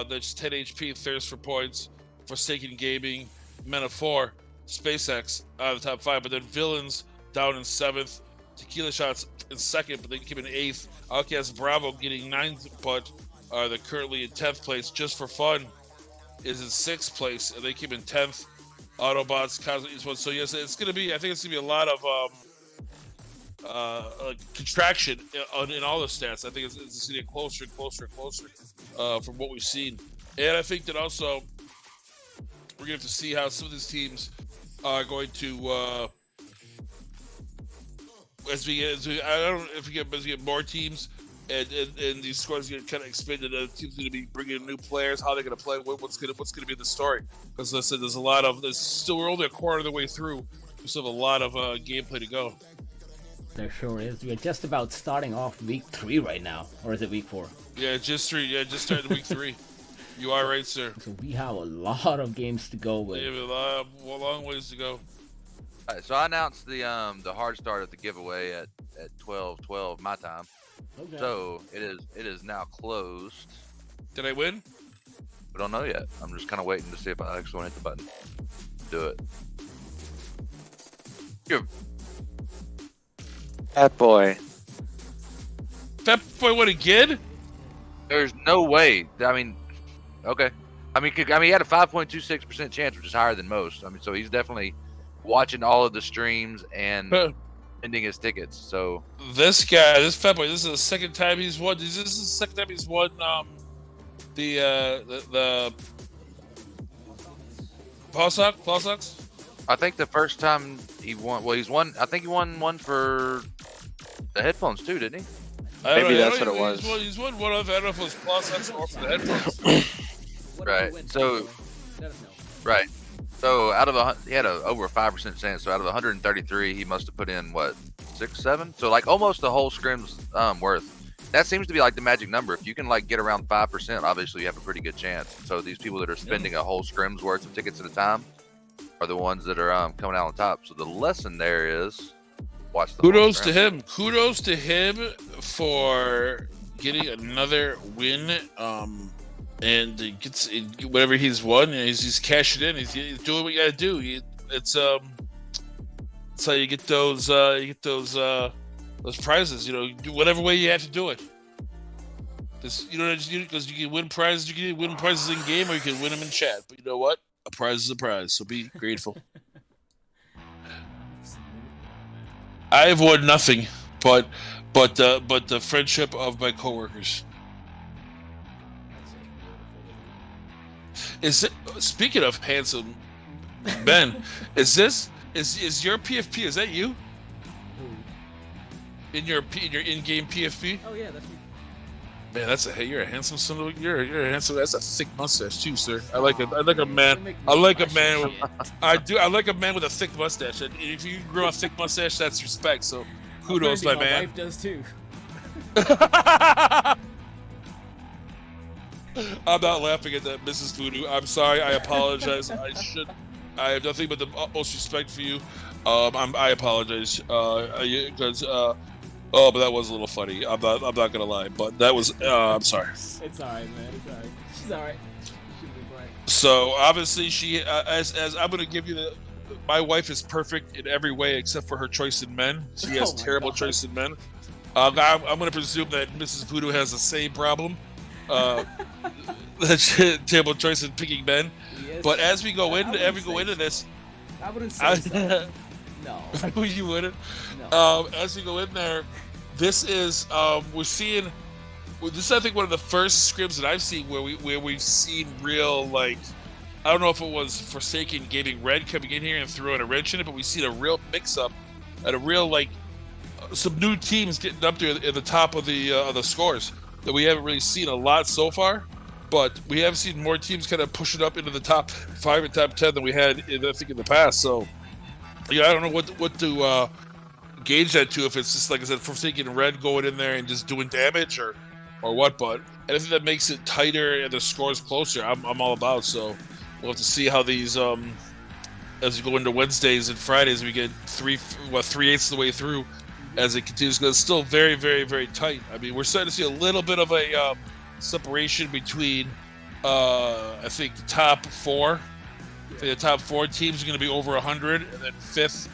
That's 10 HP, Thirst for Points, Forsaken Gaming, Men of 4, SpaceX out of the top 5, but then Villains down in 7th, Tequila Shots in 2nd, but they came in 8th. OUTcast Bravo getting 9th, but they're currently in 10th place. Just for Fun is in 6th place, and they came in 10th. Autobots, Cosmic Esports. So yes, it's gonna be. I think it's gonna be a lot of contraction in all the stats. I think it's gonna get closer and closer and closer from what we've seen. And I think that also we're gonna have to see how some of these teams are going to. As we get more teams and these scores get kind of expanded, the teams going to be bringing in new players. How they're going to play? What's going to be the story? Because listen, we're only a quarter of the way through. We still have a lot of gameplay to go. There sure is. We're just about starting off week 3 right now, or is it week 4? Yeah, just 3. Yeah, just started week 3. You are right, sir. So we have a lot of games to go with. We have a long ways to go. All right, so I announced the hard start of the giveaway at 12:12 my time. Okay. So it is now closed. Did I win? We don't know yet. I'm just kind of waiting to see if I actually want to hit the button. Do it. You're... Fat boy. Fat Boy won again? There's no way. I mean, okay. I mean, he had a 5.26% chance, which is higher than most. I mean, so he's definitely watching all of the streams and ending his tickets. So this guy, this Fat Boy, this is the second time he's won. This is the second time he's won the Paul Sox. I think the first time he won, well, he's won. I think he won one for the headphones too, didn't he? Maybe that's what it was. He's won one of. I don't know if it was Paul Sox or for the headphones. Right. So. Right. So he had over a 5% chance. So out of 133, he must have put in what 6, 7. So like almost the whole scrim's worth. That seems to be like the magic number. If you can like get around 5%, obviously you have a pretty good chance. So these people that are spending a whole scrim's worth of tickets at a time are the ones that are coming out on top. So the lesson there is watch the. Kudos to him. Kudos to him for getting another win. And he gets whatever he's won, he's cashing in. He's doing what you gotta do. It's how you get those prizes. You know, do whatever way you have to do it. Because you can win prizes. You can win prizes in game, or you can win them in chat. But you know what? A prize is a prize. So be grateful. I have won nothing, but the friendship of my coworkers. Speaking of handsome Ben, is your PFP? Is that you? In your in-game PFP? Oh yeah, that's me. Man, you're a handsome son of a. You're a handsome. That's a thick mustache too, sir. I like a man. I like a man. I like a man with a thick mustache. And if you grow a thick mustache, that's respect. So, kudos, my man. My wife does too. I'm not laughing at that, Mrs. Voodoo. I'm sorry. I apologize. I have nothing but the utmost respect for you. I apologize. Because but that was a little funny. I'm not gonna lie, but that was. I'm sorry. It's alright, man. It's alright. She's alright. She'll be fine. So obviously, she as I'm gonna give you the. My wife is perfect in every way except for her choice in men. She has terrible choice in men. I'm gonna presume that Mrs. Voodoo has the same problem. Terrible choice in picking men. Yes, but as we go into this, I wouldn't say so. No. You wouldn't. No. As you go in there, this is we're seeing. This is, I think, one of the first scrims that I've seen where we've seen real, like, I don't know if it was Forsaken Gaming Red coming in here and throwing a wrench in it, but we've seen a real mix-up and a real, like, some new teams getting up there at the top of the scores that we haven't really seen a lot so far. But we have seen more teams kind of pushing up into the top 5 and top 10 than we had, in the past. So, yeah, I don't know what to gauge that to, if it's just, like I said, Forsaken Red going in there and just doing damage or what, but anything that makes it tighter and the scores closer, I'm all about. So we'll have to see how these, as we go into Wednesdays and Fridays, we get 3/8 of the way through as it continues. Because it's still very, very, very tight. I mean, we're starting to see a little bit of a separation between, I think, the top 4. I think the top 4 teams are going to be over 100, and then fifth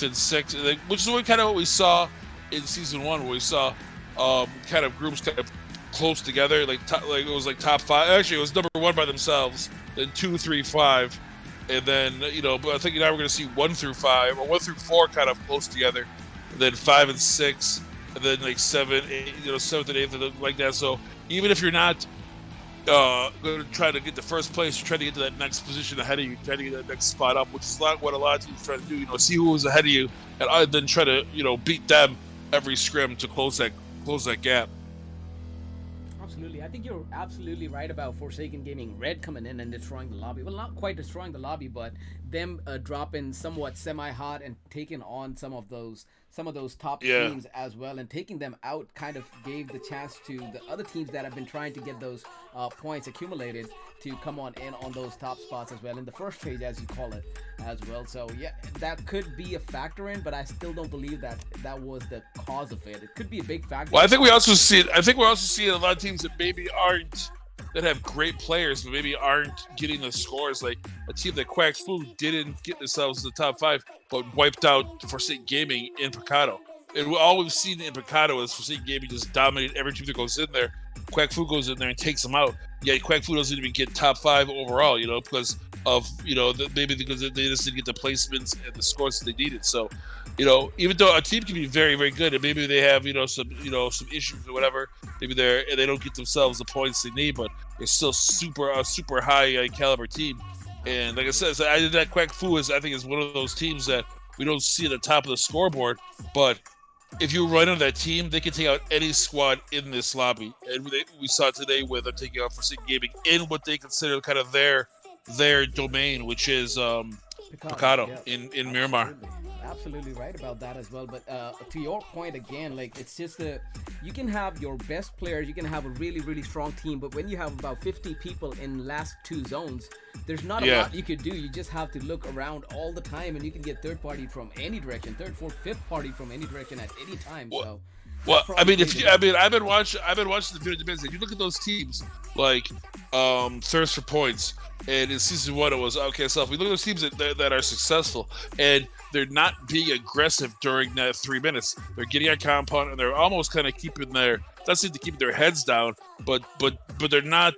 and sixth, which is what we saw in season 1, where we saw kind of groups kind of close together, like it was like top 5. Actually, it was number 1 by themselves, then 2, 3, 5, and then But I think now we're going to see 1 through 5 or 1 through 4 kind of close together, and then 5 and 6, and then like 7, 8, 7th and 8th, like that. So even if you're not going to try to get the first place, you're trying to get to that next position ahead of you, trying to get that next spot up, which is what a lot of teams try to do. See who was ahead of you, and then try to beat them every scrim to close that gap. Absolutely. I think you're absolutely right about Forsaken Gaming Red coming in and destroying the lobby. Well, not quite destroying the lobby, but them dropping somewhat semi-hot and taking on some of those top teams as well, and taking them out kind of gave the chance to the other teams that have been trying to get those points accumulated to come on in on those top spots as well, in the first page, as you call it, as well. So yeah, that could be a factor in, but I still don't believe that was the cause of it. It could be a big factor. Well, I think we're also seeing a lot of teams that maybe that have great players, but maybe aren't getting the scores. Like a team that Quack Food didn't get themselves to the top 5, but wiped out Forsaken Gaming in Picado. And all we've seen in Picado is Forsaken Gaming just dominate every team that goes in there. Quack Food goes in there and takes them out. Yeah, Quack Food doesn't even get top 5 overall, because of, maybe because they just didn't get the placements and the scores that they needed. So, even though a team can be very, very good, and maybe they have, some issues or whatever, maybe they don't get themselves the points they need, but they're still super high caliber team. And like I said, I did that. Quack Fu is one of those teams that we don't see at the top of the scoreboard, but if you run on that team, they can take out any squad in this lobby. And we saw today where they're taking out Forsaken Gaming in what they consider kind of their domain, which is Picado in Miramar. Absolutely right about that as well. But to your point again, like, it's just you can have your best players, you can have a really, really strong team, but when you have about 50 people in last 2 zones, there's not a lot you could do. You just have to look around all the time, and you can get third party from any direction, third, fourth, fifth party from any direction at any time. Well, I've been watching the video debates. If you look at those teams like Thirst for Points, and in season 1 it was OUTcast Links. We look at those teams that are successful, and they're not being aggressive during that 3 minutes. They're getting a compound, and they're almost kind of keeping their heads down, but they're not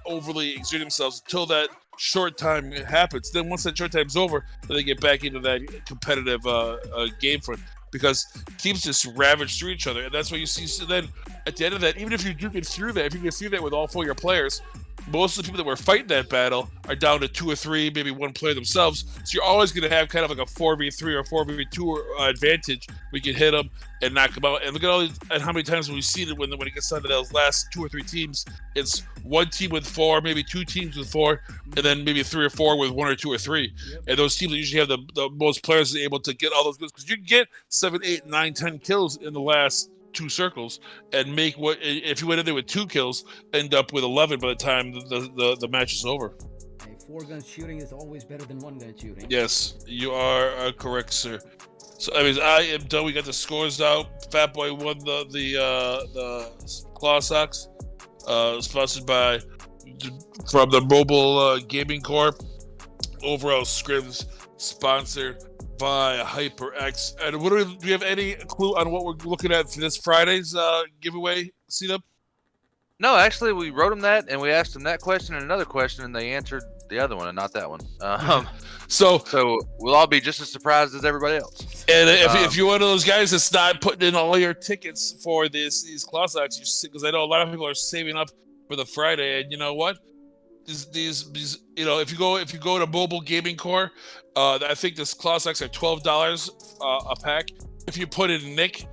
overly exerting themselves until that short time happens. Then once that short time's over, then they get back into that competitive game front. Because teams just ravage through each other, and that's what you see. So then, at the end of that, even if you do get through that, if you get through that with all 4 of your players, most of the people that were fighting that battle are down to 2 or 3, maybe 1 player themselves. So you're always going to have kind of like a 4v3 or 4v2 advantage. We can hit them and knock them out. And look at how many times we've seen it when it gets down to those last 2 or 3 teams. It's 1 team with 4, maybe 2 teams with 4, and then maybe 3 or 4 with 1 or 2 or 3. Yep. And those teams usually have the most players able to get all those kills, because you can get 7, 8, 9, 10 kills in the last 2 circles, and make what, if you went in there with 2 kills, end up with 11 by the time the match is over. Hey, 4-gun shooting is always better than 1-gun shooting. Yes, you are correct, sir. So I am done. We got the scores out. Fat Boy won the Claw Socks, sponsored from the Mobile Gaming Corp. Overall scrims sponsored by HyperX. And do we have any clue on what we're looking at for this Friday's giveaway, C-Dub? No, actually, we wrote them that, and we asked them that question and another question, and they answered the other one and not that one. So we'll all be just as surprised as everybody else. And if you're one of those guys that's not putting in all your tickets for these class acts, because I know a lot of people are saving up for the Friday, and you know what? These if you go to Mobile Gaming Core, I think this class acts are $12 a pack. If you put in Nick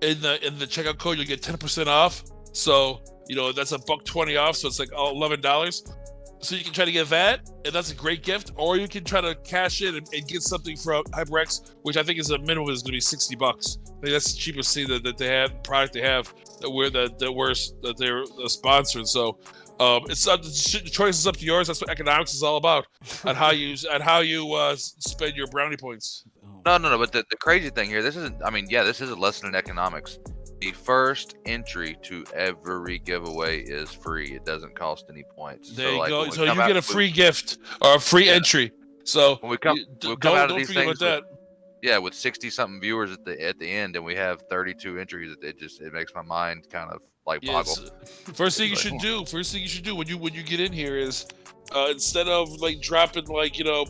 in the checkout code, you'll get 10% off. So that's $120 off. So it's like $11. So you can try to get that, and that's a great gift. Or you can try to cash in and get something from HyperX, which I think is a minimum is going to be $60. I think that's the cheapest thing that they have product they have that they're sponsored. So the choice is up to yours. That's what economics is all about, on how you spend your brownie points. No. But the crazy thing here, this isn't a lesson in economics. The first entry to every giveaway is free. It doesn't cost any points. There you go. So you get a free gift or a free entry. So when we come out of these things with 60 something viewers at the end, and we have 32 entries, it makes my mind kind of like boggle. First thing you should do when you get in here is instead of like dropping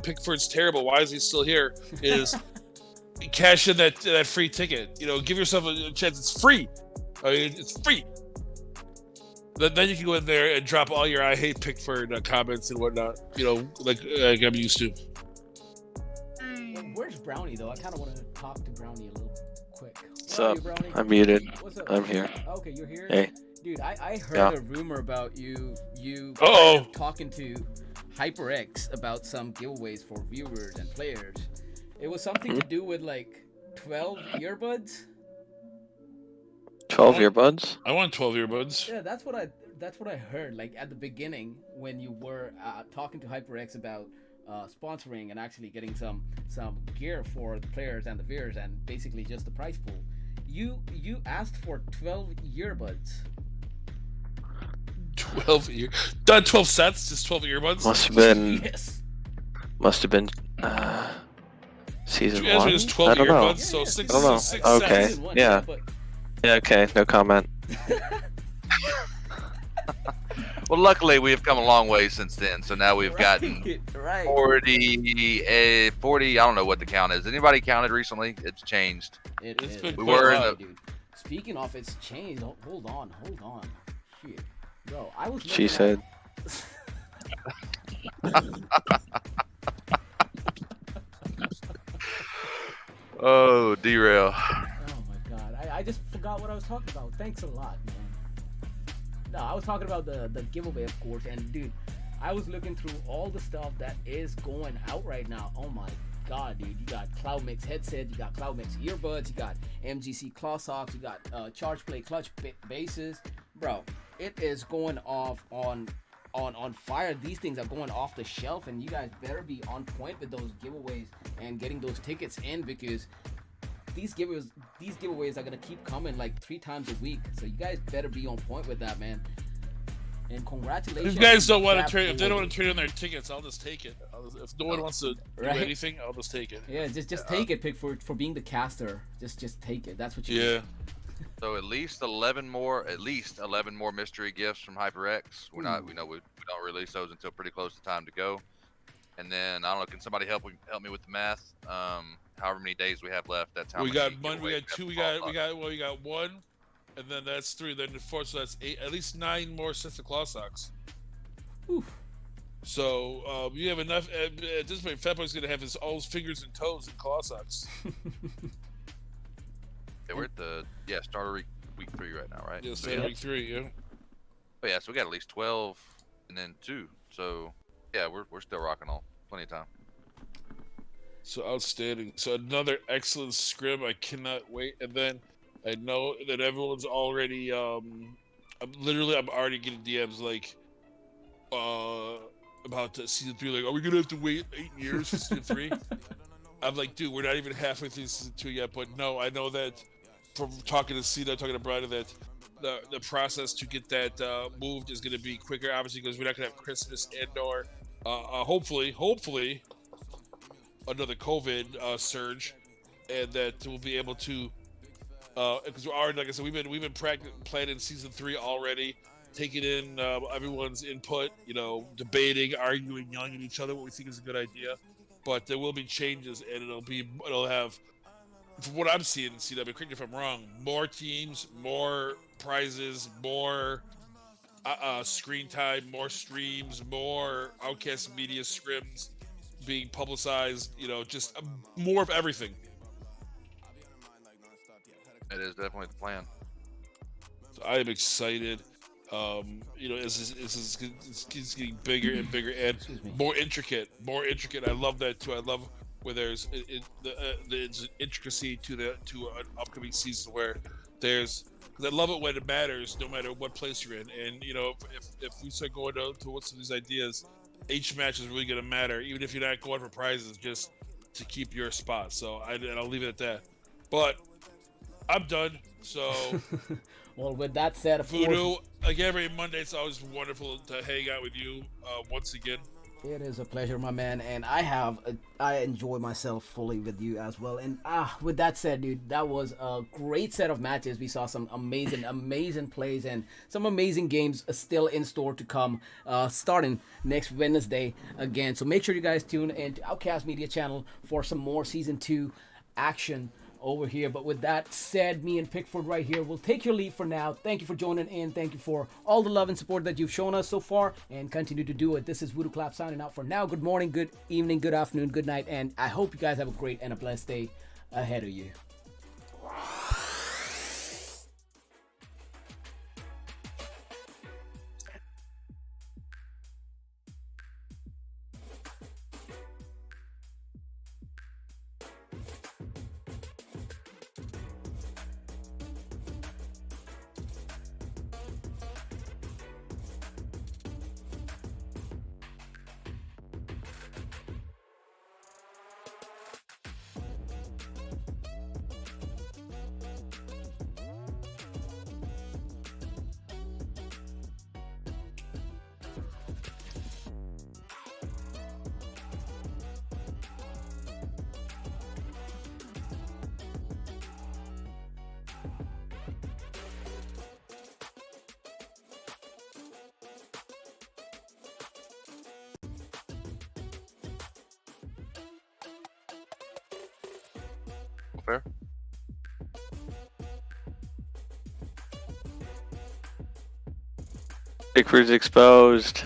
Pickford's terrible, why is he still here, is cash in that free ticket. Give yourself a chance. It's free. It's free. Then you can go in there and drop all your "I hate Pickford" comments and whatnot. Like I'm used to. Where's Brownie though? I kind of want to talk to Brownie a little quick. What's up? I'm muted. What's up? I'm here. Okay, you're here. Hey. Dude, I heard a rumor about you talking to HyperX about some giveaways for viewers and players. It was something to do with like 12 earbuds. 12 earbuds? I want 12 earbuds. Yeah, that's what I heard. Like at the beginning when you were talking to HyperX about sponsoring and actually getting some gear for the players and the viewers and basically just the prize pool. You asked for 12 earbuds. not 12 sets, just 12 earbuds. Must have been. Yes. Must have been. Season you 1? Just 12 I don't earbuds, know. so six, I don't know. six Okay. sets. Yeah. Yeah, okay. No comment. Well, luckily we have come a long way since then. So now we've gotten 40. I don't know what the count is. Anybody counted recently? It's changed. It's been we were in the. Dude. Speaking of, it's changed. Hold on. Shit, bro. I was. She said. Oh, derail. Oh my god. I just forgot what I was talking about. Thanks a lot, man. No, I was talking about the giveaway, of course. And dude, I was looking through all the stuff that is going out right now. Oh my god, dude. You got CloudMix headset, you got CloudMix earbuds, you got MGC claw socks, you got Charge Play clutch bases. Bro, it is going off on fire. These things are going off the shelf, and you guys better be on point with those giveaways and getting those tickets in, because these giveaways are gonna keep coming like 3 times a week. So you guys better be on point with that, man. And congratulations. If you guys don't want to trade, if they don't want to trade on their tickets, I'll just take it. If no one wants to do anything, I'll just take it. Yeah, just take it, Pickford, for being the caster. Just take it. That's what you do. So at least 11 more mystery gifts from HyperX. We don't release those until pretty close to time to go. And then I don't know, can somebody help me with the math? However many days we have left, that's how we many. got one, we got two, we got one, and then that's 3. Then 4, so that's 8. At least 9 more sets of claw socks. Oof. So you have enough. At this point, Fatboy's gonna have all his fingers and toes in claw socks. Yeah, we're at the starter week 3 right now, right? Yeah, starter week 3. Yeah. But yeah, so we got at least 12, and then 2. So yeah, we're still rocking on. Plenty of time. So outstanding. So another excellent scrim. I cannot wait. And then I know that everyone's already. I'm already getting DMs like, about season 3. Like, are we gonna have to wait 8 years for season 3? I'm like, dude, we're not even halfway through season 2 yet. But no, I know that from talking to Cena, talking to Brian, that the process to get that moved is gonna be quicker. Obviously, because we're not gonna have Christmas and/or hopefully another COVID surge, and that we'll be able to, because we're already, like I said, we've been planning season 3 already taking in everyone's input, debating, arguing, yelling at each other, what we think is a good idea. But there will be changes, and it'll have, from what I'm seeing in CW, correct me if I'm wrong, more teams, more prizes, more screen time, more streams, more Outcast Media scrims being publicized, just more of everything. It is definitely the plan. So I am excited. As it's getting bigger and bigger and more intricate. I love that too. I love where there's the intricacy to an upcoming season where there's. Because I love it when it matters, no matter what place you're in. And if we start going towards some of these ideas, each match is really going to matter, even if you're not going for prizes, just to keep your spot. So I'll leave it at that. But I'm done. So, well, with that said, of Voodoo, course, like every Monday, it's always wonderful to hang out with you once again. it is a pleasure, my man, and I enjoy myself fully with you as well. And with that said, dude, that was a great set of matches. We saw some amazing plays and some amazing games still in store to come, starting next Wednesday again. So make sure you guys tune in to Outcast Media channel for some more Season 2 action over here. But with that said, me and Pickford right here will take your leave for now. Thank you for joining in. Thank you for all the love and support that you've shown us so far, and continue to do it. This is VoodooClaps signing out for now. Good morning, good evening, good afternoon, good night, and I hope you guys have a great and a blessed day ahead of you. Fair. Pickford's exposed.